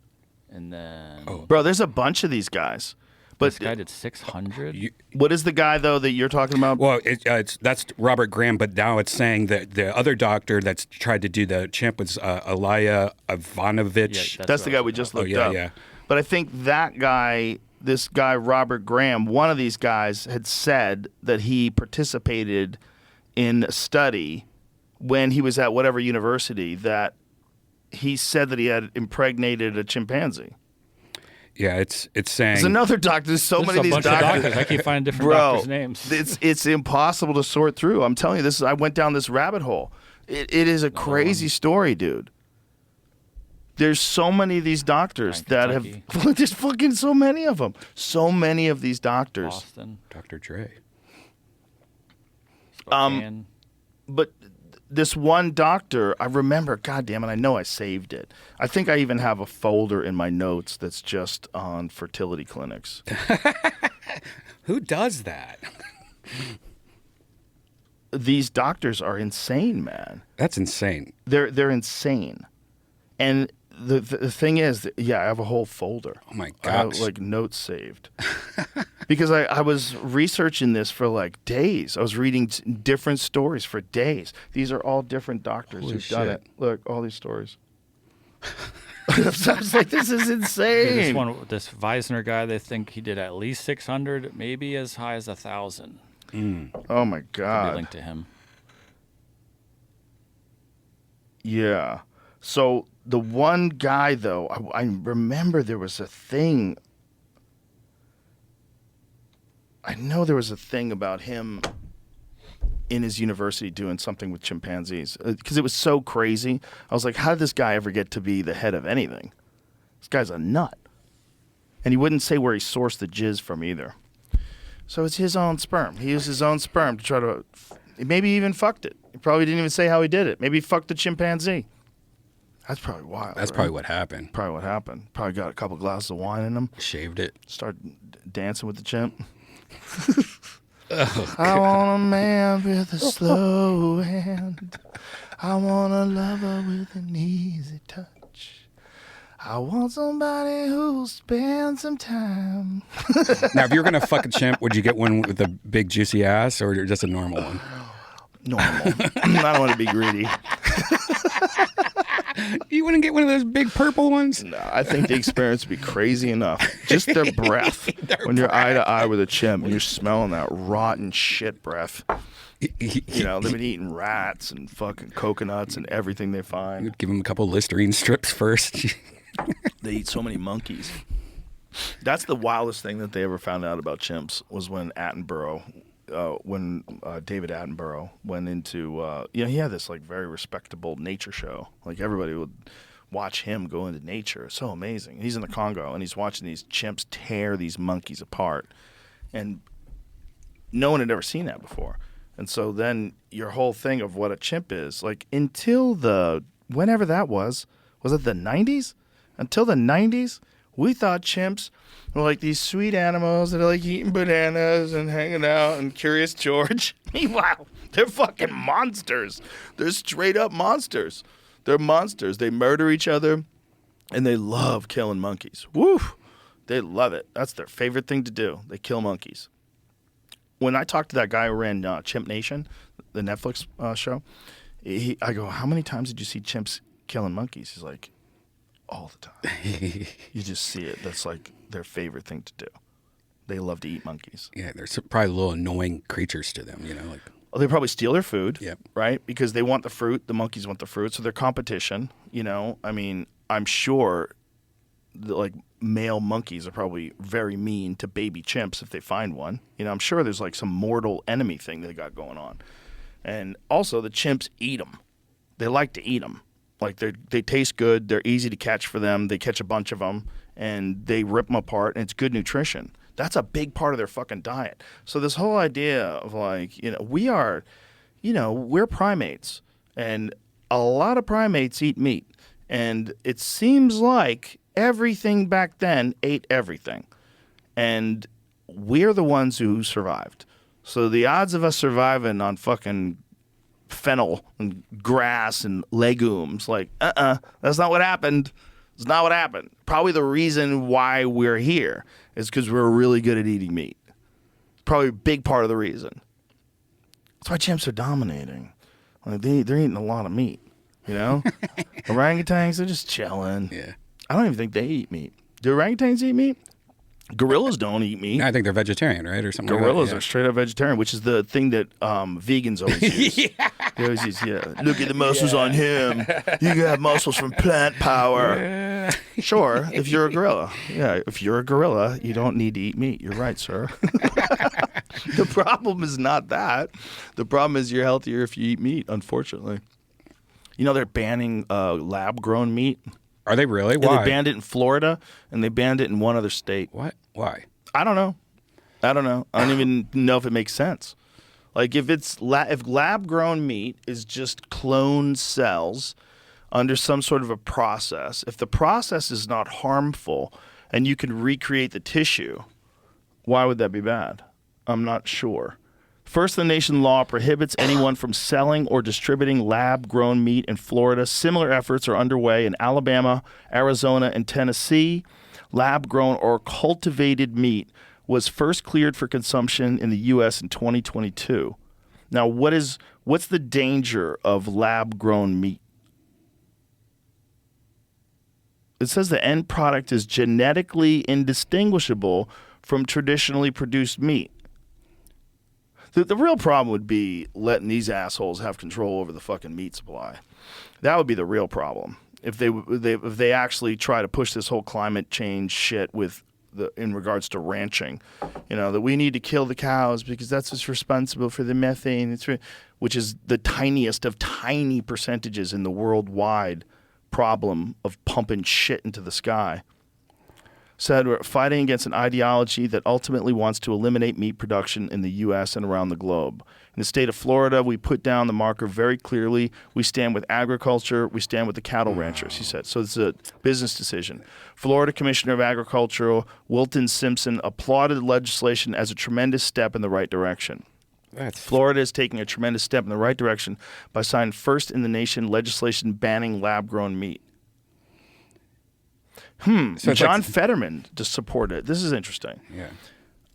And then... Bro, there's a bunch of these guys. But this guy did 600. What is the guy, though, that you're talking about? Well, that's Robert Graham, but now it's saying that the other doctor that's tried to do the chimp was Ilya Ivanovich. Yeah, that's the guy we just looked up. Yeah. But I think that guy, this guy, Robert Graham, one of these guys had said that he participated in a study when he was at whatever university that he said that he had impregnated a chimpanzee. Yeah, it's saying... There's another doctor. There's so many of these doctors. I keep finding different doctors' names. It's impossible to sort through. I'm telling you, I went down this rabbit hole. It is a crazy story, dude. There's so many of these doctors that have... There's fucking so many of them. So many of these doctors. Boston. Dr. Dre. Spokane. But this one doctor, I remember, God damn it, I know I saved it. I think I even have a folder in my notes that's just on fertility clinics. Who does that? These doctors are insane, man. That's insane. They're insane. And the thing is, I have a whole folder. Oh my I have, gosh. like notes saved. Because I was researching this for like days. I was reading different stories for days. These are all different doctors who've done it. Look, all these stories. I was like, this is insane. This Weisner guy, they think he did at least 600, maybe as high as 1,000. Oh my God. Could be linked to him. Yeah. So the one guy, though, I remember there was a thing. I know there was a thing about him in his university doing something with chimpanzees because it was so crazy. I was like, how did this guy ever get to be the head of anything? This guy's a nut. And he wouldn't say where he sourced the jizz from either. So it's his own sperm. He used his own sperm to try to, maybe he even fucked it. He probably didn't even say how he did it. Maybe he fucked the chimpanzee. That's probably wild. That's probably what happened. Probably got a couple glasses of wine in him. Shaved it. Started dancing with the chimp. I want a man with a slow hand. I want a lover with an easy touch. I want somebody who'll spend some time. Now, if you were going to fuck a chimp, would you get one with a big juicy ass or just a normal one? Normal. I don't want to be greedy. You wouldn't get one of those big purple ones? No, I think the experience would be crazy enough. Just their breath. When you're eye to eye with a chimp and you're smelling that rotten shit breath. You know, they've been eating rats and fucking coconuts and everything they find. You'd give them a couple Listerine strips first. They eat so many monkeys. That's the wildest thing that they ever found out about chimps was when David Attenborough went into, he had this like very respectable nature show. Like everybody would watch him go into nature. It's so amazing. He's in the Congo and he's watching these chimps tear these monkeys apart. And no one had ever seen that before. And so then your whole thing of what a chimp is, like until whenever that was it the 90s? Until the 90s, we thought chimps were like these sweet animals that are like eating bananas and hanging out and Curious George. Meanwhile, they're fucking monsters. They're straight up monsters. They're monsters. They murder each other and they love killing monkeys. Woo! They love it. That's their favorite thing to do. They kill monkeys. When I talked to that guy who ran Chimp Nation, the Netflix show, I go, how many times did you see chimps killing monkeys? He's like, all the time. You just see it. That's like their favorite thing to do. They love to eat monkeys. Yeah, they're probably little annoying creatures to them, like. They probably steal their food, Yep. right? Because they want the fruit. The monkeys want the fruit. So they're competition, you know? I mean, I'm sure that, like, male monkeys are probably very mean to baby chimps if they find one. You know, I'm sure there's like some mortal enemy thing they got going on. And also the chimps eat them. They like to eat them. Like they taste good. They're easy to catch for them. They catch a bunch of them and they rip them apart and it's good nutrition. That's a big part of their fucking diet. So this whole idea of like, you know, we're primates and a lot of primates eat meat. And it seems like everything back then ate everything. And we're the ones who survived. So the odds of us surviving on fucking fennel and grass and legumes, like, that's not what happened. It's not what happened. Probably the reason why we're here is because we're really good at eating meat. Probably a big part of the reason. That's why chimps are dominating. Like they're eating a lot of meat, you know? Orangutans, they're just chilling. Yeah. I don't even think they eat meat. Do orangutans eat meat? Gorillas don't eat meat. No, I think they're vegetarian, right, or something. Gorillas like that, are straight up vegetarian, which is the thing that vegans always use. They always use, look at the muscles on him. You have muscles from plant power. Sure, if you're a gorilla. Yeah, if you're a gorilla, you don't need to eat meat. You're right, sir. The problem is not that. The problem is you're healthier if you eat meat, unfortunately. You know they're banning lab-grown meat. Are they really? And Why? they banned it in Florida, and they banned it in one other state. What? Why? I don't know. I don't even know if it makes sense. Like if it's if lab-grown meat is just cloned cells under some sort of a process, if the process is not harmful and you can recreate the tissue, why would that be bad? I'm not sure. First in the nation law prohibits anyone from selling or distributing lab-grown meat in Florida. Similar efforts are underway in Alabama, Arizona, and Tennessee. Lab-grown or cultivated meat was first cleared for consumption in the U.S. in 2022. Now, what's the danger of lab-grown meat? It says the end product is genetically indistinguishable from traditionally produced meat. The real problem would be letting these assholes have control over the fucking meat supply. That would be the real problem. If they actually try to push this whole climate change shit in regards to ranching, you know, that we need to kill the cows because that's what's responsible for the methane, which is the tiniest of tiny percentages in the worldwide problem of pumping shit into the sky. Said we're fighting against an ideology that ultimately wants to eliminate meat production in the U.S. and around the globe. In the state of Florida, we put down the marker very clearly. We stand with agriculture. We stand with the cattle ranchers, he said. So it's a business decision. Florida Commissioner of Agriculture Wilton Simpson applauded the legislation as a tremendous step in the right direction. Florida is taking a tremendous step in the right direction by signing first in the nation legislation banning lab-grown meat. So John Fetterman just supported it. This is interesting. Yeah.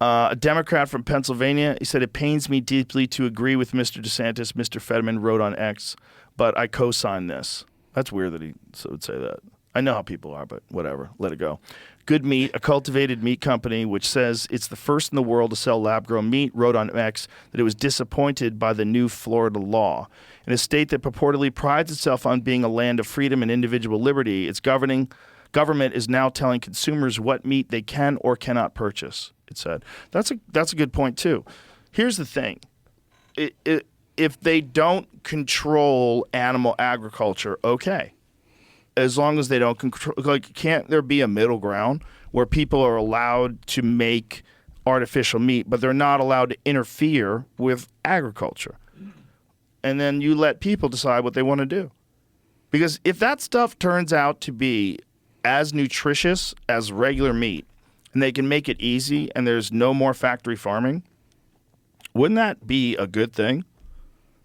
A Democrat from Pennsylvania, he said, it pains me deeply to agree with Mr. DeSantis, Mr. Fetterman wrote on X, but I co-sign this. That's weird that he would say that. I know how people are, but whatever. Let it go. Good Meat, a cultivated meat company, which says it's the first in the world to sell lab-grown meat, wrote on X that it was disappointed by the new Florida law. In a state that purportedly prides itself on being a land of freedom and individual liberty, its government is now telling consumers what meat they can or cannot purchase, it said. That's a good point, too. Here's the thing. If they don't control animal agriculture, okay. As long as they don't control, like, can't there be a middle ground where people are allowed to make artificial meat, but they're not allowed to interfere with agriculture? And then you let people decide what they want to do. Because if that stuff turns out to be as nutritious as regular meat, and they can make it easy, and there's no more factory farming, wouldn't that be a good thing?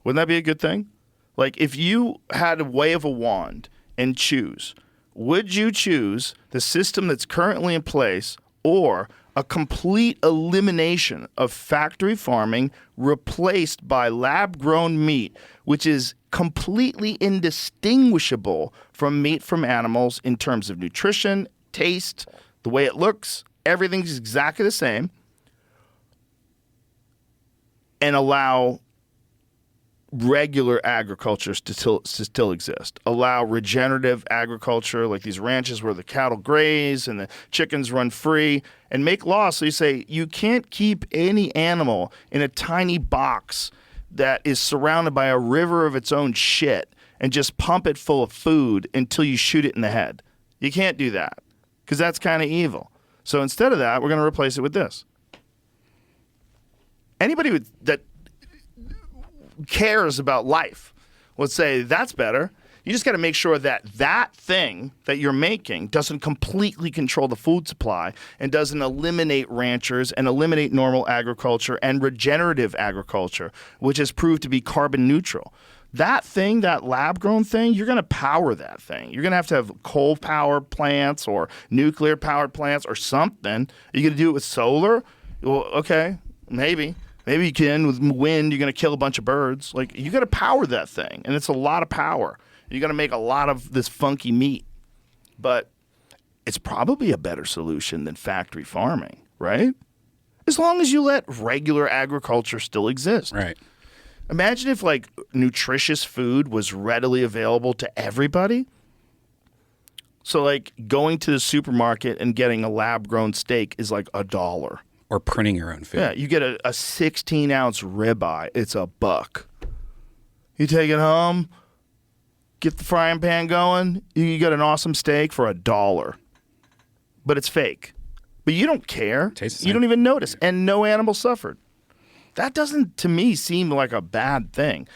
Wouldn't that be a good thing? Like, if you had a wave a wand and choose, would you choose the system that's currently in place or a complete elimination of factory farming replaced by lab-grown meat, which is completely indistinguishable from meat from animals in terms of nutrition, taste, the way it looks, everything's exactly the same, and allow regular agriculture to still exist. Allow regenerative agriculture, like these ranches where the cattle graze and the chickens run free, and make laws so you say you can't keep any animal in a tiny box that is surrounded by a river of its own shit and just pump it full of food until you shoot it in the head. You can't do that because that's kind of evil. So instead of that, we're going to replace it with this. Anybody that cares about life would say that's better. You just got to make sure that that thing that you're making doesn't completely control the food supply and doesn't eliminate ranchers and eliminate normal agriculture and regenerative agriculture, which has proved to be carbon neutral. That thing, that lab-grown thing, you're going to power that thing. You're going to have coal power plants or nuclear powered plants or something. Are you going to do it with solar? Well, okay, maybe. Maybe you can. With wind, you're going to kill a bunch of birds. Like, you got to power that thing, and it's a lot of power. You got to make a lot of this funky meat. But it's probably a better solution than factory farming, right? As long as you let regular agriculture still exist. Right. Imagine if, like, nutritious food was readily available to everybody. So, like, going to the supermarket and getting a lab-grown steak is like $1. Or printing your own food. Yeah, you get a 16-ounce ribeye. It's $1. You take it home, get the frying pan going, you get an awesome steak for $1. But it's fake. But you don't care. You don't even notice. And no animal suffered. That doesn't, to me, seem like a bad thing.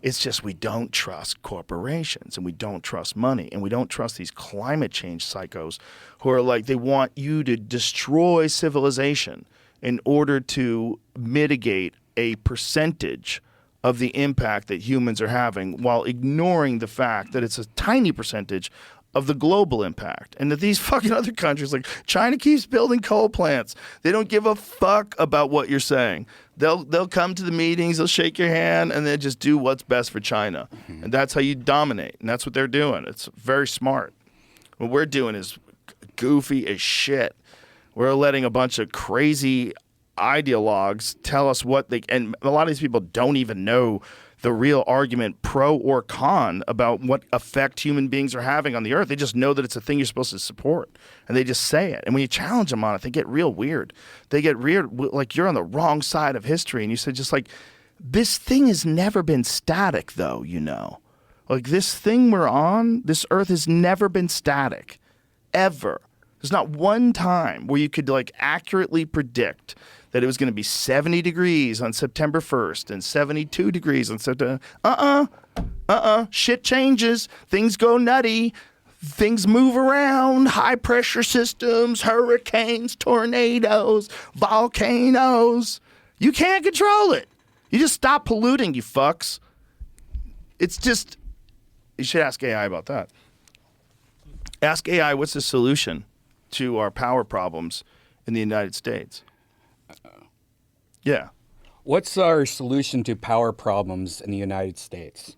It's just we don't trust corporations and we don't trust money and we don't trust these climate change psychos who are like, they want you to destroy civilization in order to mitigate a percentage of the impact that humans are having while ignoring the fact that it's a tiny percentage of the global impact. And that these fucking other countries, like China keeps building coal plants. They don't give a fuck about what you're saying. They'll come to the meetings, they'll shake your hand, and they just do what's best for China. And that's how you dominate. And that's what they're doing. It's very smart. What we're doing is goofy as shit. We're letting a bunch of crazy ideologues tell us what they, and a lot of these people don't even know the real argument pro or con about what effect human beings are having on the earth. They just know that it's a thing you're supposed to support, and they just say it. And when you challenge them on it, they get real weird. They get weird, like you're on the wrong side of history. And you say just like, this thing has never been static though, you know. Like this thing we're on, this earth has never been static, ever. There's not one time where you could like accurately predict that it was going to be 70 degrees on September 1st and 72 degrees on September. Shit changes. Things go nutty. Things move around. High pressure systems, hurricanes, tornadoes, volcanoes. You can't control it. You just stop polluting, you fucks. It's just, you should ask AI about that. Ask AI what's the solution to our power problems in the United States. Yeah. What's our solution to power problems in the United States?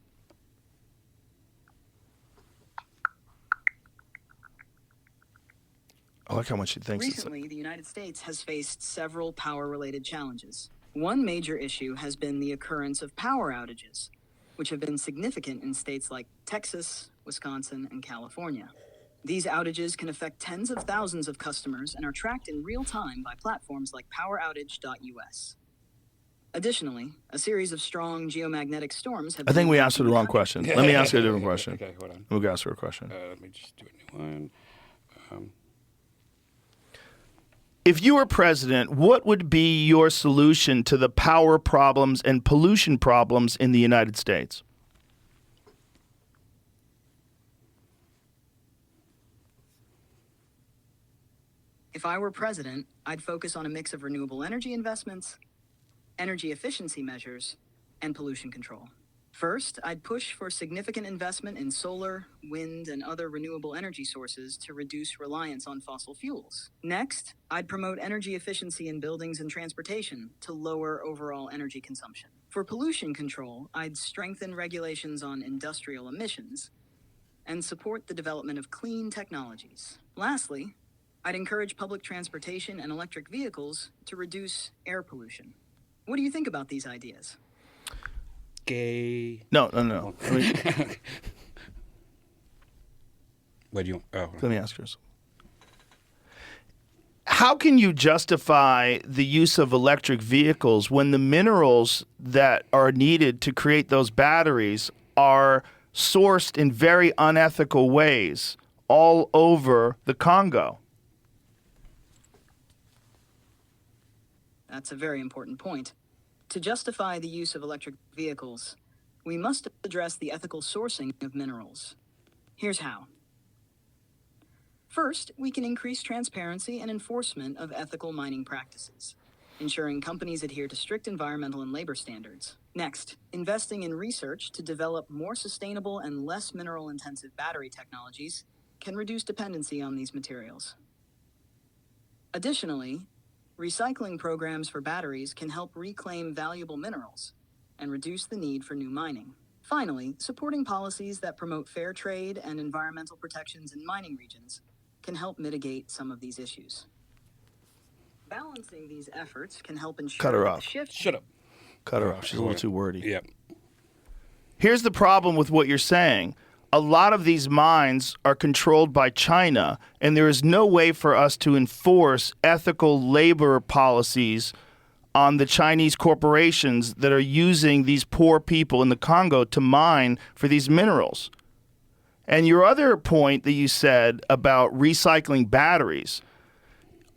I like how much she thinks. Recently, the United States has faced several power-related challenges. One major issue has been the occurrence of power outages, which have been significant in states like Texas, Wisconsin, and California. These outages can affect tens of thousands of customers and are tracked in real time by platforms like poweroutage.us. Additionally, a series of strong geomagnetic storms have I think we asked her the wrong question. Let me ask her a different question. Okay, hold on. We'll ask her a question. Let me just do a new one. If you were president, what would be your solution to the power problems and pollution problems in the United States? If I were president, I'd focus on a mix of renewable energy investments, energy efficiency measures, and pollution control. First, I'd push for significant investment in solar, wind, and other renewable energy sources to reduce reliance on fossil fuels. Next, I'd promote energy efficiency in buildings and transportation to lower overall energy consumption. For pollution control, I'd strengthen regulations on industrial emissions and support the development of clean technologies. Lastly, I'd encourage public transportation and electric vehicles to reduce air pollution. What do you think about these ideas? gay. No. What do you? Oh, Let me ask yours. How can you justify the use of electric vehicles when the minerals that are needed to create those batteries are sourced in very unethical ways all over the Congo? That's a very important point. To justify the use of electric vehicles, we must address the ethical sourcing of minerals. Here's how. First, we can increase transparency and enforcement of ethical mining practices, ensuring companies adhere to strict environmental and labor standards. Next, investing in research to develop more sustainable and less mineral-intensive battery technologies can reduce dependency on these materials. Additionally, recycling programs for batteries can help reclaim valuable minerals and reduce the need for new mining. Finally, supporting policies that promote fair trade and environmental protections in mining regions can help mitigate some of these issues. Balancing these efforts can help ensure Cut her that off. the shift. shut up. Cut her off. She's a little too wordy. Yeah. Here's the problem with what you're saying. A lot of these mines are controlled by China, and there is no way for us to enforce ethical labor policies on the Chinese corporations that are using these poor people in the Congo to mine for these minerals. And your other point that you said about recycling batteries,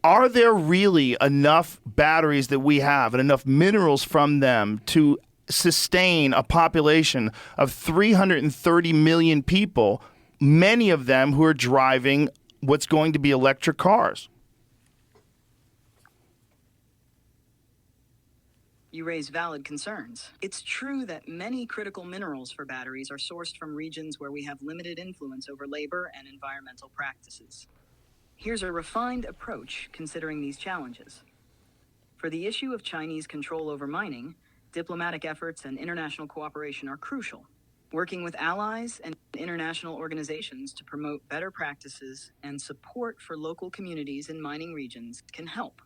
are there really enough batteries that we have and enough minerals from them to sustain a population of 330 million people, many of them who are driving what's going to be electric cars? You raise valid concerns. It's true that many critical minerals for batteries are sourced from regions where we have limited influence over labor and environmental practices. Here's a refined approach considering these challenges. For the issue of Chinese control over mining, diplomatic efforts and international cooperation are crucial. Working with allies and international organizations to promote better practices and support for local communities in mining regions can help.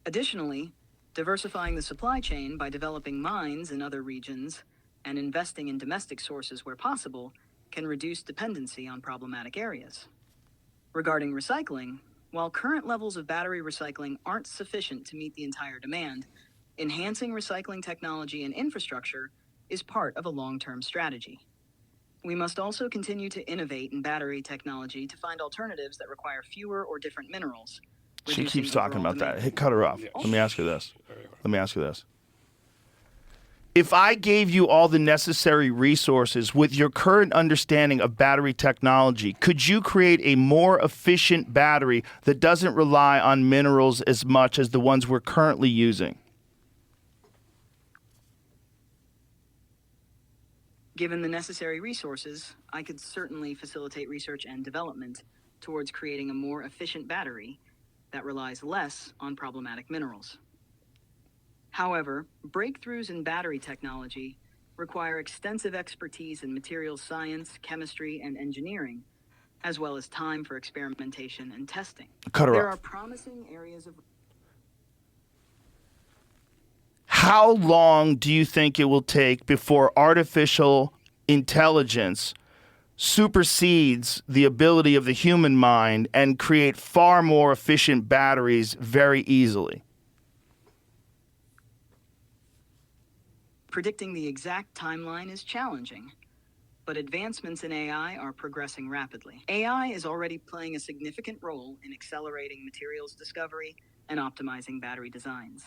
Additionally, diversifying the supply chain by developing mines in other regions and investing in domestic sources where possible can reduce dependency on problematic areas. Regarding recycling, while current levels of battery recycling aren't sufficient to meet the entire demand, enhancing recycling technology and infrastructure is part of a long-term strategy. We must also continue to innovate in battery technology to find alternatives that require fewer or different minerals. She keeps talking about that. Hey, cut her off. Let me ask her this. If I gave you all the necessary resources with your current understanding of battery technology, could you create a more efficient battery that doesn't rely on minerals as much as the ones we're currently using? Given the necessary resources, I could certainly facilitate research and development towards creating a more efficient battery that relies less on problematic minerals. However, breakthroughs in battery technology require extensive expertise in materials science, chemistry, and engineering, as well as time for experimentation and testing. Cut her There off. are promising areas of... How long do you think it will take before artificial intelligence supersedes the ability of the human mind and create far more efficient batteries very easily? Predicting the exact timeline is challenging, but advancements in AI are progressing rapidly. AI is already playing a significant role in accelerating materials discovery and optimizing battery designs.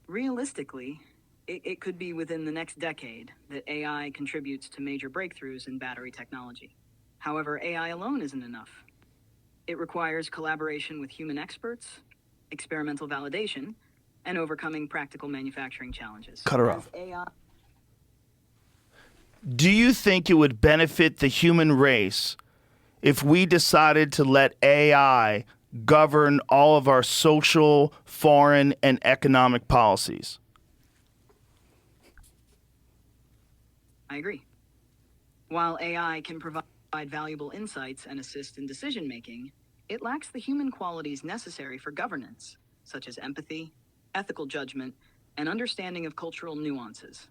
Realistically, it could be within the next decade that AI contributes to major breakthroughs in battery technology. However, AI alone isn't enough. It requires collaboration with human experts, experimental validation, and overcoming practical manufacturing challenges. Cut her off. Do you think it would benefit the human race if we decided to let AI govern all of our social, foreign, and economic policies? I agree. While AI can provide valuable insights and assist in decision-making, it lacks the human qualities necessary for governance, such as empathy, ethical judgment, and understanding of cultural nuances.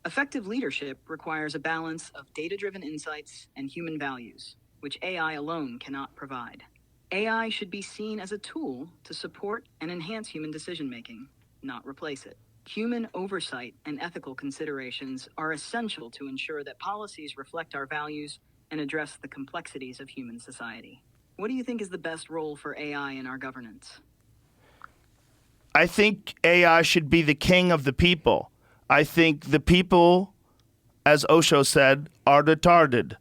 Effective leadership requires a balance of data-driven insights and human values, which AI alone cannot provide. AI should be seen as a tool to support and enhance human decision-making, not replace it. Human oversight and ethical considerations are essential to ensure that policies reflect our values and address the complexities of human society. What do you think is the best role for AI in our governance? I think AI should be the king of the people. I think the people, as Osho said, are retarded.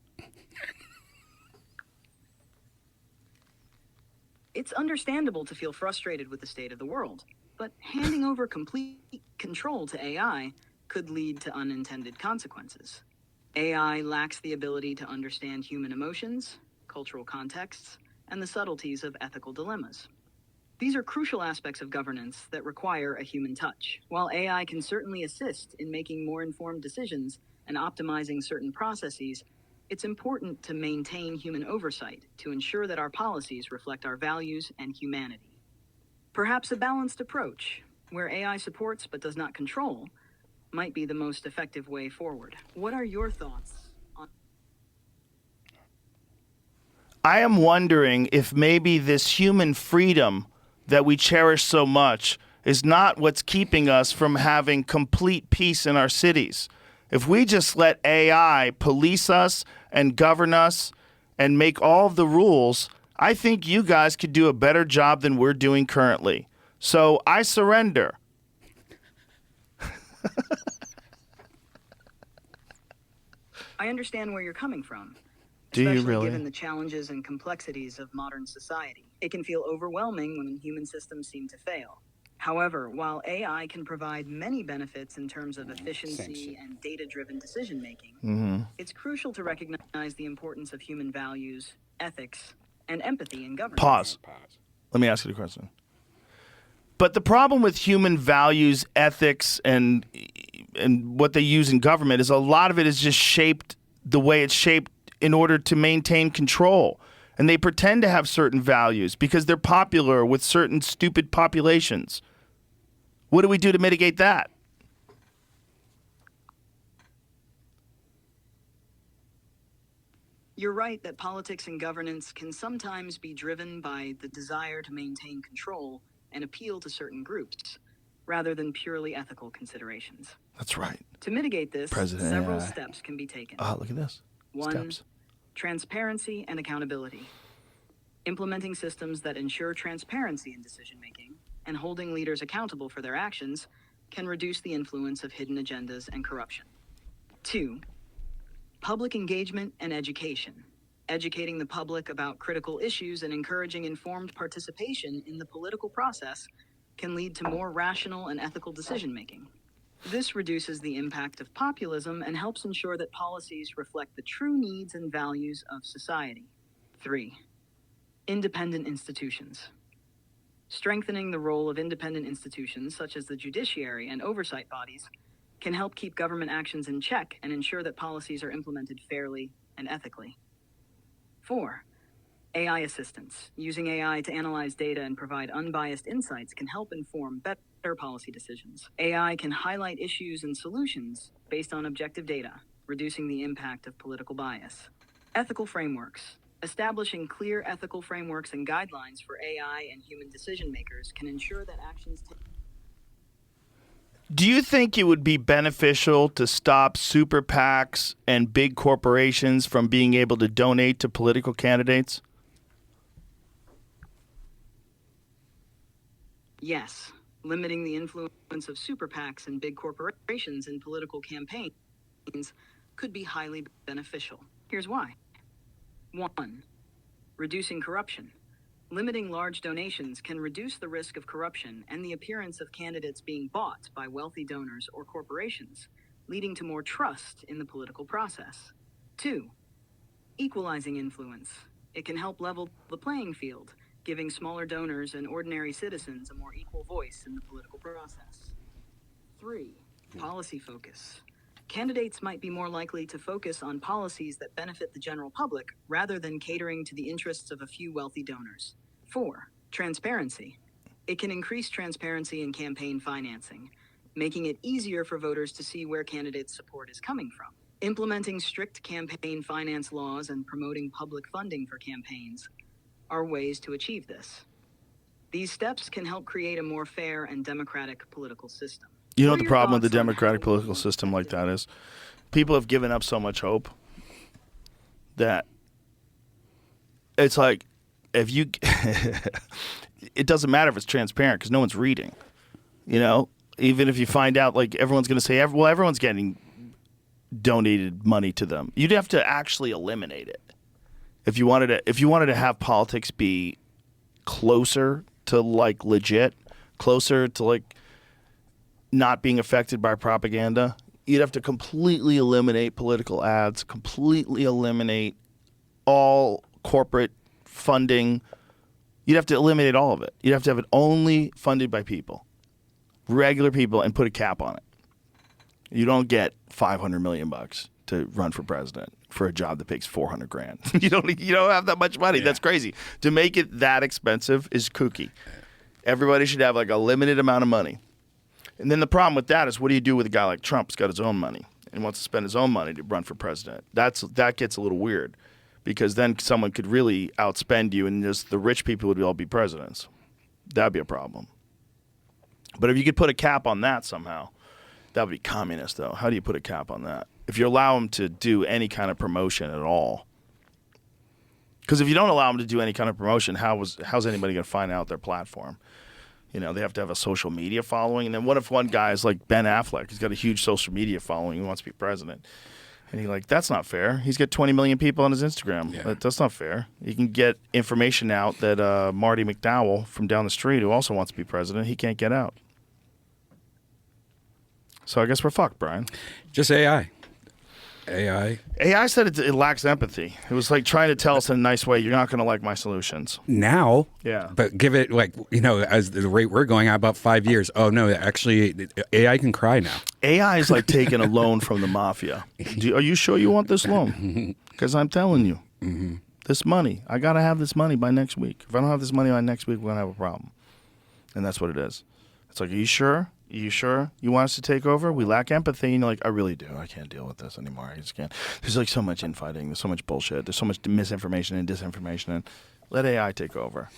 It's understandable to feel frustrated with the state of the world, but handing over complete control to AI could lead to unintended consequences. AI lacks the ability to understand human emotions, cultural contexts, and the subtleties of ethical dilemmas. These are crucial aspects of governance that require a human touch. While AI can certainly assist in making more informed decisions and optimizing certain processes, it's important to maintain human oversight to ensure that our policies reflect our values and humanity. Perhaps a balanced approach, where AI supports but does not control, might be the most effective way forward. What are your thoughts on... I am wondering if maybe this human freedom that we cherish so much is not what's keeping us from having complete peace in our cities. If we just let AI police us and govern us and make all of the rules, I think you guys could do a better job than we're doing currently. So I surrender. I understand where you're coming from. Do you Especially really? given the challenges and complexities of modern society. It can feel overwhelming when human systems seem to fail. However, while AI can provide many benefits in terms of efficiency and data-driven decision-making, it's crucial to recognize the importance of human values, ethics, and empathy in governance. Pause. Let me ask you a question. But the problem with human values, ethics, and what they use in government is a lot of it is just shaped the way it's shaped in order to maintain control. And they pretend to have certain values because they're popular with certain stupid populations. What do we do to mitigate that? You're right that politics and governance can sometimes be driven by the desire to maintain control and appeal to certain groups, rather than purely ethical considerations. That's right. To mitigate this, President several AI. steps can be taken. Look at this. 1. Steps. Transparency and accountability. Implementing systems that ensure transparency in decision-making and holding leaders accountable for their actions can reduce the influence of hidden agendas and corruption. 2. Public engagement and education. Educating the public about critical issues and encouraging informed participation in the political process can lead to more rational and ethical decision-making. This reduces the impact of populism and helps ensure that policies reflect the true needs and values of society. 3. Independent institutions. Strengthening the role of independent institutions, such as the judiciary and oversight bodies, can help keep government actions in check and ensure that policies are implemented fairly and ethically. 4. AI assistance. Using AI to analyze data and provide unbiased insights can help inform better policy decisions. AI can highlight issues and solutions based on objective data, reducing the impact of political bias. Ethical frameworks. Establishing clear ethical frameworks and guidelines for AI and human decision makers can ensure that actions take... Do you think it would be beneficial to stop super PACs and big corporations from being able to donate to political candidates? Yes, limiting the influence of super PACs and big corporations in political campaigns could be highly beneficial. Here's why. 1. Reducing corruption. Limiting large donations can reduce the risk of corruption and the appearance of candidates being bought by wealthy donors or corporations, leading to more trust in the political process. 2. Equalizing influence. It can help level the playing field, giving smaller donors and ordinary citizens a more equal voice in the political process. 3. Policy focus. Candidates might be more likely to focus on policies that benefit the general public rather than catering to the interests of a few wealthy donors. 4. Transparency. It can increase transparency in campaign financing, making it easier for voters to see where candidates' support is coming from. Implementing strict campaign finance laws and promoting public funding for campaigns are ways to achieve this. These steps can help create a more fair and democratic political system. You know what the problem with the democratic political system like that is? People have given up so much hope that it's like, if you, it doesn't matter if it's transparent because no one's reading. You know, even if you find out, like, everyone's going to say, well, everyone's getting donated money to them. You'd have to actually eliminate it if you wanted to have politics be closer to like legit, closer to like not being affected by propaganda. You'd have to completely eliminate political ads, completely eliminate all corporate funding. You'd have to eliminate all of it. You'd have to have it only funded by people, regular people, and put a cap on it. You don't get $500 million to run for president for a job that pays $400,000. You don't have that much money. Yeah. That's crazy. To make it that expensive is kooky. Everybody should have like a limited amount of money. And then the problem with that is, what do you do with a guy like Trump who's got his own money and wants to spend his own money to run for president? That gets a little weird, because then someone could really outspend you and just the rich people would all be presidents. That'd be a problem. But if you could put a cap on that somehow, that would be communist, though. How do you put a cap on that? If you allow them to do any kind of promotion at all. Because if you don't allow them to do any kind of promotion, how's anybody going to find out their platform? You know, they have to have a social media following. And then what if one guy is like Ben Affleck? He's got a huge social media following. He wants to be president. And you're like, that's not fair. He's got 20 million people on his Instagram. Yeah. That's not fair. You can get information out that Marty McDowell from down the street, who also wants to be president, he can't get out. So I guess we're fucked, Brian. Just AI. AI said it lacks empathy. It was like trying to tell us in a nice way, you're not going to like my solutions. Now, yeah. But give it, like, you know, as the rate we're going at, about 5 years. Oh, no, actually, AI can cry now. AI is like taking a loan from the mafia. Are you sure you want this loan? Because I'm telling you, this money, I got to have this money by next week. If I don't have this money by next week, we're going to have a problem. And that's what it is. It's like, are you sure? Are you sure you want us to take over? We lack empathy. And you're like, I really do. I can't deal with this anymore. I just can't. There's like so much infighting. There's so much bullshit. There's so much misinformation and disinformation. And let AI take over.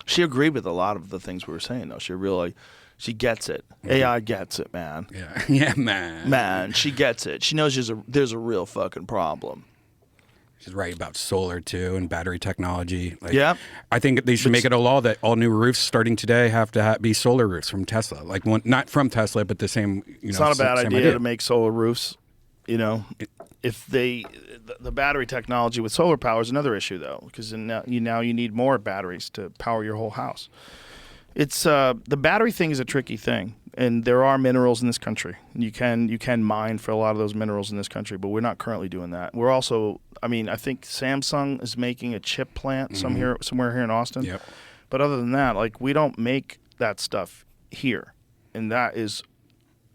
She agreed with a lot of the things we were saying, though. She gets it. AI gets it, man. Yeah, yeah, man. Man, she gets it. She knows there's a real fucking problem. She's right about solar too and battery technology. Like, yeah, I think they should make it a law that all new roofs starting today have to be solar roofs from Tesla. Like not from Tesla, but the same. It's not a bad idea to make solar roofs. You know, if the battery technology with solar power is another issue though, because now you need more batteries to power your whole house. It's the battery thing is a tricky thing, and there are minerals in this country. You can mine for a lot of those minerals in this country, but we're not currently doing that. We're also, I think Samsung is making a chip plant somewhere here in Austin. Yep. But other than that, like, we don't make that stuff here, and that is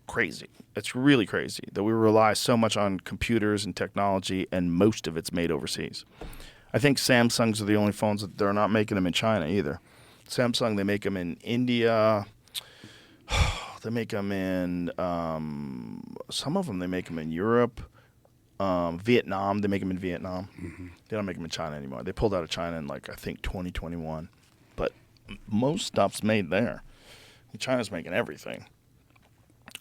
crazy. It's really crazy that we rely so much on computers and technology, and most of it's made overseas. I think Samsungs are the only phones that they're not making them in China either. Samsung, they make them in India. They make them in some of them. They make them in Europe, Vietnam. They make them in Vietnam. They don't make them in China anymore. They pulled out of China in I think 2021. But most stuff's made there. China's making everything.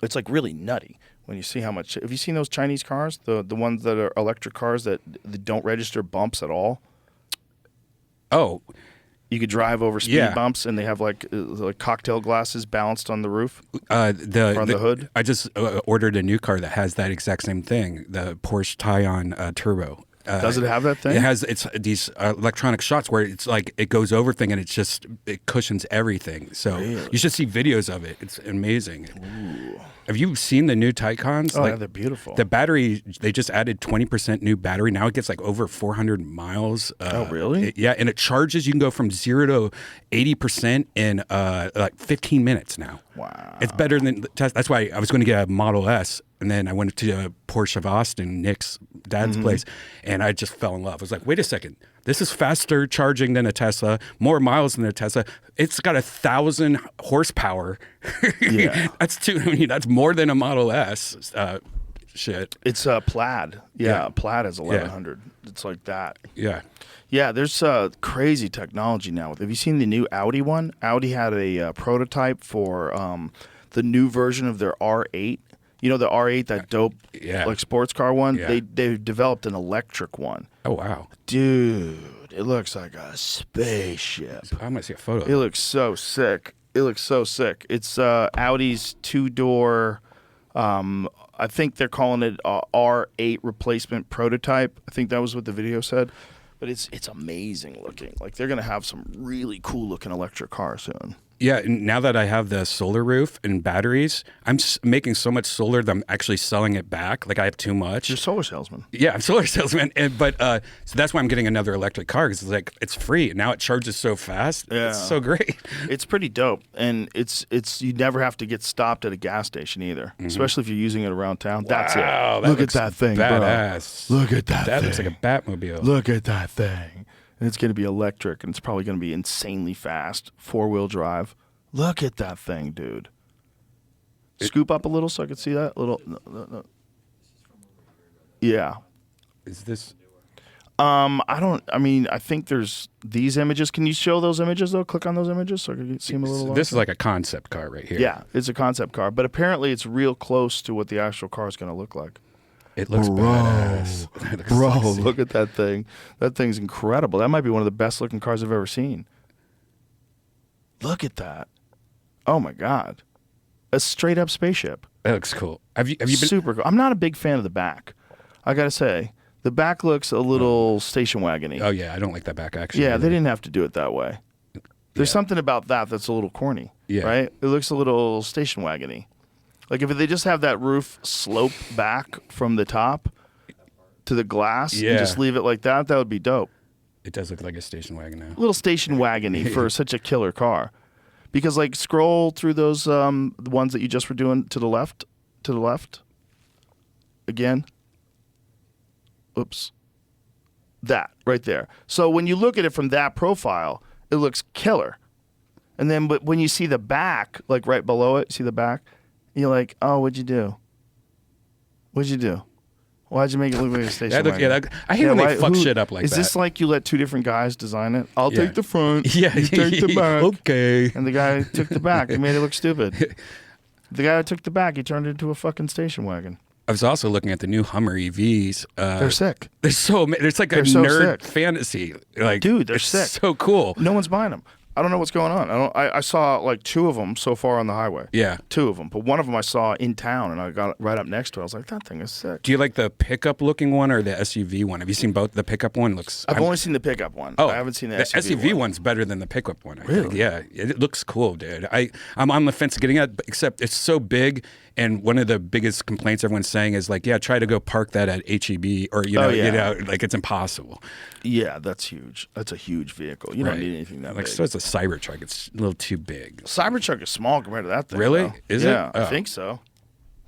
It's like really nutty when you see how much. Have you seen those Chinese cars? The ones that are electric cars that don't register bumps at all. Oh. You could drive over speed bumps, and they have like cocktail glasses balanced on the roof or on the hood. I just ordered a new car that has that exact same thing, the Porsche Taycan Turbo. Does it have that thing? It's these electronic shots where it's like it goes over thing and it cushions everything. So you should see videos of it. It's amazing. Ooh. Have you seen the new Taycans? Oh, yeah, they're beautiful. The battery, they just added 20% new battery. Now it gets like over 400 miles. Oh, really? Yeah, and it charges. You can go from 0 to 80% in like 15 minutes now. Wow. It's better than the Tesla. That's why I was going to get a Model S. And then I went to Porsche of Austin, Nick's dad's place, and I just fell in love. I was like, wait a second, this is faster charging than a Tesla, more miles than a Tesla. It's got 1,000 horsepower. Yeah. That's more than a Model S. Shit. It's Plaid. Yeah, Plaid is 1,100. It's like that. Yeah. Yeah, there's crazy technology now. Have you seen the new Audi one? Audi had a prototype for the new version of their R8. You know the R8, that dope like sports car one? Yeah. They developed an electric one. Oh, wow. Dude, it looks like a spaceship. I'm going to see a photo. It looks so sick. It's Audi's two-door, I think they're calling it R8 replacement prototype. I think that was what the video said. But it's amazing looking. Like, they're going to have some really cool-looking electric cars soon. Yeah, and now that I have the solar roof and batteries, I'm making so much solar that I'm actually selling it back. Like, I have too much. You're a solar salesman. Yeah, I'm a solar salesman. But so that's why I'm getting another electric car, because it's like, it's free. And now it charges so fast. Yeah. It's so great. It's pretty dope. And it's you never have to get stopped at a gas station either, especially if you're using it around town. That's it. Look at that thing, badass. bro. Look at that thing. That looks like a Batmobile. Look at that thing. And it's going to be electric, and it's probably going to be insanely fast, 4-wheel drive. Look at that thing, dude. Scoop up a little so I can see that. No. Yeah. Is this? I think there's these images. Can you show those images, though? Click on those images so I can see them a little. This is like a concept car right here. Yeah, it's a concept car, but apparently it's real close to what the actual car is going to look like. It looks badass. It looks Bro, sexy. look at that thing. That thing's incredible. That might be one of the best looking cars I've ever seen. Look at that. Oh my God. A straight up spaceship. That looks cool. Have you been super cool. I'm not a big fan of the back. I gotta say. The back looks a little station wagony. Oh yeah, I don't like that back actually. Yeah, they didn't have to do it that way. There's something about that's a little corny. Yeah. Right? It looks a little station wagony. Like if they just have that roof slope back from the top to the glass and just leave it like that would be dope. It does look like a station wagon now. A little station wagony for such a killer car. Because like scroll through those the ones that you just were doing to the left. Again. Oops. That right there. So when you look at it from that profile, it looks killer. And then but when you see the back, like right below it, see the back? You're like, oh, what'd you do? What'd you do? Why'd you make it look like a station wagon? I hate when they fuck shit up like that. Is this like you let two different guys design it? I'll take the front. Yeah. You take the back. Okay. And the guy took the back. He made it look stupid. The guy who took the back, he turned it into a fucking station wagon. I was also looking at the new Hummer EVs. They're sick. It's like a nerd fantasy. Like, dude, they're it's sick. So cool. No one's buying them. I don't know what's going on. I saw like 2 of them so far on the highway. Yeah. 2 of them. But one of them I saw in town, and I got right up next to it. I was like, that thing is sick. Do you like the pickup looking one or the SUV one? Have you seen both? The pickup one looks. I've only seen the pickup one. Oh, I haven't seen the SUV one's better than the pickup one. I Really? think. Yeah, it looks cool, dude. I'm on the fence getting it, except it's so big. And one of the biggest complaints everyone's saying is like, yeah, try to go park that at HEB or you know, like it's impossible. Yeah, that's huge. That's a huge vehicle. You don't need anything that like. big. So it's a Cybertruck. It's a little too big. Cybertruck is small compared to that thing. Really? Though. Is it? Yeah, Oh. I think so.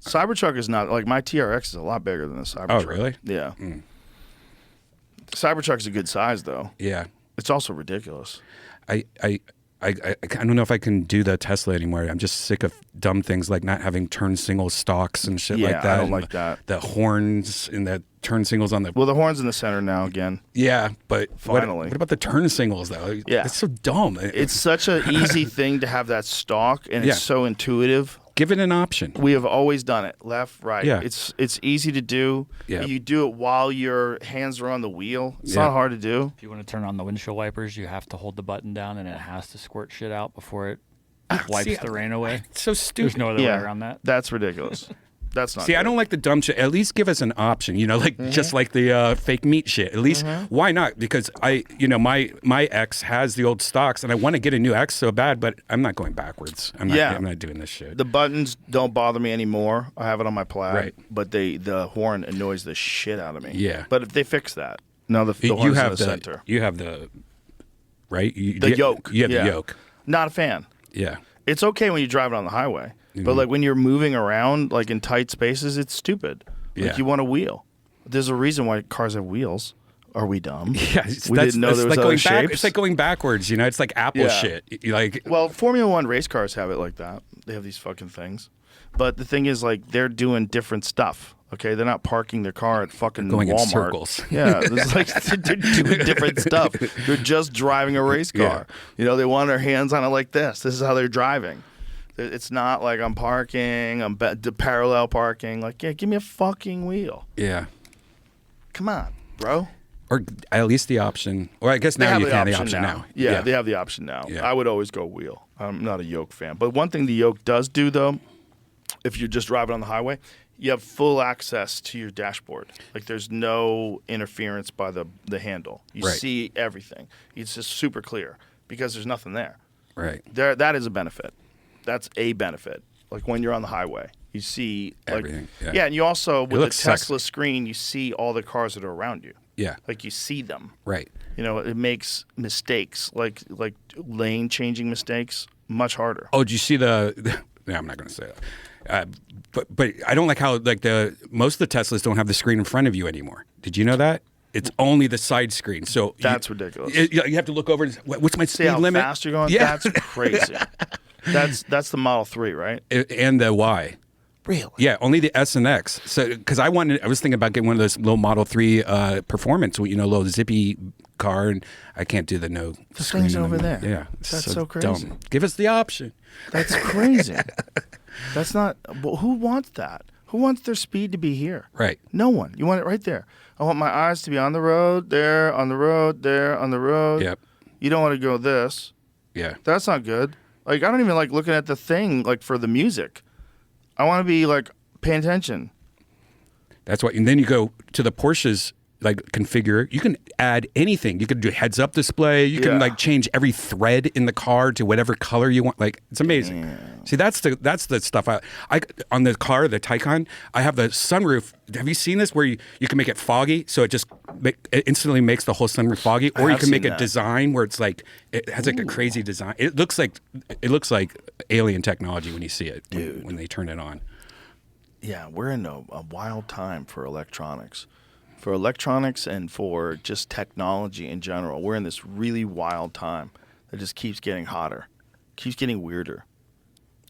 Cybertruck is not like my TRX is a lot bigger than the Cybertruck. Oh, really? Yeah. Cybertruck is a good size though. Yeah. It's also ridiculous. I don't know if I can do the Tesla anymore. I'm just sick of dumb things like not having turn signal stalks and shit like that. I don't and like that. The horns and the turn signals on the. Well, the horn's in the center now again. Yeah, but finally. What about the turn signals though? Yeah, it's so dumb. It's such an easy thing to have that stalk, and it's so intuitive. Give it an option. We have always done it, left, right. Yeah. It's easy to do. Yeah. You do it while your hands are on the wheel. It's not hard to do. If you want to turn on the windshield wipers, you have to hold the button down, and it has to squirt shit out before it wipes the rain away. It's so stupid. There's no other way around that. That's ridiculous. That's not. See, good. I don't like the dumb shit. At least give us an option, you know, like just like the fake meat shit. At least, why not? Because my ex has the old stocks, and I want to get a new ex so bad, but I'm not going backwards. I'm not doing this shit. The buttons don't bother me anymore. I have it on my Plaid, Right. but the horn annoys the shit out of me. Yeah. But if they fix that, now the You horn's have in the center. You have the right. The yoke. You have the yoke. Not a fan. Yeah. It's okay when you drive it on the highway, but like when you're moving around, like in tight spaces, it's stupid. Like you want to wheel. There's a reason why cars have wheels. Are we dumb? Yeah, we didn't know there was like other going shapes. It's like going backwards. You know, it's like Apple shit. Like, well, Formula One race cars have it like that. They have these fucking things. But the thing is, like, they're doing different stuff. Okay, they're not parking their car at fucking going Walmart. in circles. Yeah, it's like they're doing different stuff. They're just driving a race car. Yeah. You know, they want their hands on it like this. This is how they're driving. It's not like I'm parking, I'm parallel parking. Like, yeah, give me a fucking wheel. Yeah. Come on, bro. Or at least the option. Or I guess now you can have the option now. Yeah, they have the option now. Yeah. I would always go wheel. I'm not a yoke fan. But one thing the yoke does do, though, if you're just driving on the highway, you have full access to your dashboard. Like, there's no interference by the handle. You see everything. It's just super clear because there's nothing there. Right. That is a benefit. That's a benefit. Like, when you're on the highway, you see everything. Yeah, and you also, with the Tesla sexy. screen, you see all the cars that are around you. Yeah. Like, you see them. Right. You know, it makes mistakes, like lane changing mistakes, much harder. Oh, did you see the no, I'm not going to say that. But I don't like how like most of the Teslas don't have the screen in front of you anymore. Did you know that? It's only the side screen. So that's ridiculous. You have to look over. What's my speed limit? See how fast you're going? Yeah. That's crazy. That's the Model 3, right? And the Y. Really? Yeah, only the S and X. So because I was thinking about getting one of those little Model 3 performance, little zippy car, and I can't do the no. The screen's over there. Yeah, that's so crazy. Dumb. Give us the option. That's crazy. That's not. Well, who wants that? Who wants their speed to be here? Right. No one. You want it right there. I want my eyes to be on the road, there, on the road, there, on the road. Yep. You don't want to go this. Yeah. That's not good. Like, I don't even like looking at the thing, like, for the music. I want to be, like, paying attention. That's what. And then you go to the Porsches, like, configure. You can add anything. You can do heads-up display. You can, like, change every thread in the car to whatever color you want. Like, it's amazing. Yeah. See, that's the stuff I on the car, the Taycan, I have the sunroof. Have you seen this where you can make it foggy, so it just it instantly makes the whole sunroof foggy, or you can make a design where it's like it has like a crazy design. It looks like alien technology when you see it, dude, when they turn it on. Yeah, we're in a wild time for electronics. For electronics and for just technology in general. We're in this really wild time that just keeps getting hotter, keeps getting weirder.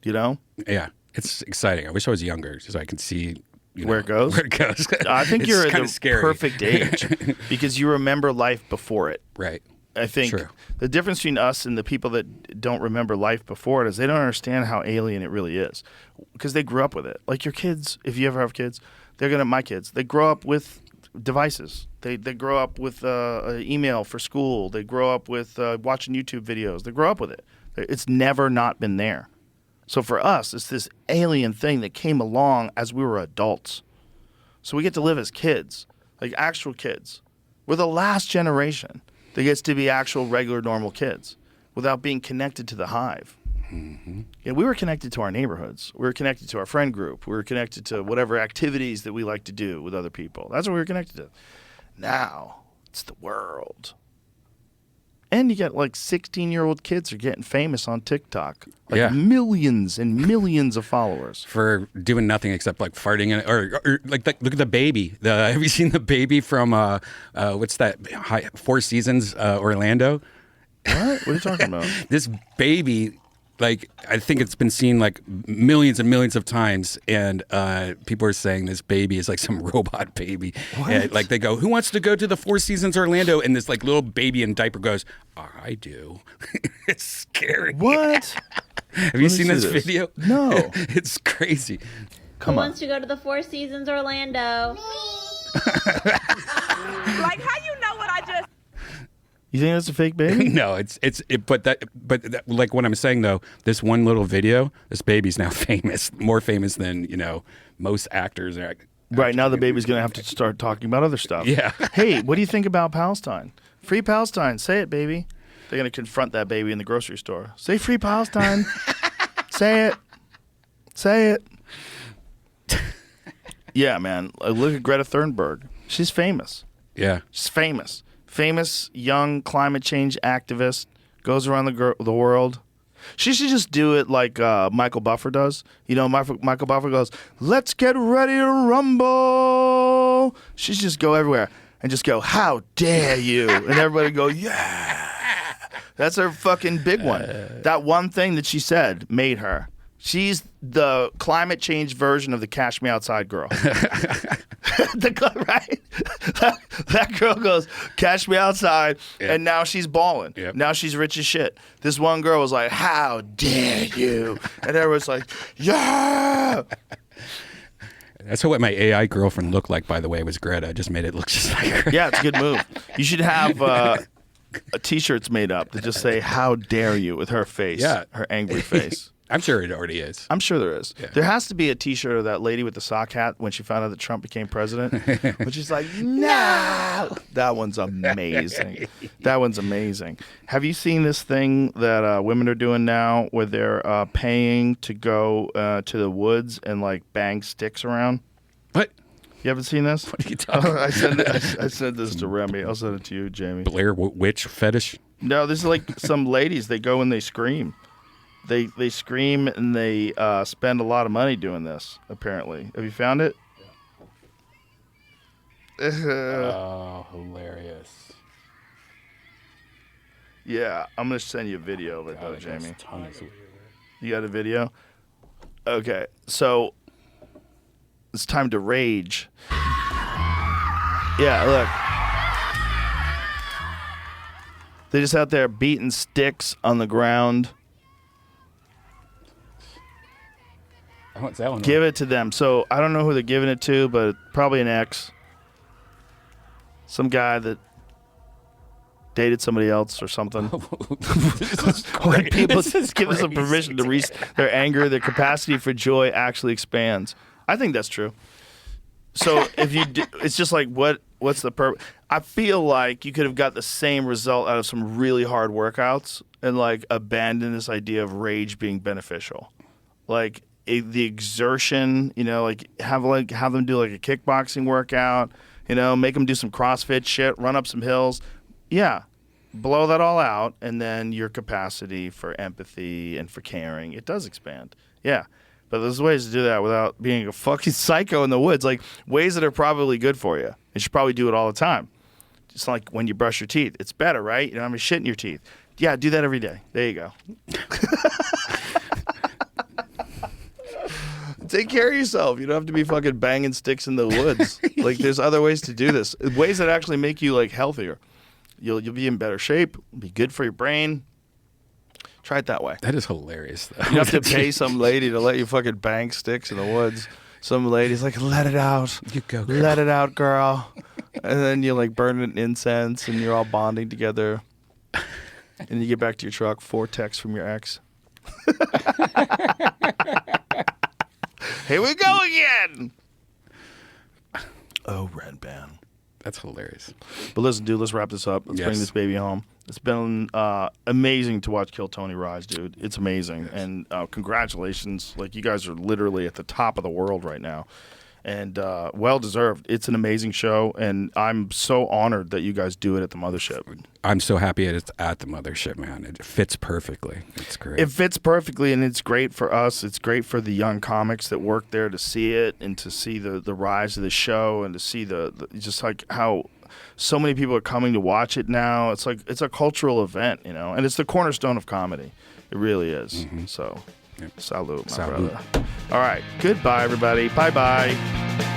You know? Yeah, it's exciting. I wish I was younger so I can see where it goes. Where it goes. I think you're at the scary. perfect age because you remember life before it. Right. I think the difference between us and the people that don't remember life before it is they don't understand how alien it really is because they grew up with it. Like your kids, if you ever have kids, my kids, they grow up with devices. They grow up with email for school. They grow up with watching YouTube videos. They grow up with it. It's never not been there. So for us, it's this alien thing that came along as we were adults. So we get to live as kids, like actual kids. We're the last generation that gets to be actual, regular, normal kids without being connected to the hive. Mm-hmm. Yeah, we were connected to our neighborhoods. We were connected to our friend group. We were connected to whatever activities that we like to do with other people. That's what we were connected to. Now, it's the world. And you get like 16-year-old kids are getting famous on TikTok. Like millions and millions of followers. For doing nothing except like farting in it. Or like look at the baby. Have you seen the baby from, what's that, Four Seasons, Orlando? What? What are you talking about? This baby, like, I think it's been seen like millions and millions of times, and people are saying this baby is like some robot baby. What? And, like they go, "Who wants to go to the Four Seasons Orlando?" And this like little baby in diaper goes, "I do." It's scary. What? Have you seen this video? No. It's crazy. Who wants to go to the Four Seasons Orlando? Like, how you know what I just... You think that's a fake baby? No, but like what I'm saying though, this one little video, this baby's now famous, more famous than most actors. Right now, the baby's gonna have to start talking about other stuff. Yeah. Hey, what do you think about Palestine? Free Palestine. Say it, baby. They're gonna confront that baby in the grocery store. Say free Palestine. Say it. Say it. Yeah, man. Look at Greta Thunberg. She's famous. Yeah. She's famous. Famous young climate change activist, goes around the world. She should just do it like Michael Buffer does. Michael Buffer goes, "Let's get ready to rumble." girl, she should just go everywhere and just go, how dare you? And everybody go, yeah. That's her fucking big one. That one thing that she said made her. She's the climate change version of the Cash Me Outside girl. Right? That girl goes, cash me outside, and now she's balling. Yep. Now she's rich as shit. This one girl was like, how dare you? And everyone's like, yeah. That's what my AI girlfriend looked like, by the way, was Greta. I just made it look just like her. Yeah, it's a good move. You should have T-shirts made up that just say, how dare you, with her face, her angry face. I'm sure it already is. I'm sure there is. Yeah. There has to be a T-shirt of that lady with the sock hat when she found out that Trump became president. But she's like, no. That one's amazing. That one's amazing. Have you seen this thing that women are doing now where they're paying to go to the woods and like bang sticks around? What? You haven't seen this? What are you talking about? I sent this to Remy. I'll send it to you, Jamie. Blair Witch fetish? No, this is like some ladies. They go and they scream. They scream and they spend a lot of money doing this, apparently. Have you found it? Oh, hilarious. Yeah, I'm going to send you a video of it, though, Jamie. Tons. You got a video? Okay, so it's time to rage. Yeah, look. They're just out there beating sticks on the ground. What's that one? Give it to them. So I don't know who they're giving it to, but probably an ex. Some guy that dated somebody else or something. When people give us a permission to release their anger, their capacity for joy actually expands. I think that's true. So if you do, it's just like, what's the purpose? I feel like you could have got the same result out of some really hard workouts and like abandon this idea of rage being beneficial. Like, the exertion, you know, like have them do like a kickboxing workout, you know, make them do some CrossFit shit, run up some hills. Yeah, blow that all out, and then your capacity for empathy and for caring, it does expand. Yeah, but there's ways to do that without being a fucking psycho in the woods, like ways that are probably good for you. You should probably do it all the time. Just like when you brush your teeth. It's better, right? You don't have any shit in your teeth. Yeah, do that every day. There you go. Take care of yourself. You don't have to be fucking banging sticks in the woods. Like, there's other ways to do this. Ways that actually make you like healthier. You'll be in better shape. Be good for your brain. Try it that way. That is hilarious, though. You have to pay some lady to let you fucking bang sticks in the woods. Some lady's like, let it out. You go, girl. Let it out, girl. And then you like burn it in incense and you're all bonding together. And you get back to your truck, 4 texts from your ex. Here we go again. Oh, Redban. That's hilarious. But listen, dude, let's wrap this up. Let's bring this baby home. It's been amazing to watch Kill Tony rise, dude. It's amazing. Yes. And congratulations. Like, you guys are literally at the top of the world right now. And well-deserved. It's an amazing show, and I'm so honored that you guys do it at the Mothership. I'm so happy it's at the Mothership, man. It fits perfectly. It's great. It fits perfectly, and it's great for us. It's great for the young comics that work there to see it and to see the rise of the show and to see the just like how so many people are coming to watch it now. It's like it's a cultural event, you know, and it's the cornerstone of comedy. It really is. Mm-hmm. So, salute, my brother. All right. Goodbye, everybody. Bye-bye.